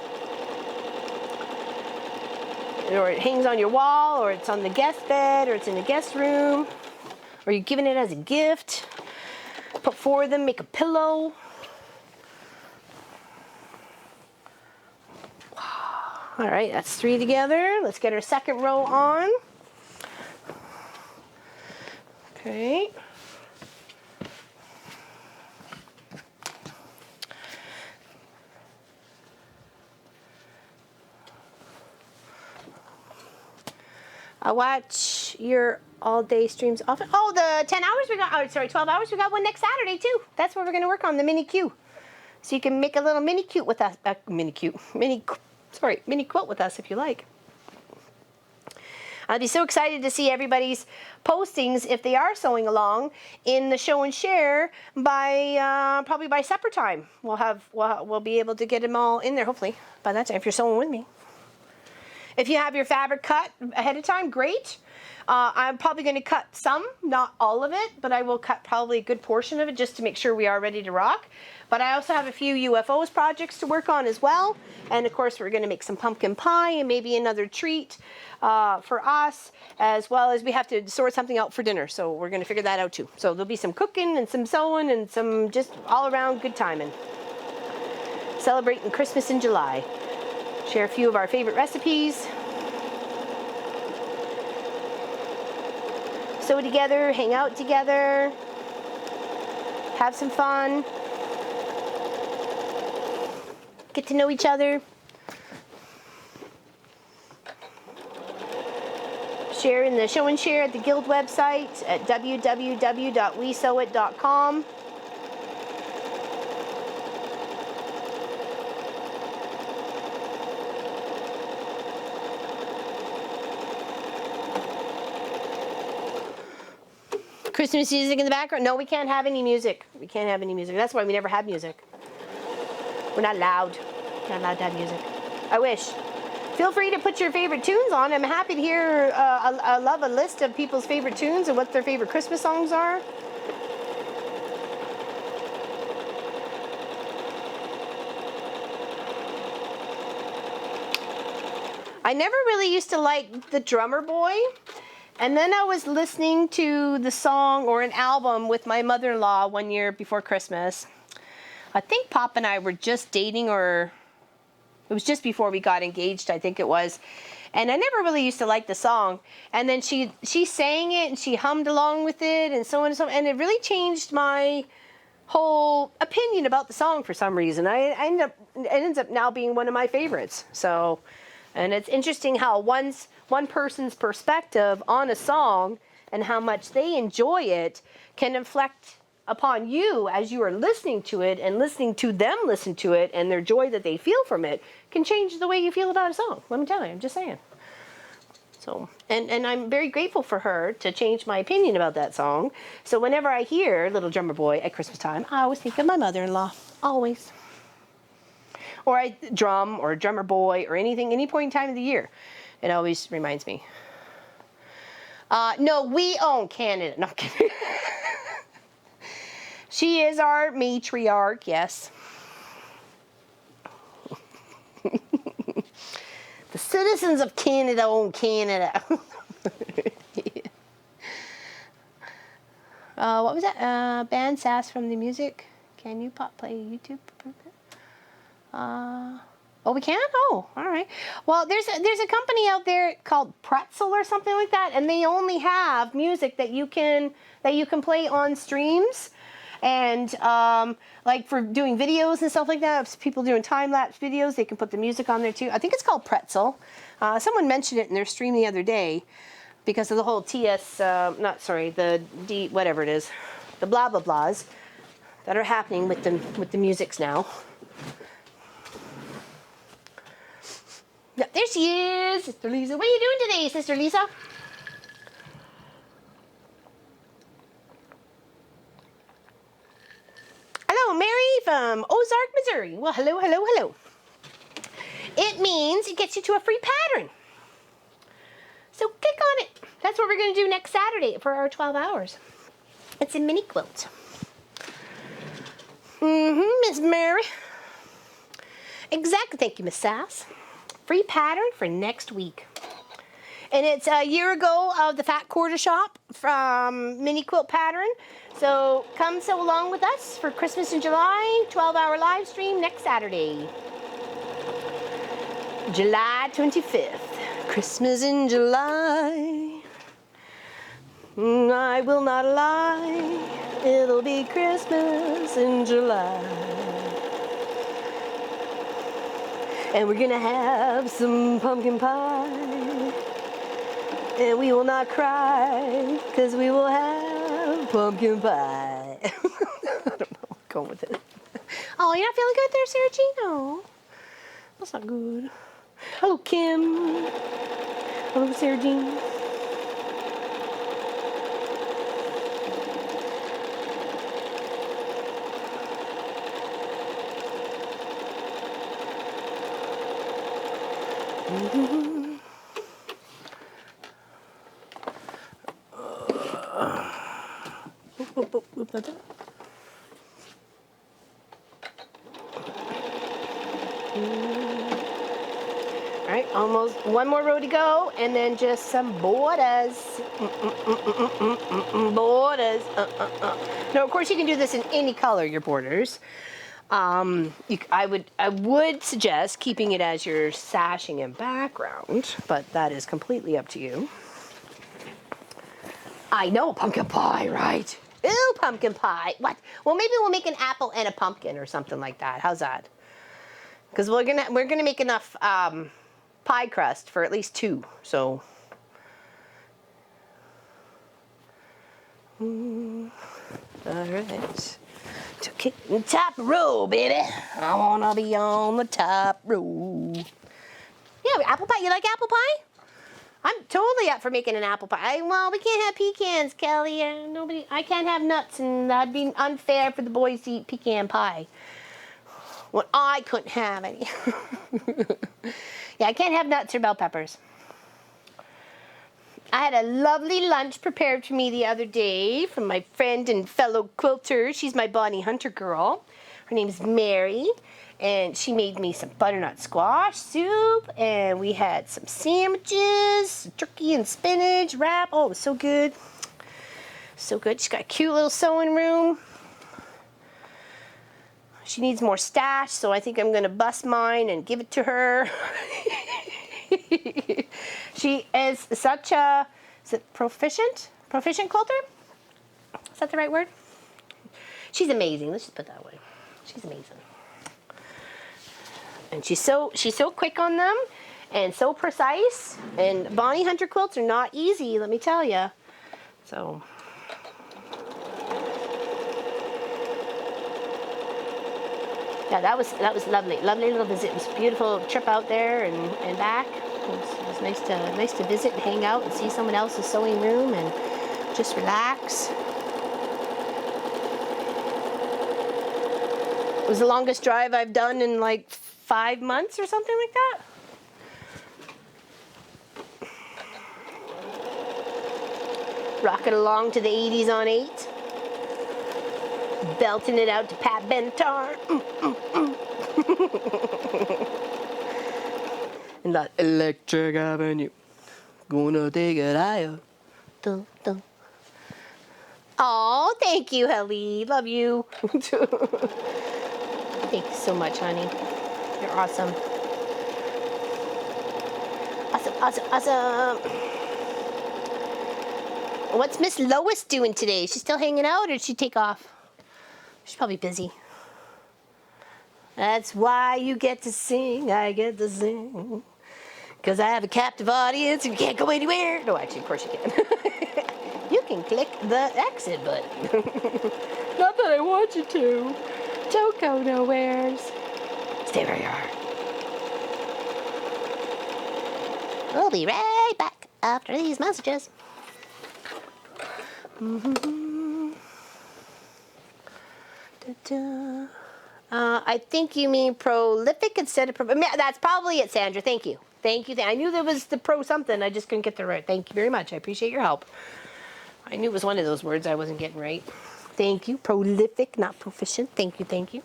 Or it hangs on your wall, or it's on the guest bed, or it's in the guest room, or you're giving it as a gift. Put 4 of them, make a pillow. All right, that's 3 together. Let's get our second row on. Okay. I watch your all-day streams often. Oh, the 10 hours we got, oh, sorry, 12 hours. We got one next Saturday, too. That's what we're going to work on, the mini Q. So you can make a little mini quilt with us, mini quilt with us if you like. I'll be so excited to see everybody's postings if they are sewing along in the show and share by probably by supper time. We'll be able to get them all in there hopefully by that time if you're sewing with me. If you have your fabric cut ahead of time, great. I'm probably going to cut some, not all of it, but I will cut probably a good portion of it just to make sure we are ready to rock. But I also have a few UFOs projects to work on as well. And of course, we're going to make some pumpkin pie and maybe another treat for us, as well as we have to sort something out for dinner. So we're going to figure that out too. So there'll be some cooking and some sewing and some just all around good timing. Celebrating Christmas in July. Share a few of our favorite recipes. Sew together, hang out together, have some fun, get to know each other, share in the show and share at the Guild website at www.wesewit.com. Christmas music in the background? No, we can't have any music. We can't have any music. That's why we never have music. We're not allowed. We're not allowed to have music. I wish. Feel free to put your favorite tunes on. I'm happy to hear, I love a list of people's favorite tunes and what their favorite Christmas songs are. I never really used to like the Drummer Boy. And then I was listening to the song or an album with my mother-in-law one year before Christmas. I think Pop and I were just dating, or it was just before we got engaged, I think it was. And I never really used to like the song. And then she sang it and she hummed along with it and so on and so on. And it really changed my whole opinion about the song for some reason. It ends up now being one of my favorites. So, and it's interesting how one person's perspective on a song and how much they enjoy it can inflect upon you as you are listening to it and listening to them listen to it, and their joy that they feel from it can change the way you feel about a song. Let me tell you, I'm just saying. So, and I'm very grateful for her to change my opinion about that song. So whenever I hear Little Drummer Boy at Christmas time, I always think of my mother-in-law, always. Or I drum or Drummer Boy or anything, any point in time of the year. It always reminds me. No, we own Canada. No, I'm kidding. She is our matriarch, yes. The citizens of Canada own Canada. What was that? Ban Sass from the music. Can you play YouTube? Oh, we can? Oh, all right. Well, there's a company out there called Pretzel or something like that, and they only have music that you can play on streams, and like for doing videos and stuff like that. If people doing time-lapse videos, they can put the music on there too. I think it's called Pretzel. Someone mentioned it in their stream the other day because of the whole whatever it is, the blah blah blahs that are happening with the musics now. Yeah, there she is, Sister Lisa. What are you doing today, Sister Lisa? Hello, Mary from Ozark, Missouri. Well, hello, hello, hello. It means it gets you to a free pattern. So click on it. That's what we're going to do next Saturday for our 12 hours. It's a mini quilt. Miss Mary. Exactly. Thank you, Miss Sass. Free pattern for next week. And it's a year ago of the Fat Quarter Shop from Mini Quilt Pattern. So come sew along with us for Christmas in July, 12-hour live stream next Saturday. July 25th. Christmas in July. I will not lie. It'll be Christmas in July. And we're gonna have some pumpkin pie. And we will not cry, because we will have pumpkin pie. I don't know, go with it. Oh, you're not feeling good there, Sarah Jean? Oh, that's not good. Hello, Kim. Hello, Sarah Jean. All right, almost one more row to go, and then just some borders. Borders. Now, of course, you can do this in any color, your borders. I would suggest keeping it as your sashing and background, but that is completely up to you. I know, pumpkin pie, right? Ew, pumpkin pie. What? Well, maybe we'll make an apple and a pumpkin or something like that. How's that? Because we're gonna make enough pie crust for at least 2. So. All right. To kick the top row, baby. I wanna be on the top row. Yeah, apple pie. You like apple pie? I'm totally up for making an apple pie. Well, we can't have pecans, Kelly. I can't have nuts, and that'd be unfair for the boys to eat pecan pie. Well, I couldn't have any. Yeah, I can't have nuts or bell peppers. I had a lovely lunch prepared for me the other day from my friend and fellow quilter. She's my Bonnie Hunter girl. Her name's Mary. And she made me some butternut squash soup, and we had some sandwiches, turkey and spinach wrap. Oh, it was so good. So good. She's got a cute little sewing room. She needs more stash, so I think I'm going to bust mine and give it to her. She is such a, is it proficient quilter? Is that the right word? She's amazing. Let's just put it that way. She's amazing. And she's so quick on them and so precise. And Bonnie Hunter quilts are not easy, let me tell you. So. Yeah, that was lovely. Lovely little visit. It was a beautiful trip out there and back. It was nice to visit and hang out and see someone else's sewing room and just relax. It was the longest drive I've done in like 5 months or something like that. Rocking along to the 80s on 8. Belting it out to Pat Benatar. And that Electric Avenue. Gonna take it higher. Dun, dun. Oh, thank you, Helly. Love you. Thank you so much, honey. You're awesome. Awesome, awesome, awesome. What's Miss Lois doing today? Is she still hanging out, or did she take off? She's probably busy. That's why you get to sing, I get to sing. Because I have a captive audience and you can't go anywhere. No, actually, of course you can. You can click the exit button. Not that I want you to. Don't go nowheres. Stay where you are. We'll be right back after these messages. I think you mean prolific instead of that's probably it, Sandra. Thank you. Thank you. I knew there was the pro something. I just couldn't get the right. Thank you very much. I appreciate your help. I knew it was one of those words I wasn't getting right. Thank you. Prolific, not proficient. Thank you. Thank you.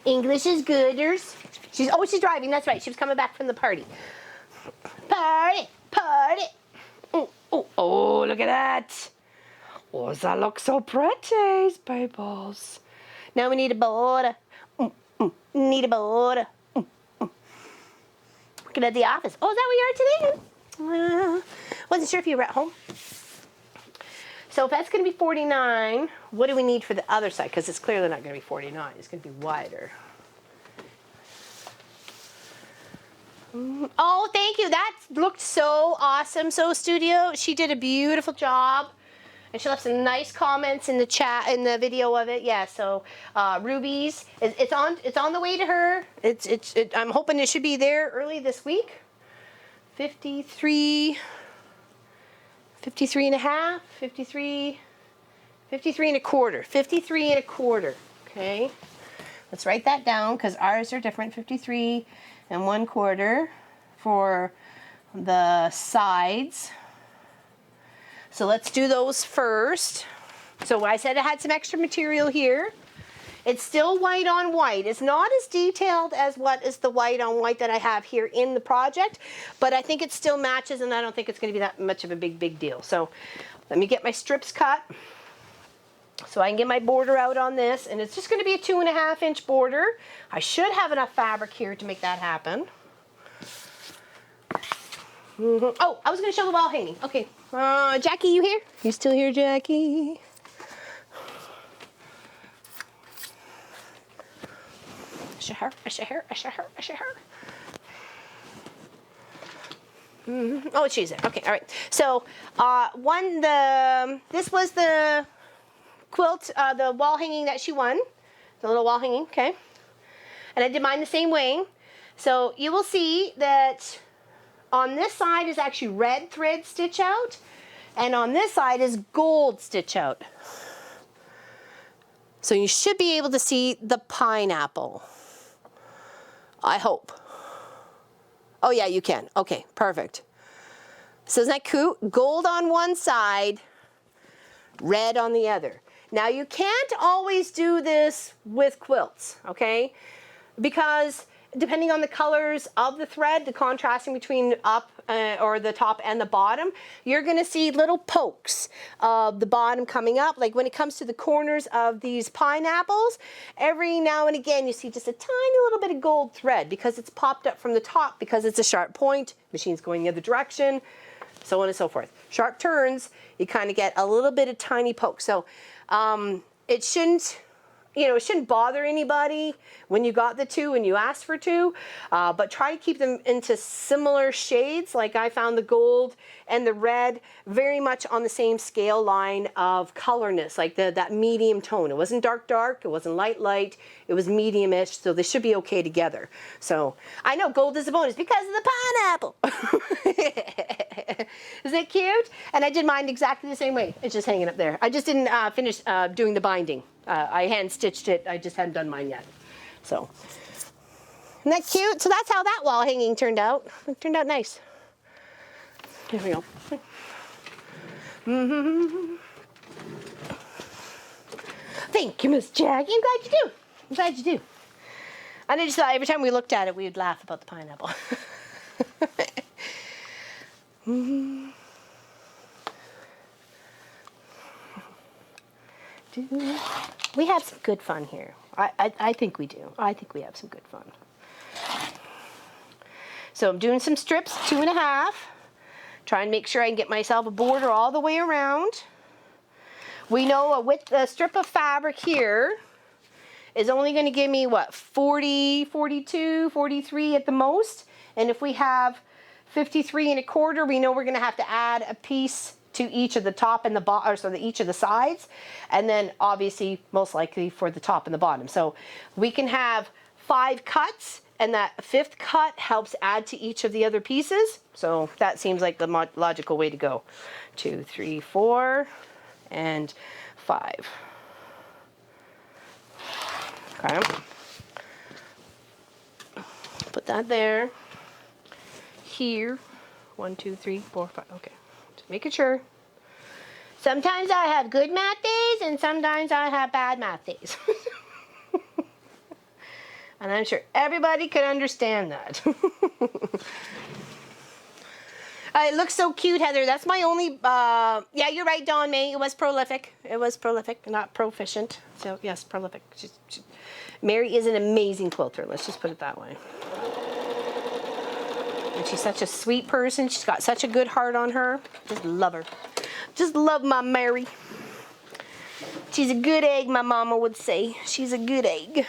English is gooders. She's driving. That's right. She was coming back from the party. Party. Oh, look at that. Oh, does that look so pretty, Spables? Now we need a border. Need a border. Working at the office. Oh, is that where you are today? Wasn't sure if you were at home. So if that's going to be 49, what do we need for the other side? Because it's clearly not going to be 49. It's going to be wider. Oh, thank you. That looked so awesome. So Studio, she did a beautiful job. And she left some nice comments in the chat, in the video of it. Yeah, so Ruby's, it's on the way to her. I'm hoping it should be there early this week. 53 and a half, 53 and a quarter, 53 and a quarter, okay? Let's write that down because ours are different, 53 and 1/4 for the sides. So let's do those first. So I said I had some extra material here. It's still white on white. It's not as detailed as what is the white on white that I have here in the project, but I think it still matches and I don't think it's going to be that much of a big deal. So let me get my strips cut so I can get my border out on this, and it's just going to be a 2.5 inch border. I should have enough fabric here to make that happen. Oh, I was going to show the wall hanging. Okay. Jackie, you here? You still here, Jackie? Oh, she's there. Okay, all right. So, this was the quilt, the wall hanging that she won. The little wall hanging, okay. And I did mine the same way. So you will see that on this side is actually red thread stitch out, and on this side is gold stitch out. So you should be able to see the pineapple. I hope. Oh yeah, you can. Okay, perfect. So isn't that cute? Gold on one side, red on the other. Now you can't always do this with quilts, okay? Because depending on the colors of the thread, the contrasting between up or the top and the bottom, you're going to see little pokes of the bottom coming up. Like when it comes to the corners of these pineapples, every now and again you see just a tiny little bit of gold thread because it's popped up from the top because it's a sharp point, machine's going the other direction, so on and so forth. Sharp turns, you kind of get a little bit of tiny poke. So it shouldn't, it shouldn't bother anybody when you got the two and you asked for two, but try to keep them into similar shades. Like I found the gold and the red very much on the same scale line of colorness, like that medium tone. It wasn't dark, it wasn't light, it was medium-ish, so they should be okay together. So I know gold is a bonus because of the pineapple. Isn't it cute? And I did mine exactly the same way. It's just hanging up there. I just didn't finish doing the binding. I hand stitched it. I just hadn't done mine yet. So, isn't that cute? So that's how that wall hanging turned out. It turned out nice. Here we go. Thank you, Miss Jackie. I'm glad you do. I'm glad you do. And I just thought every time we looked at it, we would laugh about the pineapple. We have some good fun here. I think we do. I think we have some good fun. So I'm doing some strips, 2.5. Try and make sure I can get myself a border all the way around. We know a strip of fabric here is only going to give me, what, 40, 42, 43 at the most. And if we have 53 and a quarter, we know we're going to have to add a piece to each of the top and the bottom, or so each of the sides, and then obviously most likely for the top and the bottom. So we can have 5 cuts, and that 5th cut helps add to each of the other pieces. So that seems like the logical way to go. 2, 3, 4, and 5. Okay. Put that there. Here. 1, 2, 3, 4, 5. Okay. Making sure. Sometimes I have good math days and sometimes I have bad math days. And I'm sure everybody could understand that. It looks so cute, Heather. That's my only, yeah, you're right, Dawn May. It was prolific. It was prolific, not proficient. So yes, prolific. Mary is an amazing quilter. Let's just put it that way. And she's such a sweet person. She's got such a good heart on her. Just love her. Just love my Mary. She's a good egg, my mama would say. She's a good egg.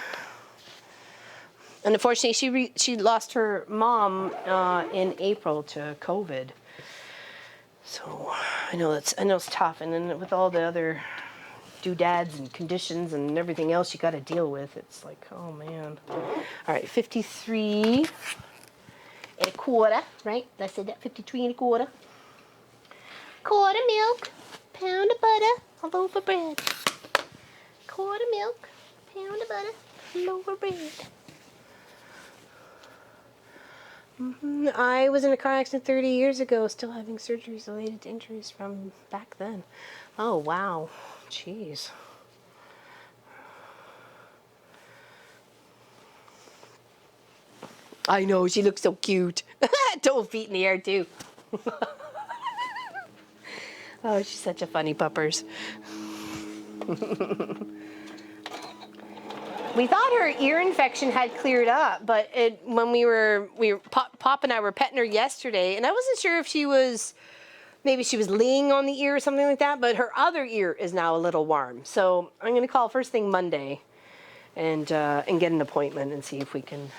And unfortunately, she lost her mom in April to COVID. So I know it's tough. And then with all the other doodads and conditions and everything else you got to deal with, it's like, oh man. All right, 53 and a quarter, right? I said that, 53 and a quarter. Quarter milk, pound of butter, a loaf of bread. Quarter milk, pound of butter, loaf of bread. I was in a car accident 30 years ago, still having surgeries related to injuries from back then. Oh, wow. Jeez. I know, she looks so cute. Total feet in the air, too. Oh, she's such a funny puppers. We thought her ear infection had cleared up, but when Pop and I were petting her yesterday, and I wasn't sure if maybe she was laying on the ear or something like that, but her other ear is now a little warm. So I'm going to call first thing Monday and get an appointment and see if we can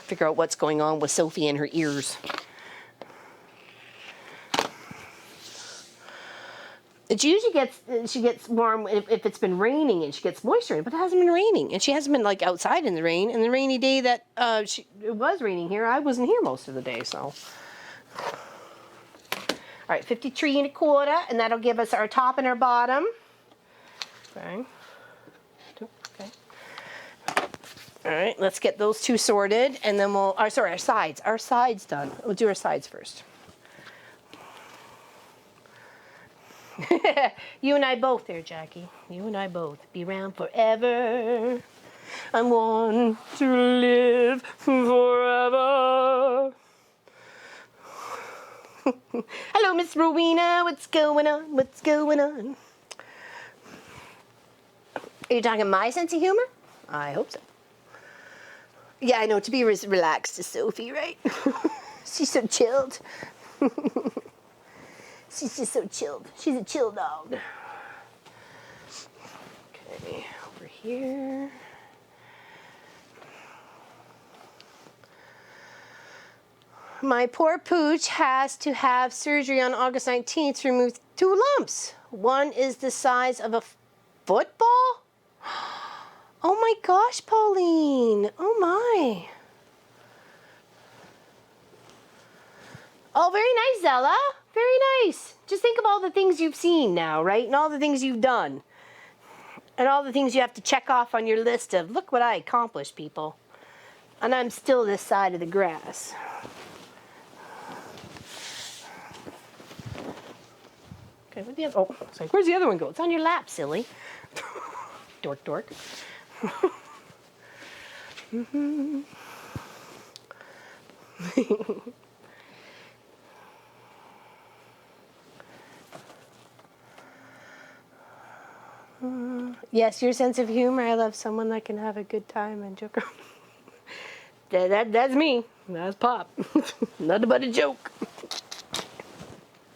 figure out what's going on with Sophie and her ears. She gets warm if it's been raining and she gets moisture, but it hasn't been raining, and she hasn't been like outside in the rain. And the rainy day that it was raining here, I wasn't here most of the day. So, all right, 53 and a quarter, and that'll give us our top and our bottom. Okay. Okay. All right, let's get those two sorted, and then our sides. Our sides done. We'll do our sides first. You and I both there, Jackie. You and I both. Be around forever. I want to live forever. Hello, Miss Rowena. What's going on? What's going on? Are you talking my sense of humor? I hope so. Yeah, I know. To be relaxed is Sophie, right? She's so chilled. She's just so chilled. She's a chill dog. Okay, over here. My poor pooch has to have surgery on August 19th to remove 2 lumps. One is the size of a football? Oh my gosh, Pauline. Oh my. Oh, very nice, Zella. Very nice. Just think of all the things you've seen now, right? And all the things you've done. And all the things you have to check off on your list of, look what I accomplished, people. And I'm still this side of the grass. Okay, where'd the other, oh, it's like, where's the other one go? It's on your lap, silly. Dork, dork. Mm-hmm. Yes, your sense of humor. I love someone that can have a good time and joke around. That's me. That's Pop. Nothing but a joke.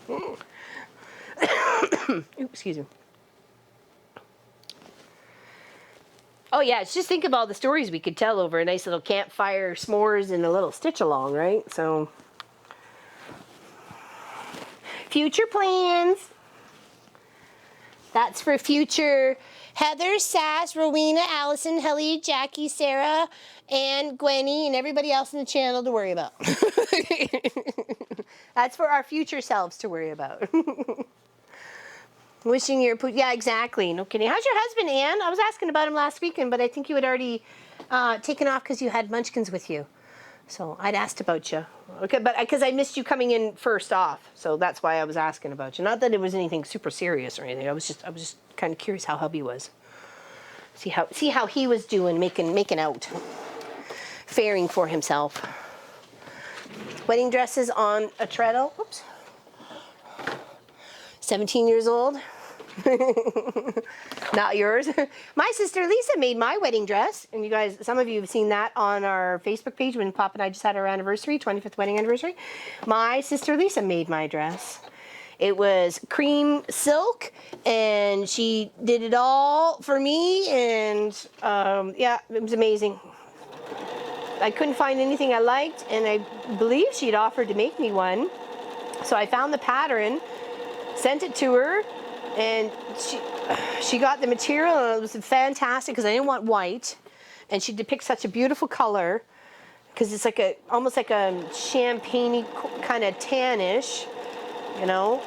Ooh, excuse me. Oh yeah, just think of all the stories we could tell over a nice little campfire, s'mores, and a little stitch along, right? So, future plans. That's for future Heather, Sass, Rowena, Allison, Helly, Jackie, Sarah, and Gwenny, and everybody else in the channel to worry about. That's for our future selves to worry about. Wishing your pooch. Yeah, exactly. No kidding. How's your husband, Ann? I was asking about him last weekend, but I think you had already taken off because you had munchkins with you. So I'd asked about you. Okay, but because I missed you coming in first off, so that's why I was asking about you. Not that it was anything super serious or anything. I was just kind of curious how hubby was. See how he was doing, making out, faring for himself. Wedding dresses on a treadle. Oops. 17 years old. Not yours. My sister Lisa made my wedding dress, and you guys, some of you have seen that on our Facebook page when Pop and I just had our anniversary, 25th wedding anniversary. My sister Lisa made my dress. It was cream silk, and she did it all for me, and yeah, it was amazing. I couldn't find anything I liked, and I believe she'd offered to make me one. So I found the pattern, sent it to her, and she got the material, and it was fantastic because I didn't want white, and she depicts such a beautiful color because it's like almost like a champagne-y kind of tannish, you know.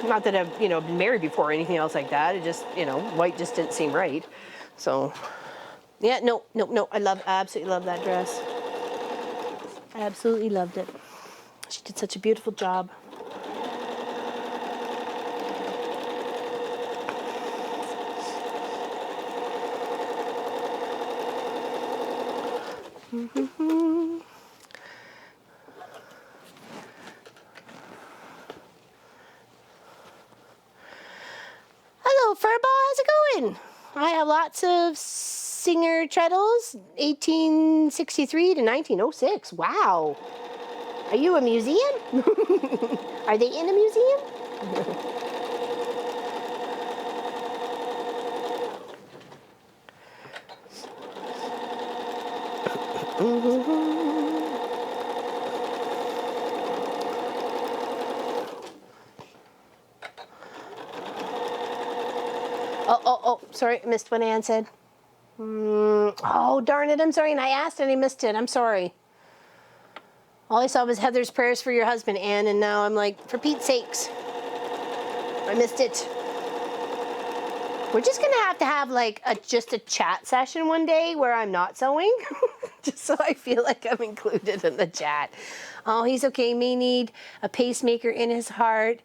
Not that I've been married before or anything else like that. It just white just didn't seem right. So yeah, no, I absolutely love that dress. I absolutely loved it. She did such a beautiful job. Hello, Furball. How's it going? I have lots of Singer treadles, 1863 to 1906. Wow. Are you a museum? Are they in a museum? Oh, sorry, I missed what Ann said. Oh, darn it, I'm sorry, and I asked and I missed it, I'm sorry. All I saw was Heather's prayers for your husband, Ann, and now I'm like, for Pete's sakes, I missed it. We're just gonna have like just a chat session one day where I'm not sewing, just so I feel like I'm included in the chat. Oh, he's okay. May need a pacemaker in his heart.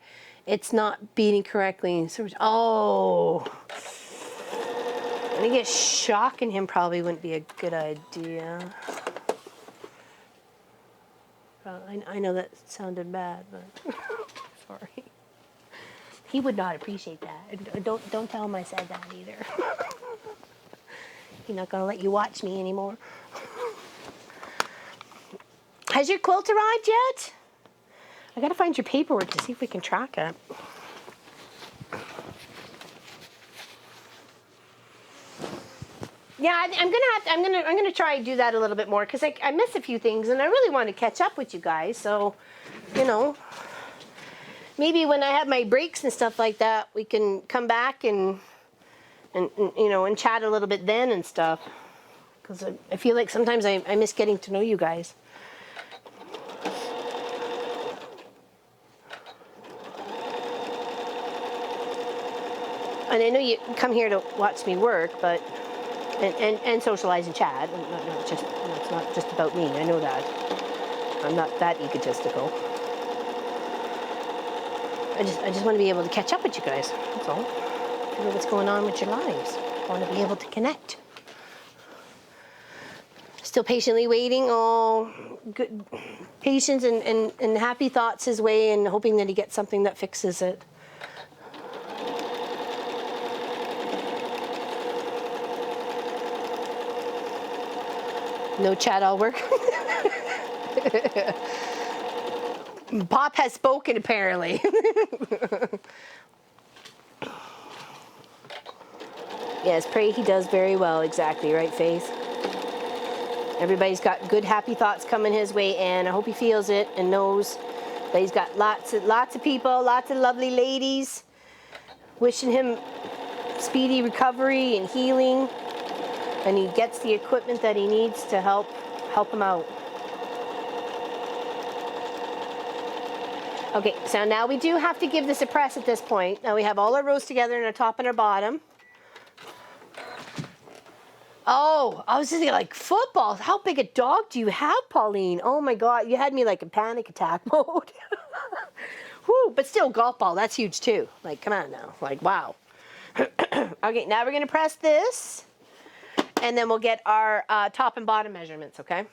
It's not beating correctly. So, oh, I think shocking him probably wouldn't be a good idea. I know that sounded bad, but sorry. He would not appreciate that. Don't tell him I said that either. He's not gonna let you watch me anymore. Has your quilt arrived yet? I gotta find your paperwork to see if we can track it. Yeah, I'm gonna try and do that a little bit more because I missed a few things and I really want to catch up with you guys. So, maybe when I have my breaks and stuff like that, we can come back and chat a little bit then and stuff. Because I feel like sometimes I miss getting to know you guys. And I know you come here to watch me work, but and socialize and chat. It's not just about me. I know that. I'm not that egotistical. I just want to be able to catch up with you guys. That's all. Figure what's going on with your lives. I want to be able to connect. Still patiently waiting. Oh, good patience and happy thoughts his way, and hoping that he gets something that fixes it. No chat, I'll work. Pop has spoken, apparently. Yes, pray he does very well. Exactly, right, Faith? Everybody's got good, happy thoughts coming his way, and I hope he feels it and knows that he's got lots of people, lots of lovely ladies wishing him speedy recovery and healing, and he gets the equipment that he needs to help him out. Okay, so now we do have to give this a press at this point. Now we have all our rows together and our top and our bottom. Oh, I was just thinking, like, football. How big a dog do you have, Pauline? Oh my God, you had me like in panic attack mode. Whew, but still, golf ball, that's huge too. Like, come on now, like, wow. Okay, now we're gonna press this, and then we'll get our top and bottom measurements, okay?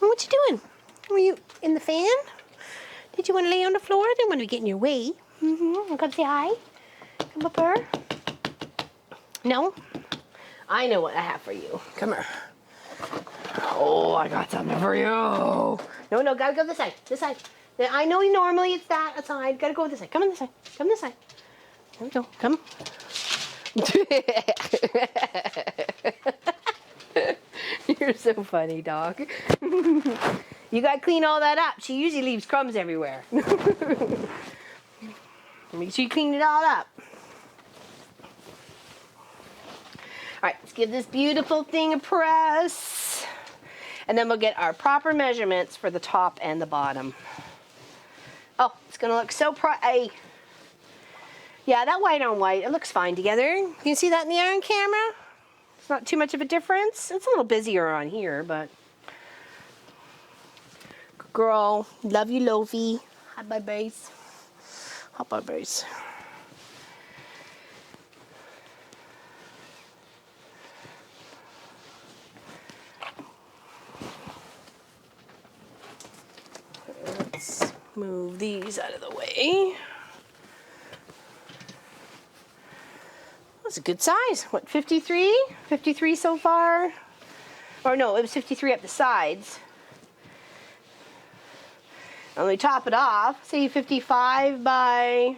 What you doing? Were you in the fan? Did you want to lay on the floor? I didn't want to get in your way. Come say hi. Come up here. No? I know what I have for you. Come here. Oh, I got something for you. No, gotta go this side. This side. I know normally it's that side. Gotta go this side. Come on this side. Come this side. There we go. Come. You're so funny, dog. You gotta clean all that up. She usually leaves crumbs everywhere. Make sure you clean it all up. All right, let's give this beautiful thing a press. And then we'll get our proper measurements for the top and the bottom. Oh, it's gonna look so pretty. Yeah, that white on white, it looks fine together. You can see that in the iron camera? It's not too much of a difference. It's a little busier on here, but. Good girl, love you, Lofi. Hi, bye, bays. Hi, bye, bays. Let's move these out of the way. That's a good size. What, 53? 53 so far? Or no, it was 53 up the sides. And we top it off, say 55 by...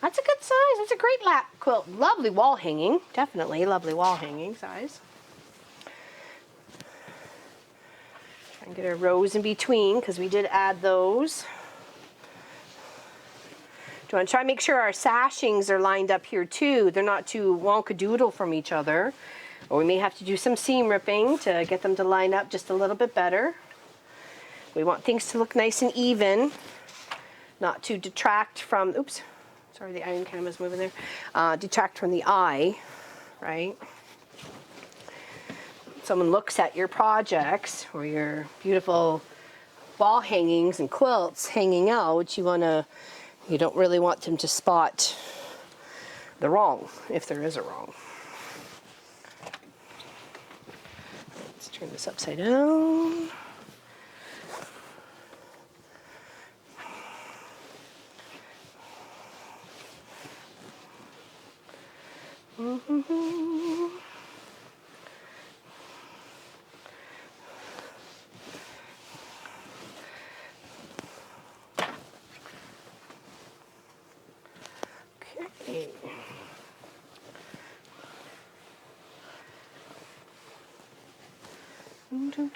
That's a good size. That's a great lap quilt. Lovely wall hanging. Definitely lovely wall hanging size. Try and get our rows in between because we did add those. Do you want to try and make sure our sashings are lined up here too? They're not too wonkadoodle from each other. Or we may have to do some seam ripping to get them to line up just a little bit better. We want things to look nice and even, not to detract from, oops, sorry the iron camera's moving there, detract from the eye, right? Someone looks at your projects or your beautiful wall hangings and quilts hanging out, you don't really want them to spot the wrong, if there is a wrong. Let's turn this upside down. Okay.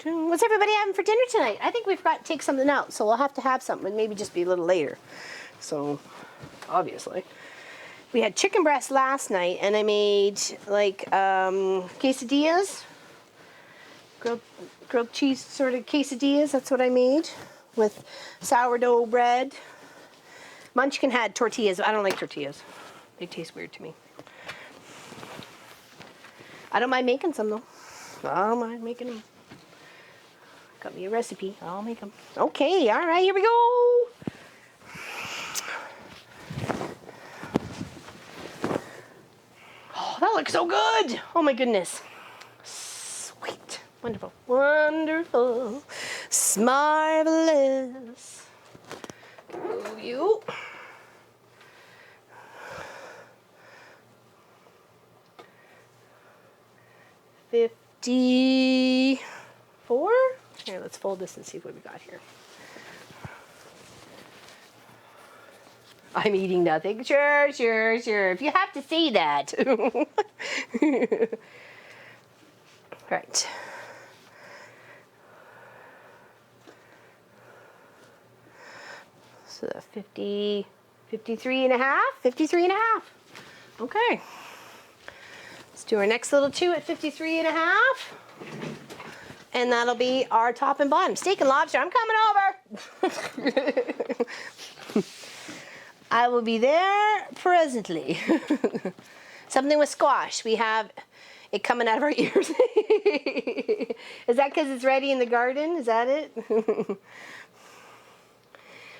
What's everybody having for dinner tonight? I think we've got to take something out, so we'll have to have something, maybe just be a little later. So, obviously. We had chicken breast last night, and I made like quesadillas, grilled cheese sort of quesadillas. That's what I made with sourdough bread. Munchkin had tortillas. I don't like tortillas. They taste weird to me. I don't mind making some though. I don't mind making them. Got me a recipe. I'll make them. Okay, all right, here we go. Oh, that looks so good. Oh my goodness. Sweet. Wonderful. Wonderful. Marvelous. Move you. $54. Here, let's fold this and see what we got here. I'm eating nothing. Sure. If you have to say that. Right. So 50, 53 and a half? 53 and a half. Okay. Let's do our next little two at 53 and a half. And that'll be our top and bottom. Steak and lobster, I'm coming over. I will be there presently. Something with squash. We have it coming out of our ears. Is that because it's ready in the garden? Is that it?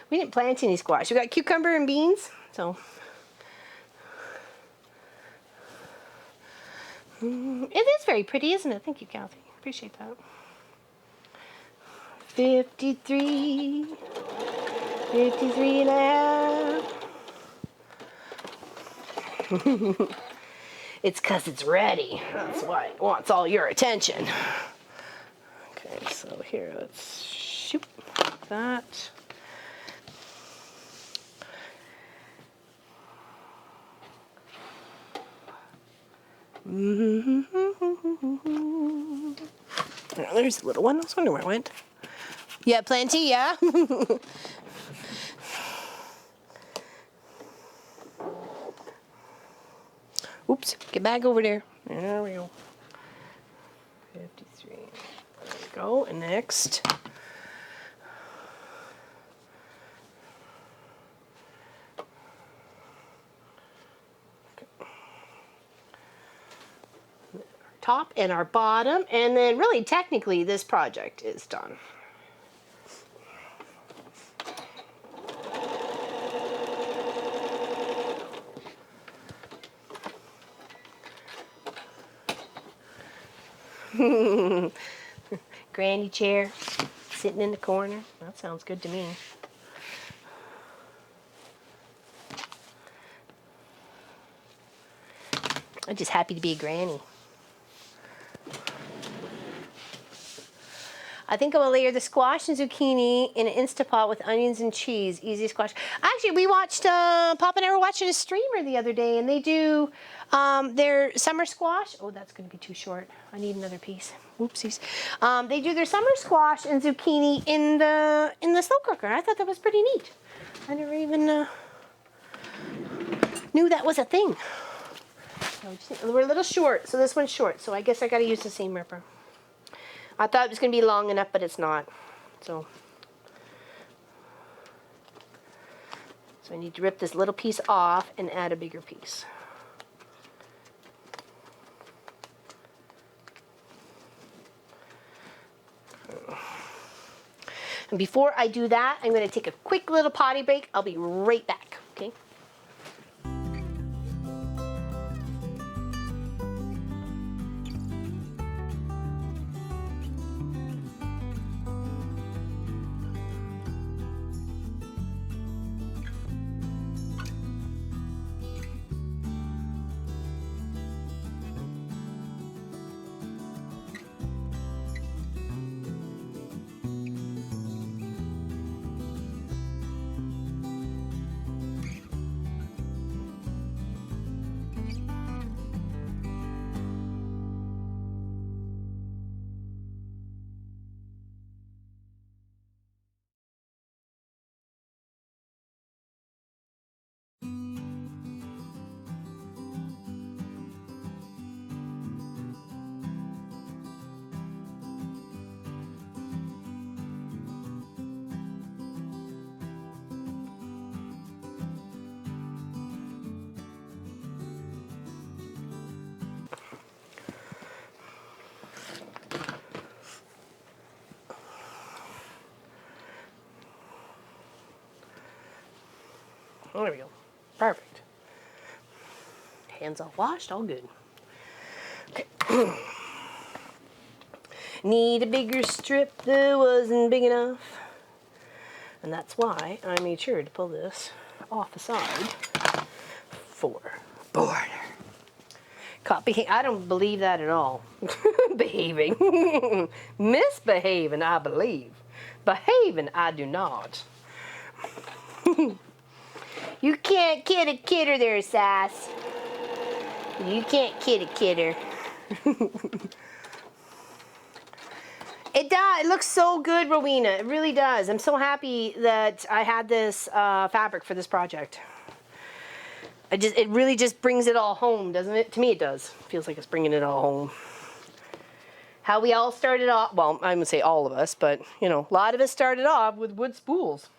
We didn't plant any squash. We got cucumber and beans. So it is very pretty, isn't it? Thank you, Kathy. Appreciate that. 53. 53 and a half. It's because it's ready. That's why it wants all your attention. Okay, so here, let's shoot that. Oh, there's a little one. I was wondering where it went. Yeah, plenty, yeah. Oops, get back over there. There we go. 53. There we go. And next. Top and our bottom, and then really technically this project is done. Granny chair sitting in the corner. That sounds good to me. I'm just happy to be a granny. I think I will layer the squash and zucchini in an Instapot with onions and cheese. Easy squash. Actually, we watched, Pop and I were watching a streamer the other day, and they do their summer squash. Oh, that's going to be too short. I need another piece. Whoopsies. They do their summer squash and zucchini in the slow cooker. I thought that was pretty neat. I never even knew that was a thing. So we're a little short, so this one's short. So I guess I got to use the seam ripper. I thought it was going to be long enough, but it's not. So I need to rip this little piece off and add a bigger piece. And before I do that, I'm going to take a quick little potty break. I'll be right back, okay? Oh, there we go. Perfect. Hands all washed, all good. Okay. Need a bigger strip that wasn't big enough. And that's why I made sure to pull this off the side for border. Copy. I don't believe that at all. Behaving. Misbehaving, I believe. Behaving, I do not. You can't kid a kidder there, Sass. You can't kid a kidder. It does. It looks so good, Rowena. It really does. I'm so happy that I had this fabric for this project. It really just brings it all home, doesn't it? To me, it does. Feels like it's bringing it all home. How we all started off, well, I'm going to say all of us, but, you know, a lot of us started off with wood spools.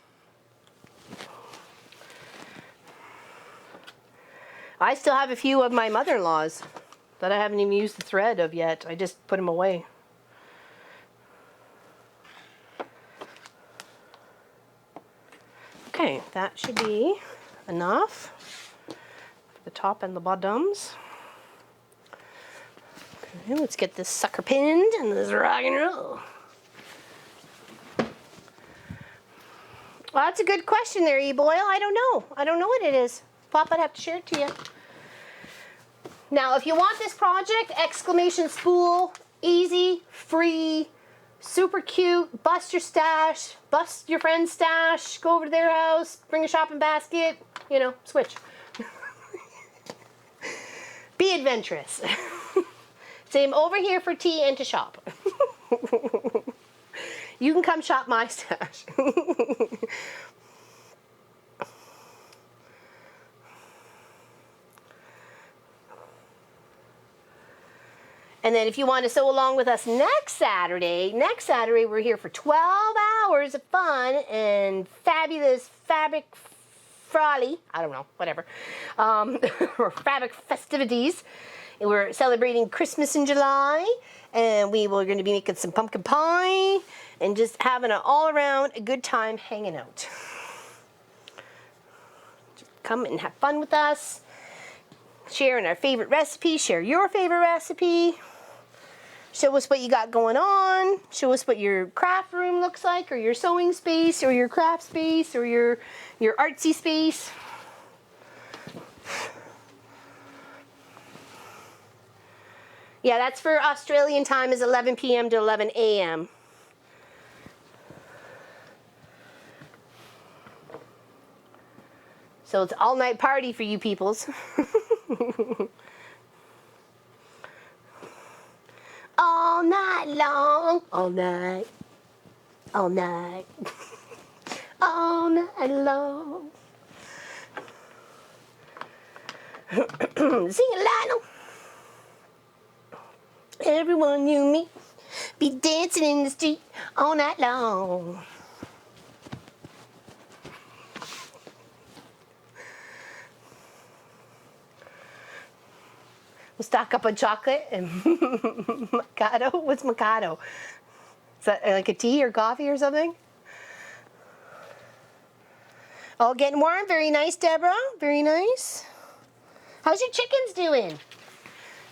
I still have a few of my mother-in-law's that I haven't even used the thread of yet. I just put them away. Okay, that should be enough for the top and the bottoms. Okay, let's get this sucker pinned and let's rock and roll. Well, that's a good question there, E-Boyle. I don't know. I don't know what it is. Pop, I'd have to share it to you. Now, if you want this project, exclamation spool, easy, free, super cute, bust your stash, bust your friend's stash, go over to their house, bring a shopping basket, you know, switch. Be adventurous. Say I'm over here for tea and to shop. You can come shop my stash. And then if you want to sew along with us next Saturday we're here for 12 hours of fun and fabulous fabric frolic, I don't know, whatever, or fabric festivities. And we're celebrating Christmas in July, and we're going to be making some pumpkin pie and just having an all-around good time hanging out. Just come and have fun with us, sharing our favorite recipe, share your favorite recipe. Show us what you got going on. Show us what your craft room looks like, or your sewing space, or your craft space, or your artsy space. Yeah, that's for Australian time is 11 p.m. to 11 a.m. So it's all night party for you peoples. All night long, all night, all night, all night long. Sing it, Lionel. Everyone you meet, be dancing in the street all night long. We'll stock up on chocolate and macchiato. What's macchiato? Is that like a tea or coffee or something? Oh, getting warm. Very nice, Deborah. Very nice. How's your chickens doing?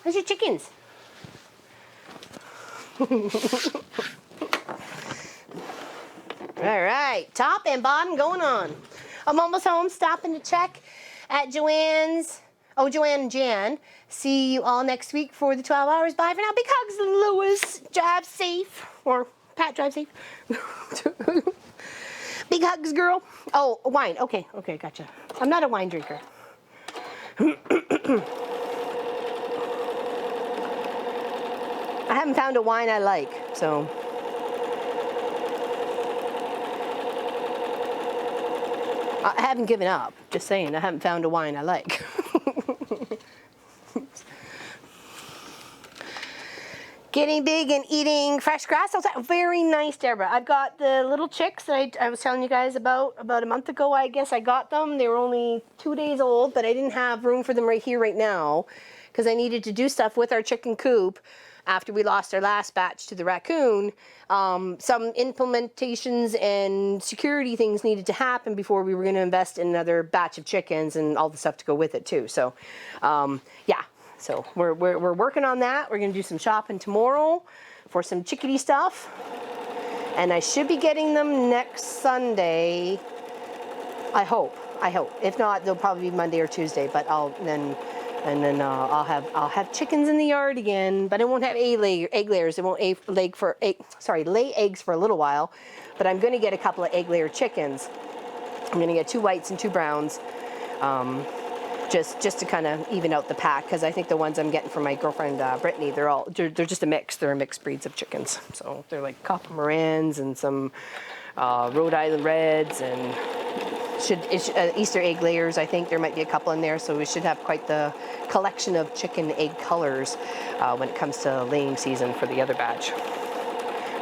How's your chickens? All right, top and bottom going on. I'm almost home, stopping to check at Joanne's. Oh, Joanne and Jan. See you all next week for the 12 hours. Bye for now. Big hugs, Lois. Drive safe. Or Pat, drive safe. Big hugs, girl. Oh, wine. Okay, okay, gotcha. I'm not a wine drinker. I haven't found a wine I like, so. I haven't given up. Just saying, I haven't found a wine I like. Getting big and eating fresh grass. Very nice, Deborah. I've got the little chicks that I was telling you guys about a month ago, I guess I got them. They were only 2 days old, but I didn't have room for them right here, right now, because I needed to do stuff with our chicken coop after we lost our last batch to the raccoon. Some implementations and security things needed to happen before we were going to invest in another batch of chickens and all the stuff to go with it too. So, yeah. So we're working on that. We're going to do some shopping tomorrow for some chickadee stuff. And I should be getting them next Sunday. I hope. If not, they'll probably be Monday or Tuesday, but I'll have chickens in the yard again, but I won't have egg layers. It won't lay eggs for a little while, but I'm going to get a couple of egg layer chickens. I'm going to get 2 whites and 2 browns. Just to kind of even out the pack, because I think the ones I'm getting from my girlfriend Brittany, they're just a mix. They're mixed breeds of chickens, so they're like copper Morans and some Rhode Island Reds and Easter egg layers. I think there might be a couple in there, so we should have quite the collection of chicken egg colors when it comes to laying season for the other batch,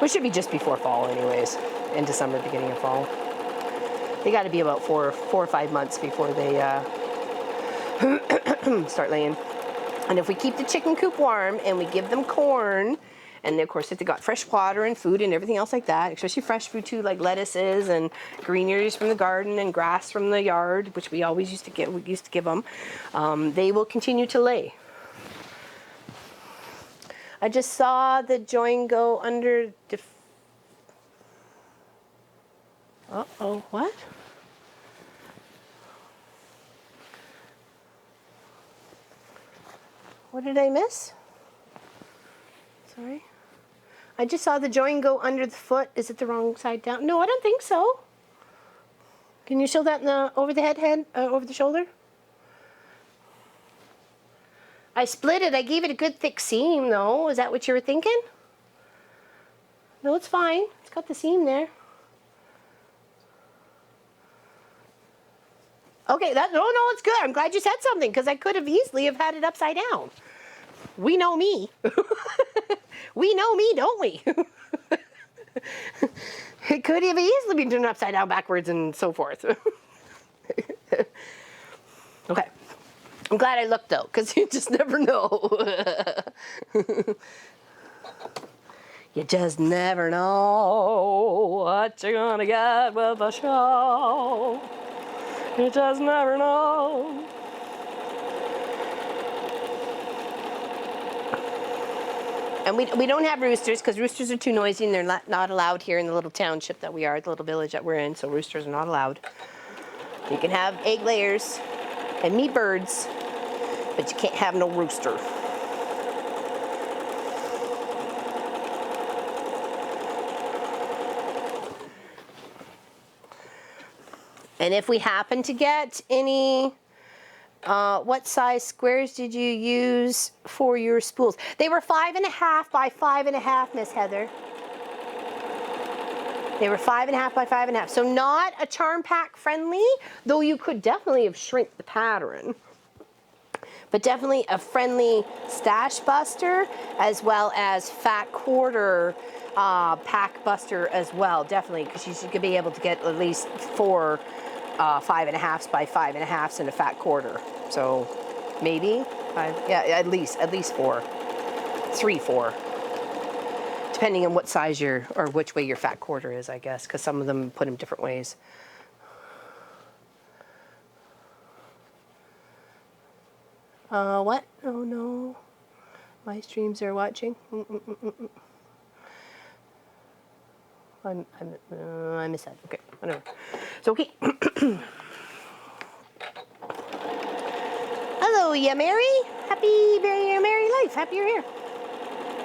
which should be just before fall, anyways, into summer, beginning of fall. They got to be about 4 or 5 months before they start laying. And if we keep the chicken coop warm and we give them corn, and of course if they got fresh water and food and everything else like that, especially fresh food too, like lettuces and green areas from the garden and grass from the yard, which we always used to give them, they will continue to lay. I just saw the join go under Uh-oh, what? What did I miss? Sorry. I just saw the join go under the foot. Is it the wrong side down? No, I don't think so. Can you show that in the over the head, over the shoulder? I split it. I gave it a good thick seam, though. Is that what you were thinking? No, it's fine. It's got the seam there. Okay, no, it's good. I'm glad you said something because I could have easily have had it upside down. We know me. We know me, don't we? It could have easily been turned upside down, backwards, and so forth. Okay. I'm glad I looked, though, because you just never know. You just never know what you're gonna get with the show. You just never know. And we don't have roosters because roosters are too noisy and they're not allowed here in the little township that we are, the little village that we're in, so roosters are not allowed. You can have egg layers and me birds, but you can't have no rooster. And if we happen to get any, what size squares did you use for your spools? They were 5.5 by 5.5, Miss Heather. They were 5.5 by 5.5. So not a charm pack friendly, though you could definitely have shrink the pattern. But definitely a friendly stash buster, as well as fat quarter pack buster as well, definitely, because you should be able to get at least 4 5.5s by 5.5s in a fat quarter. So maybe 5, yeah, at least 4, 3, 4, depending on what size or which way your fat quarter is, I guess, because some of them put them different ways. What? Oh no, my streams are watching. I missed that. Okay, whatever. So okay. Hello, ya Mary. Happy merry life. Happy you're here.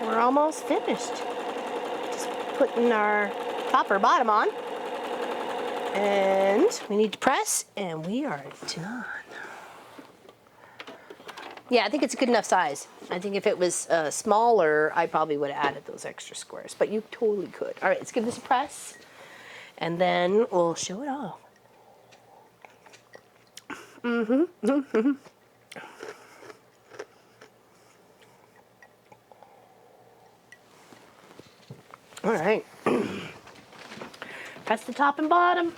We're almost finished. Just putting our topper bottom on, and we need to press, and we are done. Yeah, I think it's a good enough size. I think if it was smaller, I probably would have added those extra squares, but you totally could. All right, let's give this a press, and then we'll show it off. All right. Press the top and bottom,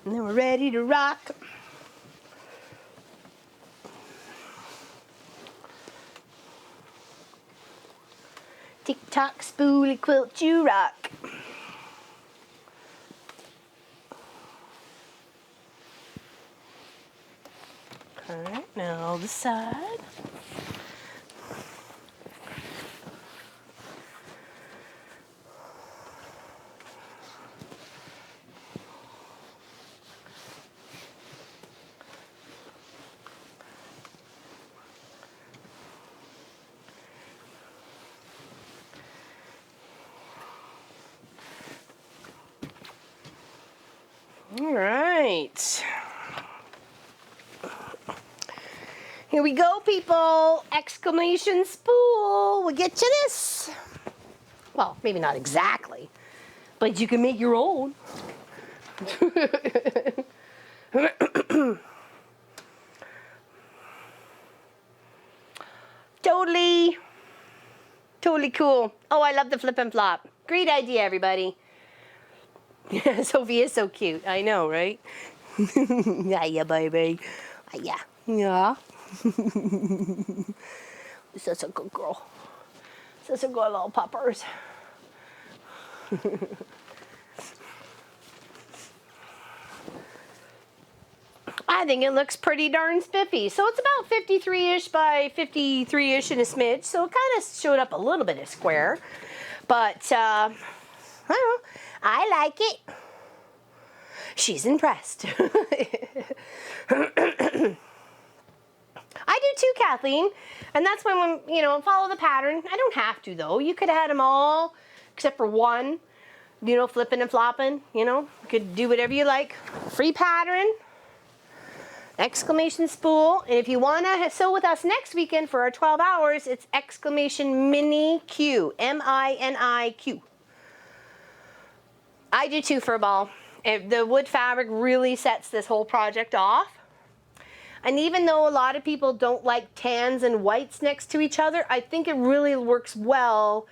and then we're ready to rock. Tick-tock, spoolie, quilt, you rock. All right, now this side. All right. Here we go, people. Exclamation spool. We'll get you this. Well, maybe not exactly, but you can make your own. Totally cool. Oh, I love the flip and flop. Great idea, everybody. Yeah, Sophia's so cute. I know, right? Yeah, baby. Yeah. Yeah. Such a good girl. Such a good little puppers. I think it looks pretty darn spiffy. So it's about 53-ish by 53-ish and a smidge. So it kind of showed up a little bit of square. But, I don't know. I like it. She's impressed. I do too, Kathleen. And that's when, you know, follow the pattern. I don't have to, though. You could have had them all, except for one, you know, flipping and flopping, you know. You could do whatever you like. Free pattern, exclamation spool. And if you want to sew with us next weekend for our 12 hours, it's exclamation mini Q, M-I-N-I-Q. I do too, Furball. The wood fabric really sets this whole project off. And even though a lot of people don't like tans and whites next to each other, I think it really works well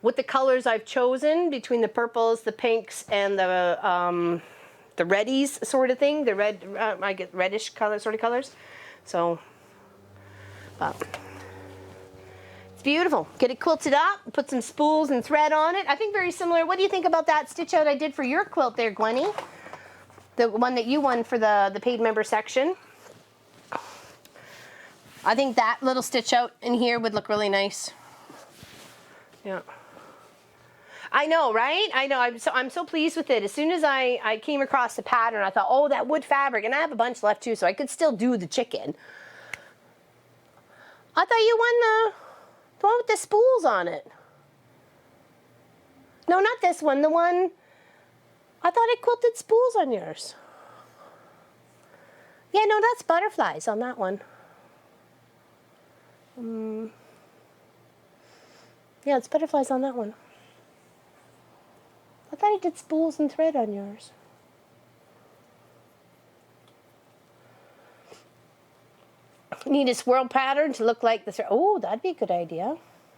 with the colors I've chosen between the purples, the pinks, and the reddies sort of thing. The red, I get reddish color sort of colors. So, it's beautiful. Get it quilted up, put some spools and thread on it. I think very similar. What do you think about that stitch out I did for your quilt there, Gwenny? The one that you won for the paid member section. I think that little stitch out in here would look really nice. Yeah. I know, right? I know. I'm so pleased with it. As soon as I came across the pattern, I thought, oh, that wood fabric. And I have a bunch left too, so I could still do the chicken. I thought you won the one with the spools on it. No, not this one. The one, I thought I quilted spools on yours. Yeah, no, that's butterflies on that one. Yeah, it's butterflies on that one. I thought I did spools and thread on yours. Need a swirl pattern to look like this. Oh, that'd be a good idea.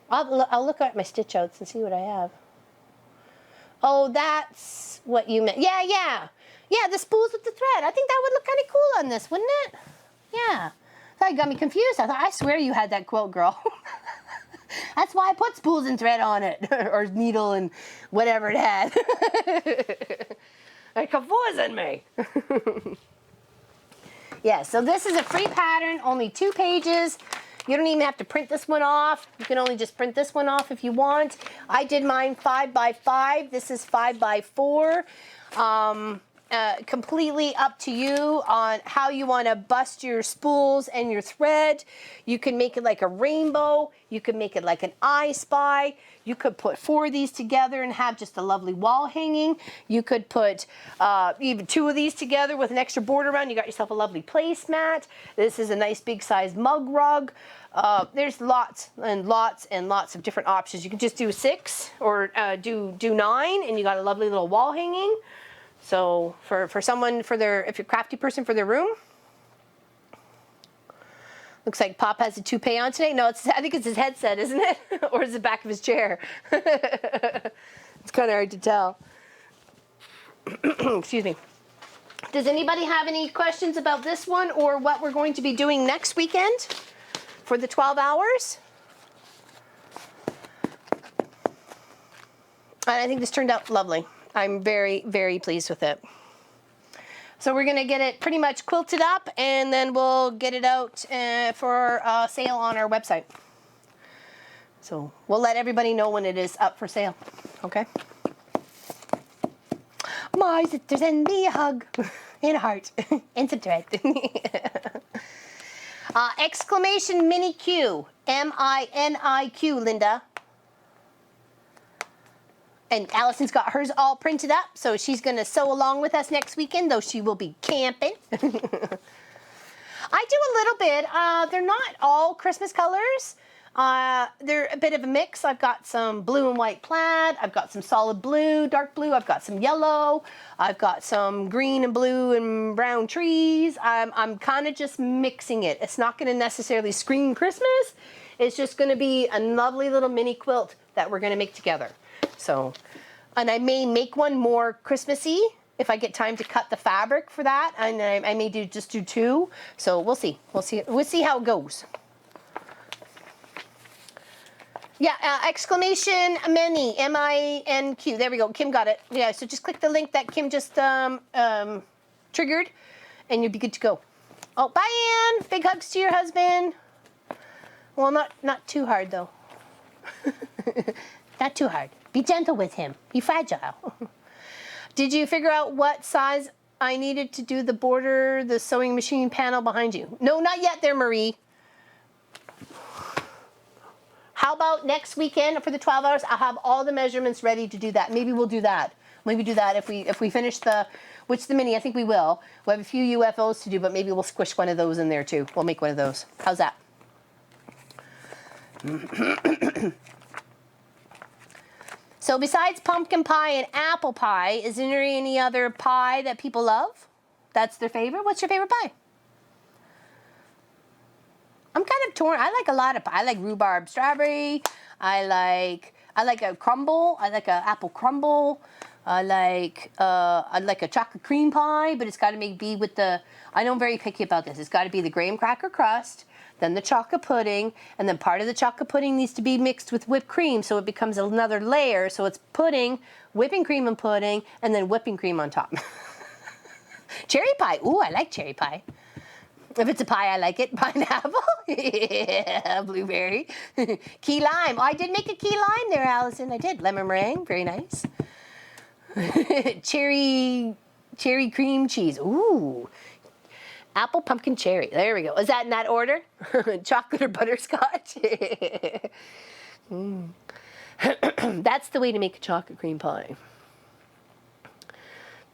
I'll look at my stitch outs and see what I have. Oh, that's what you meant. Yeah, yeah. Yeah, the spools with the thread. I think that would look kind of cool on this, wouldn't it? Yeah. That got me confused. I thought, I swear you had that quilt, girl. That's why I put spools and thread on it. Or needle and whatever it had. They're confusing me. Yeah, so this is a free pattern, only 2 pages. You don't even have to print this one off. You can only just print this one off if you want. I did mine 5 by 5. This is 5 by 4. Completely up to you on how you want to bust your spools and your thread. You can make it like a rainbow. You can make it like an I Spy. You could put 4 of these together and have just a lovely wall hanging. You could put even 2 of these together with an extra border around. You got yourself a lovely placemat. This is a nice big size mug rug. There's lots and lots and lots of different options. You can just do 6 or do 9 and you got a lovely little wall hanging. So for someone, if you're a crafty person for their room. Looks like Pop has a toupee on today. No, I think it's his headset, isn't it? Or is it the back of his chair? It's kind of hard to tell. Excuse me. Does anybody have any questions about this one or what we're going to be doing next weekend for the 12 hours? I think this turned out lovely. I'm very, very pleased with it. So we're going to get it pretty much quilted up and then we'll get it out for sale on our website. So we'll let everybody know when it is up for sale. Okay? My sister send me a hug and a heart and some thread. Exclamation mini Q. M-I-N-I-Q, Linda. And Allison's got hers all printed up, so she's going to sew along with us next weekend, though she will be camping. I do a little bit. They're not all Christmas colors. They're a bit of a mix. I've got some blue and white plaid. I've got some solid blue, dark blue. I've got some yellow. I've got some green and blue and brown trees. I'm kind of just mixing it. It's not going to necessarily scream Christmas. It's just going to be a lovely little mini quilt that we're going to make together. So, and I may make one more Christmassy if I get time to cut the fabric for that, and I may just do 2. So we'll see. We'll see how it goes. Yeah, exclamation mini, M-I-N-Q. There we go. Kim got it. Yeah, so just click the link that Kim just triggered, and you'll be good to go. Oh, bye, Ann. Big hugs to your husband. Well, not too hard though. Not too hard. Be gentle with him. Be fragile. Did you figure out what size I needed to do the border, the sewing machine panel behind you. No, not yet there, Marie. How about next weekend for the 12 hours? I'll have all the measurements ready to do that. Maybe we'll do that. Maybe do that if we finish the, which the mini, I think we will. We'll have a few UFOs to do, but maybe we'll squish one of those in there too. We'll make one of those. How's that? So besides pumpkin pie and apple pie, is there any other pie that people love? That's their favorite? What's your favorite pie? I'm kind of torn. I like a lot of pie. I like rhubarb strawberry. I like a crumble. I like an apple crumble. I like a chocolate cream pie, but it's got to be with the, I know I'm very picky about this. It's got to be the graham cracker crust, then the chocolate pudding, and then part of the chocolate pudding needs to be mixed with whipped cream so it becomes another layer. So it's pudding, whipping cream and pudding, and then whipping cream on top. Cherry pie. Ooh, I like cherry pie. If it's a pie, I like it. Pineapple. Yeah, blueberry. Key lime. Oh, I did make a key lime there, Allison. I did. Lemon meringue. Very nice. Cherry cream cheese. Ooh. Apple, pumpkin, cherry. There we go. Is that in that order? Chocolate or butterscotch? That's the way to make a chocolate cream pie.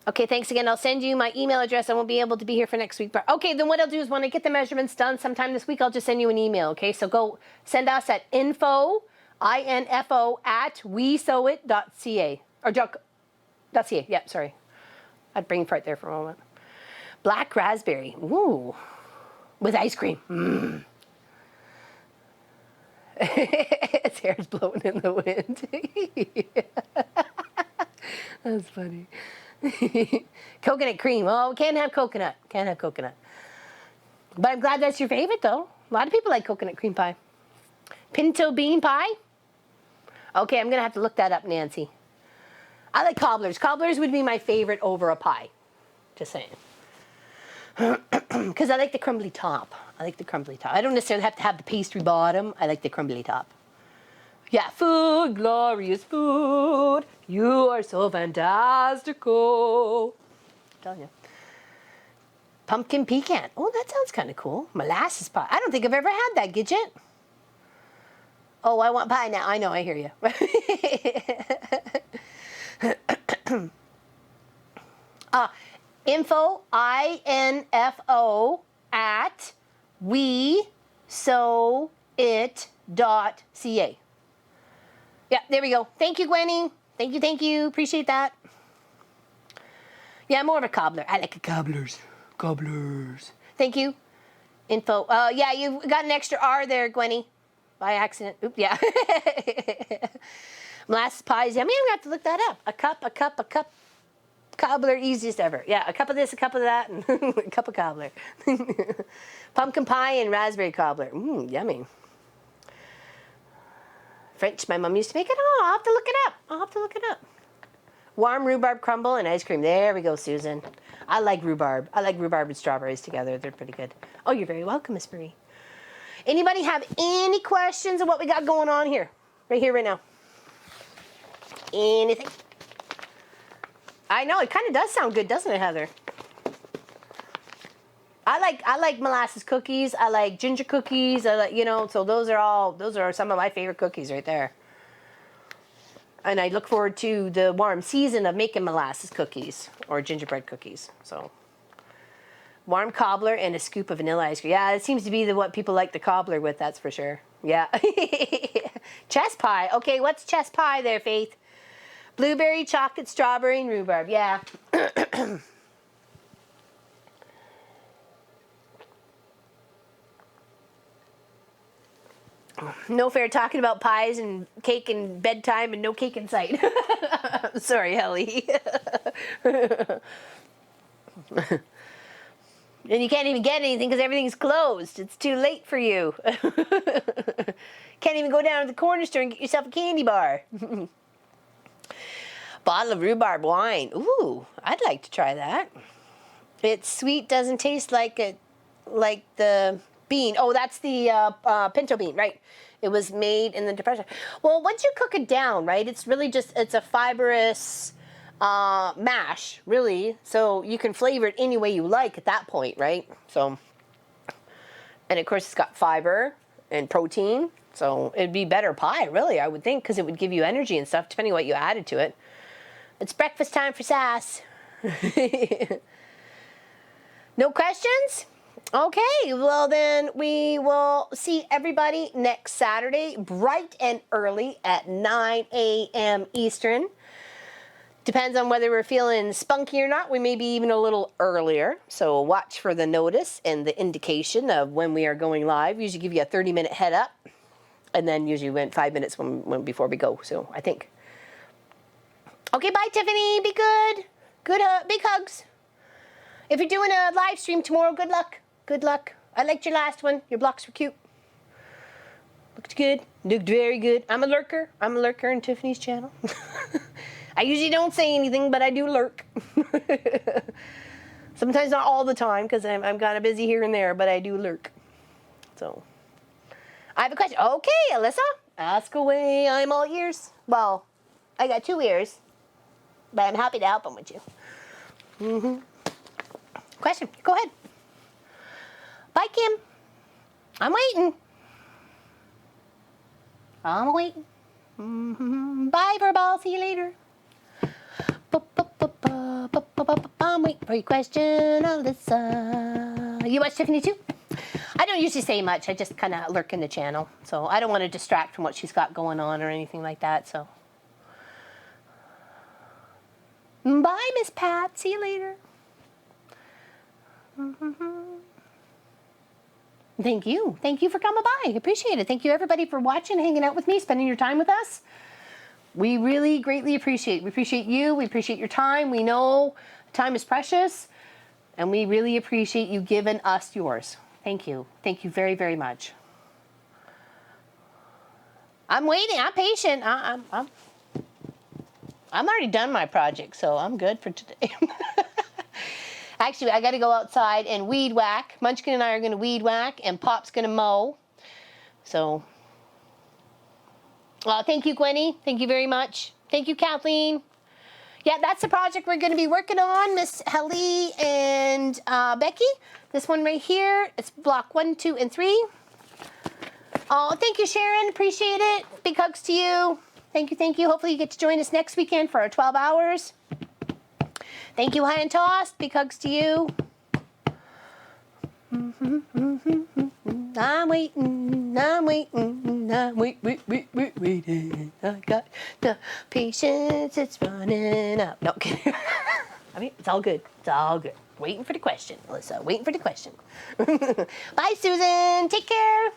Okay, thanks again. I'll send you my email address. I won't be able to be here for next week. But okay, then what I'll do is when I get the measurements done sometime this week, I'll just send you an email, okay? So go send us at info, I-N-F-O, at wesewit.ca. Or .ca, yeah, sorry. I'd brain fart there for a moment. Black raspberry, ooh, with ice cream. Mm. His hair's blowing in the wind. That's funny. Coconut cream. Oh, can't have coconut. Can't have coconut. But I'm glad that's your favorite, though. A lot of people like coconut cream pie. Pinto bean pie? Okay, I'm going to have to look that up, Nancy. I like cobblers. Cobblers would be my favorite over a pie. Just saying. Because I like the crumbly top. I like the crumbly top. I don't necessarily have to have the pastry bottom. I like the crumbly top. Yeah, food, glorious food. You are so fantastical. I'm telling you. Pumpkin pecan. Oh, that sounds kind of cool. Molasses pie. I don't think I've ever had that, Gidget. Oh, I want pie now. I know, I hear you. Info, I-N-F-O, at wesewit.ca. Yeah, there we go. Thank you, Gwenny. Thank you. Appreciate that. Yeah, I'm more of a cobbler. I like cobblers. Cobblers. Thank you. Info. Yeah, you got an extra R there, Gwenny. By accident. Oop, yeah. Molasses pies. Yummy. I'm going to have to look that up. A cup. Cobbler, easiest ever. Yeah, a cup of this, a cup of that, and a cup of cobbler. Pumpkin pie and raspberry cobbler. Mmm, yummy. French, my mom used to make it. Oh, I'll have to look it up. Warm rhubarb crumble and ice cream. There we go, Susan. I like rhubarb. I like rhubarb and strawberries together. They're pretty good. Oh, you're very welcome, Miss Marie. Anybody have any questions of what we got going on here? Right here, right now. Anything? I know, it kind of does sound good, doesn't it, Heather? I like molasses cookies. I like ginger cookies. I like, so those are some of my favorite cookies right there. And I look forward to the warm season of making molasses cookies or gingerbread cookies. So warm cobbler and a scoop of vanilla ice cream. Yeah, it seems to be what people like the cobbler with, that's for sure. Yeah. Chess pie. Okay, what's chess pie there, Faith? Blueberry, chocolate, strawberry, and rhubarb. Yeah. No fair talking about pies and cake and bedtime and no cake in sight. Sorry, Helly. And you can't even get anything because everything's closed. It's too late for you. Can't even go down to the corner store and get yourself a candy bar. Bottle of rhubarb wine. Ooh, I'd like to try that. It's sweet, doesn't taste like the bean. Oh, that's the pinto bean, right? It was made in the Depression. Well, once you cook it down, right, it's really just, it's a fibrous mash, really. So you can flavor it any way you like at that point, right? So, and of course it's got fiber and protein. So it'd be better pie, really, I would think, because it would give you energy and stuff, depending on what you added to it. It's breakfast time for Sass. No questions? Okay, well then we will see everybody next Saturday, bright and early at 9 a.m. Eastern. Depends on whether we're feeling spunky or not. We may be even a little earlier. So watch for the notice and the indication of when we are going live. Usually give you a 30-minute head up. And then usually went 5 minutes before we go. So I think. Okay, bye Tiffany. Be good. Good, big hugs. If you're doing a live stream tomorrow, good luck. Good luck. I liked your last one. Your blocks were cute. Looked good. Looked very good. I'm a lurker. I'm a lurker in Tiffany's channel. I usually don't say anything, but I do lurk. Sometimes not all the time, because I'm kind of busy here and there, but I do lurk. So, I have a question. Okay, Alyssa, ask away. I'm all ears. Well, I got 2 ears, but I'm happy to help them with you. Question, go ahead. Bye, Kim. I'm waiting. I'm waiting. Bye, Verbal. See you later. I'm waiting for your question, Alyssa. You watch Tiffany too? I don't usually say much. I just kind of lurk in the channel. So I don't want to distract from what she's got going on or anything like that. So bye, Miss Pat. See you later. Thank you. Thank you for coming by. I appreciate it. Thank you, everybody, for watching, hanging out with me, spending your time with us. We really greatly appreciate it. We appreciate you. We appreciate your time. We know time is precious, and we really appreciate you giving us yours. Thank you. Thank you very, very much. I'm waiting. I'm patient. I'm already done my project, so I'm good for today. Actually, I got to go outside and weed whack. Munchkin and I are going to weed whack, and Pop's going to mow. So, thank you, Gwenny. Thank you very much. Thank you, Kathleen. Yeah, that's the project we're going to be working on, Miss Helly and Becky. This one right here, it's block 1, 2, and 3. Oh, thank you, Sharon. Appreciate it. Big hugs to you. Thank you, thank you. Hopefully you get to join us next weekend for our 12 hours. Thank you, High and Tossed. Big hugs to you. I'm waiting, I'm waiting, I'm waiting. I got the patience, it's running out. No, kidding. I mean, it's all good. It's all good. Waiting for the question, Alyssa. Waiting for the question. Bye, Susan. Take care.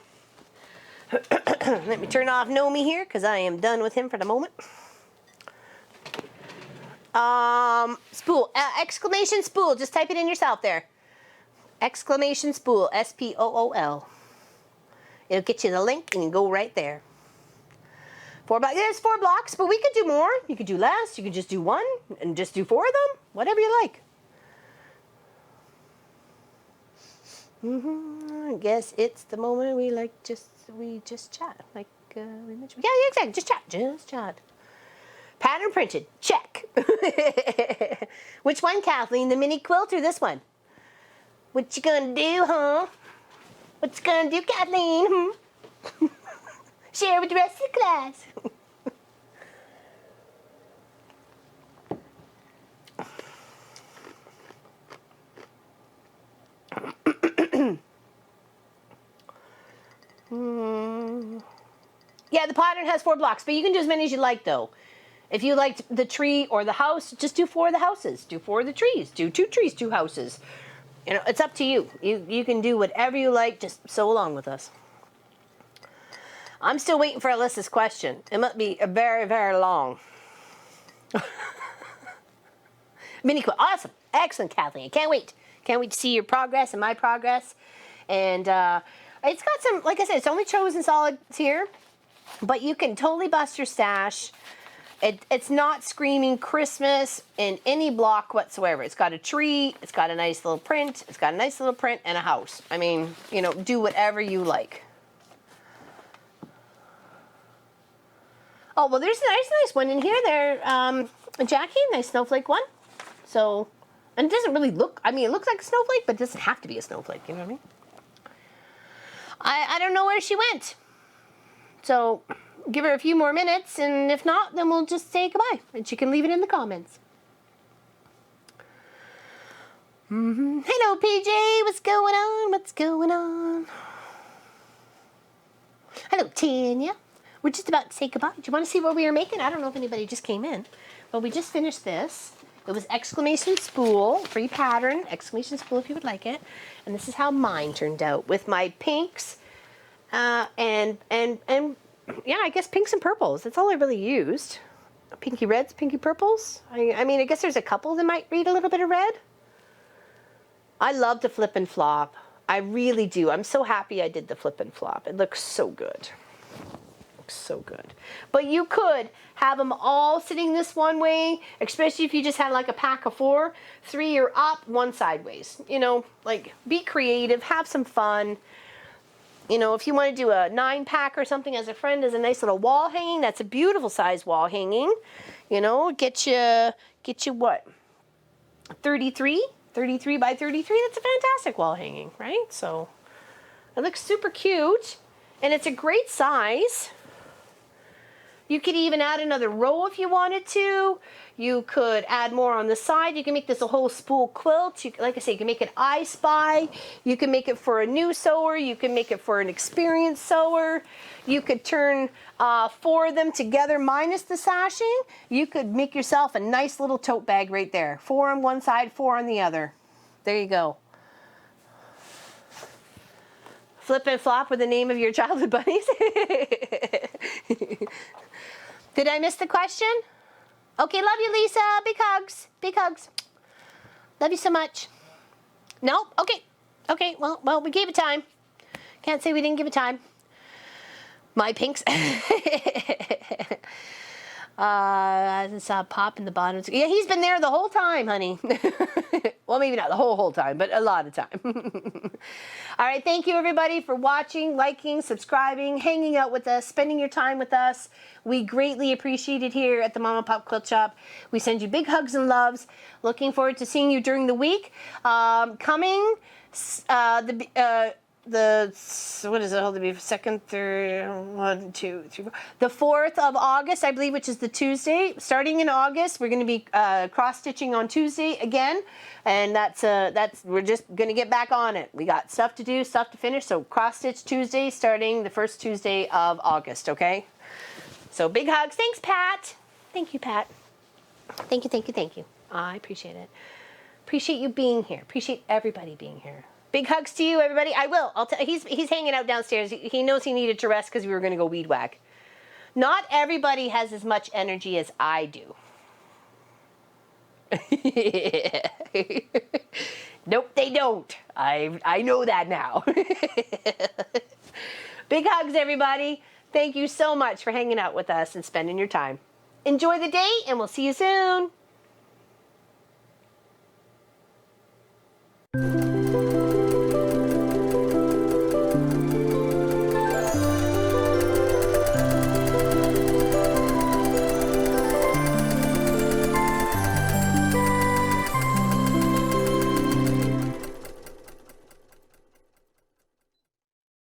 Let me turn off Nomi here, because I am done with him for the moment. Spool. Exclamation spool. Just type it in yourself there. Exclamation spool. S-P-O-O-L. It'll get you the link and you go right there. 4 blocks. There's 4 blocks, but we could do more. You could do less. You could just do 1 and just do 4 of them. Whatever you like. I guess it's the moment we just chat. Like we mentioned. Yeah, exactly. Just chat. Just chat. Pattern printed. Check. Which one, Kathleen? The mini quilt or this one? What you gonna do, huh? What you gonna do, Kathleen? Share with the rest of the class. Yeah, the pattern has 4 blocks, but you can do as many as you like, though. If you liked the tree or the house, just do 4 of the houses. Do 4 of the trees. Do 2 trees, 2 houses. You know, it's up to you. You can do whatever you like. Just sew along with us. I'm still waiting for Alyssa's question. It must be very, very long. Mini quilt. Awesome. Excellent, Kathleen. I can't wait. Can't wait to see your progress and my progress. And it's got some, like I said, it's only chosen solids here. But you can totally bust your stash. It's not screaming Christmas in any block whatsoever. It's got a tree. It's got a nice little print. It's got a nice little print and a house. I mean, you know, do whatever you like. Oh, well, there's a nice one in here there. a Jackie, nice snowflake one. So, and it doesn't really look, I mean, it looks like a snowflake, but it doesn't have to be a snowflake, you know what I mean? I don't know where she went. So, give her a few more minutes, and if not, then we'll just say goodbye, and she can leave it in the comments. Hello, PJ, what's going on? What's going on? Hello, Tanya. We're just about to say goodbye. Do you want to see what we were making? I don't know if anybody just came in, but we just finished this. It was exclamation spool, free pattern, exclamation spool if you would like it. And this is how mine turned out with my pinks and yeah, I guess pinks and purples. That's all I really used. Pinky reds, pinky purples. I mean, I guess there's a couple that might read a little bit of red. I love to flip and flop. I really do. I'm so happy I did the flip and flop. It looks so good. So good. But you could have them all sitting this one way, especially if you just had like a pack of 4, 3 are up, 1 sideways. You know, like be creative, have some fun. You know, if you want to do a 9-pack or something as a friend as a nice little wall hanging, that's a beautiful size wall hanging. You know, get you what? 33 by 33. That's a fantastic wall hanging, right? So it looks super cute and it's a great size. You could even add another row if you wanted to. You could add more on the side. You can make this a whole spool quilt. Like I say, you can make it I Spy. You can make it for a new sewer. You can make it for an experienced sewer. You could turn 4 of them together minus the sashing. You could make yourself a nice little tote bag right there. 4 on one side, 4 on the other. There you go. Flip and flop with the name of your childhood bunnies. Did I miss the question? Okay, love you, Lisa. Big hugs. Big hugs. Love you so much. No? Okay. Okay, well, we gave it time. Can't say we didn't give it time. My pinks. I saw Pop in the bottom. Yeah, he's been there the whole time, honey. Well, maybe not the whole time, but a lot of time. All right, thank you everybody for watching, liking, subscribing, hanging out with us, spending your time with us. We greatly appreciate it here at the Mama Pop Quilt Shop. We send you big hugs and loves. Looking forward to seeing you during the week. Coming, what is it? Hold on, second, third, 1, 2, 3, 4. The 4th of August, I believe, which is the Tuesday. Starting in August, we're going to be cross stitching on Tuesday again, and we're just going to get back on it. We got stuff to do, stuff to finish. So cross stitch Tuesday, starting the first Tuesday of August. Okay. So big hugs. Thanks, Pat. Thank you, Pat. Thank you, thank you, thank you. I appreciate it. Appreciate you being here. Appreciate everybody being here. Big hugs to you, everybody. I will. He's hanging out downstairs. He knows he needed to rest because we were going to go weed whack. Not everybody has as much energy as I do. Nope, they don't. I know that now. Big hugs, everybody. Thank you so much for hanging out with us and spending your time. Enjoy the day, and we'll see you soon.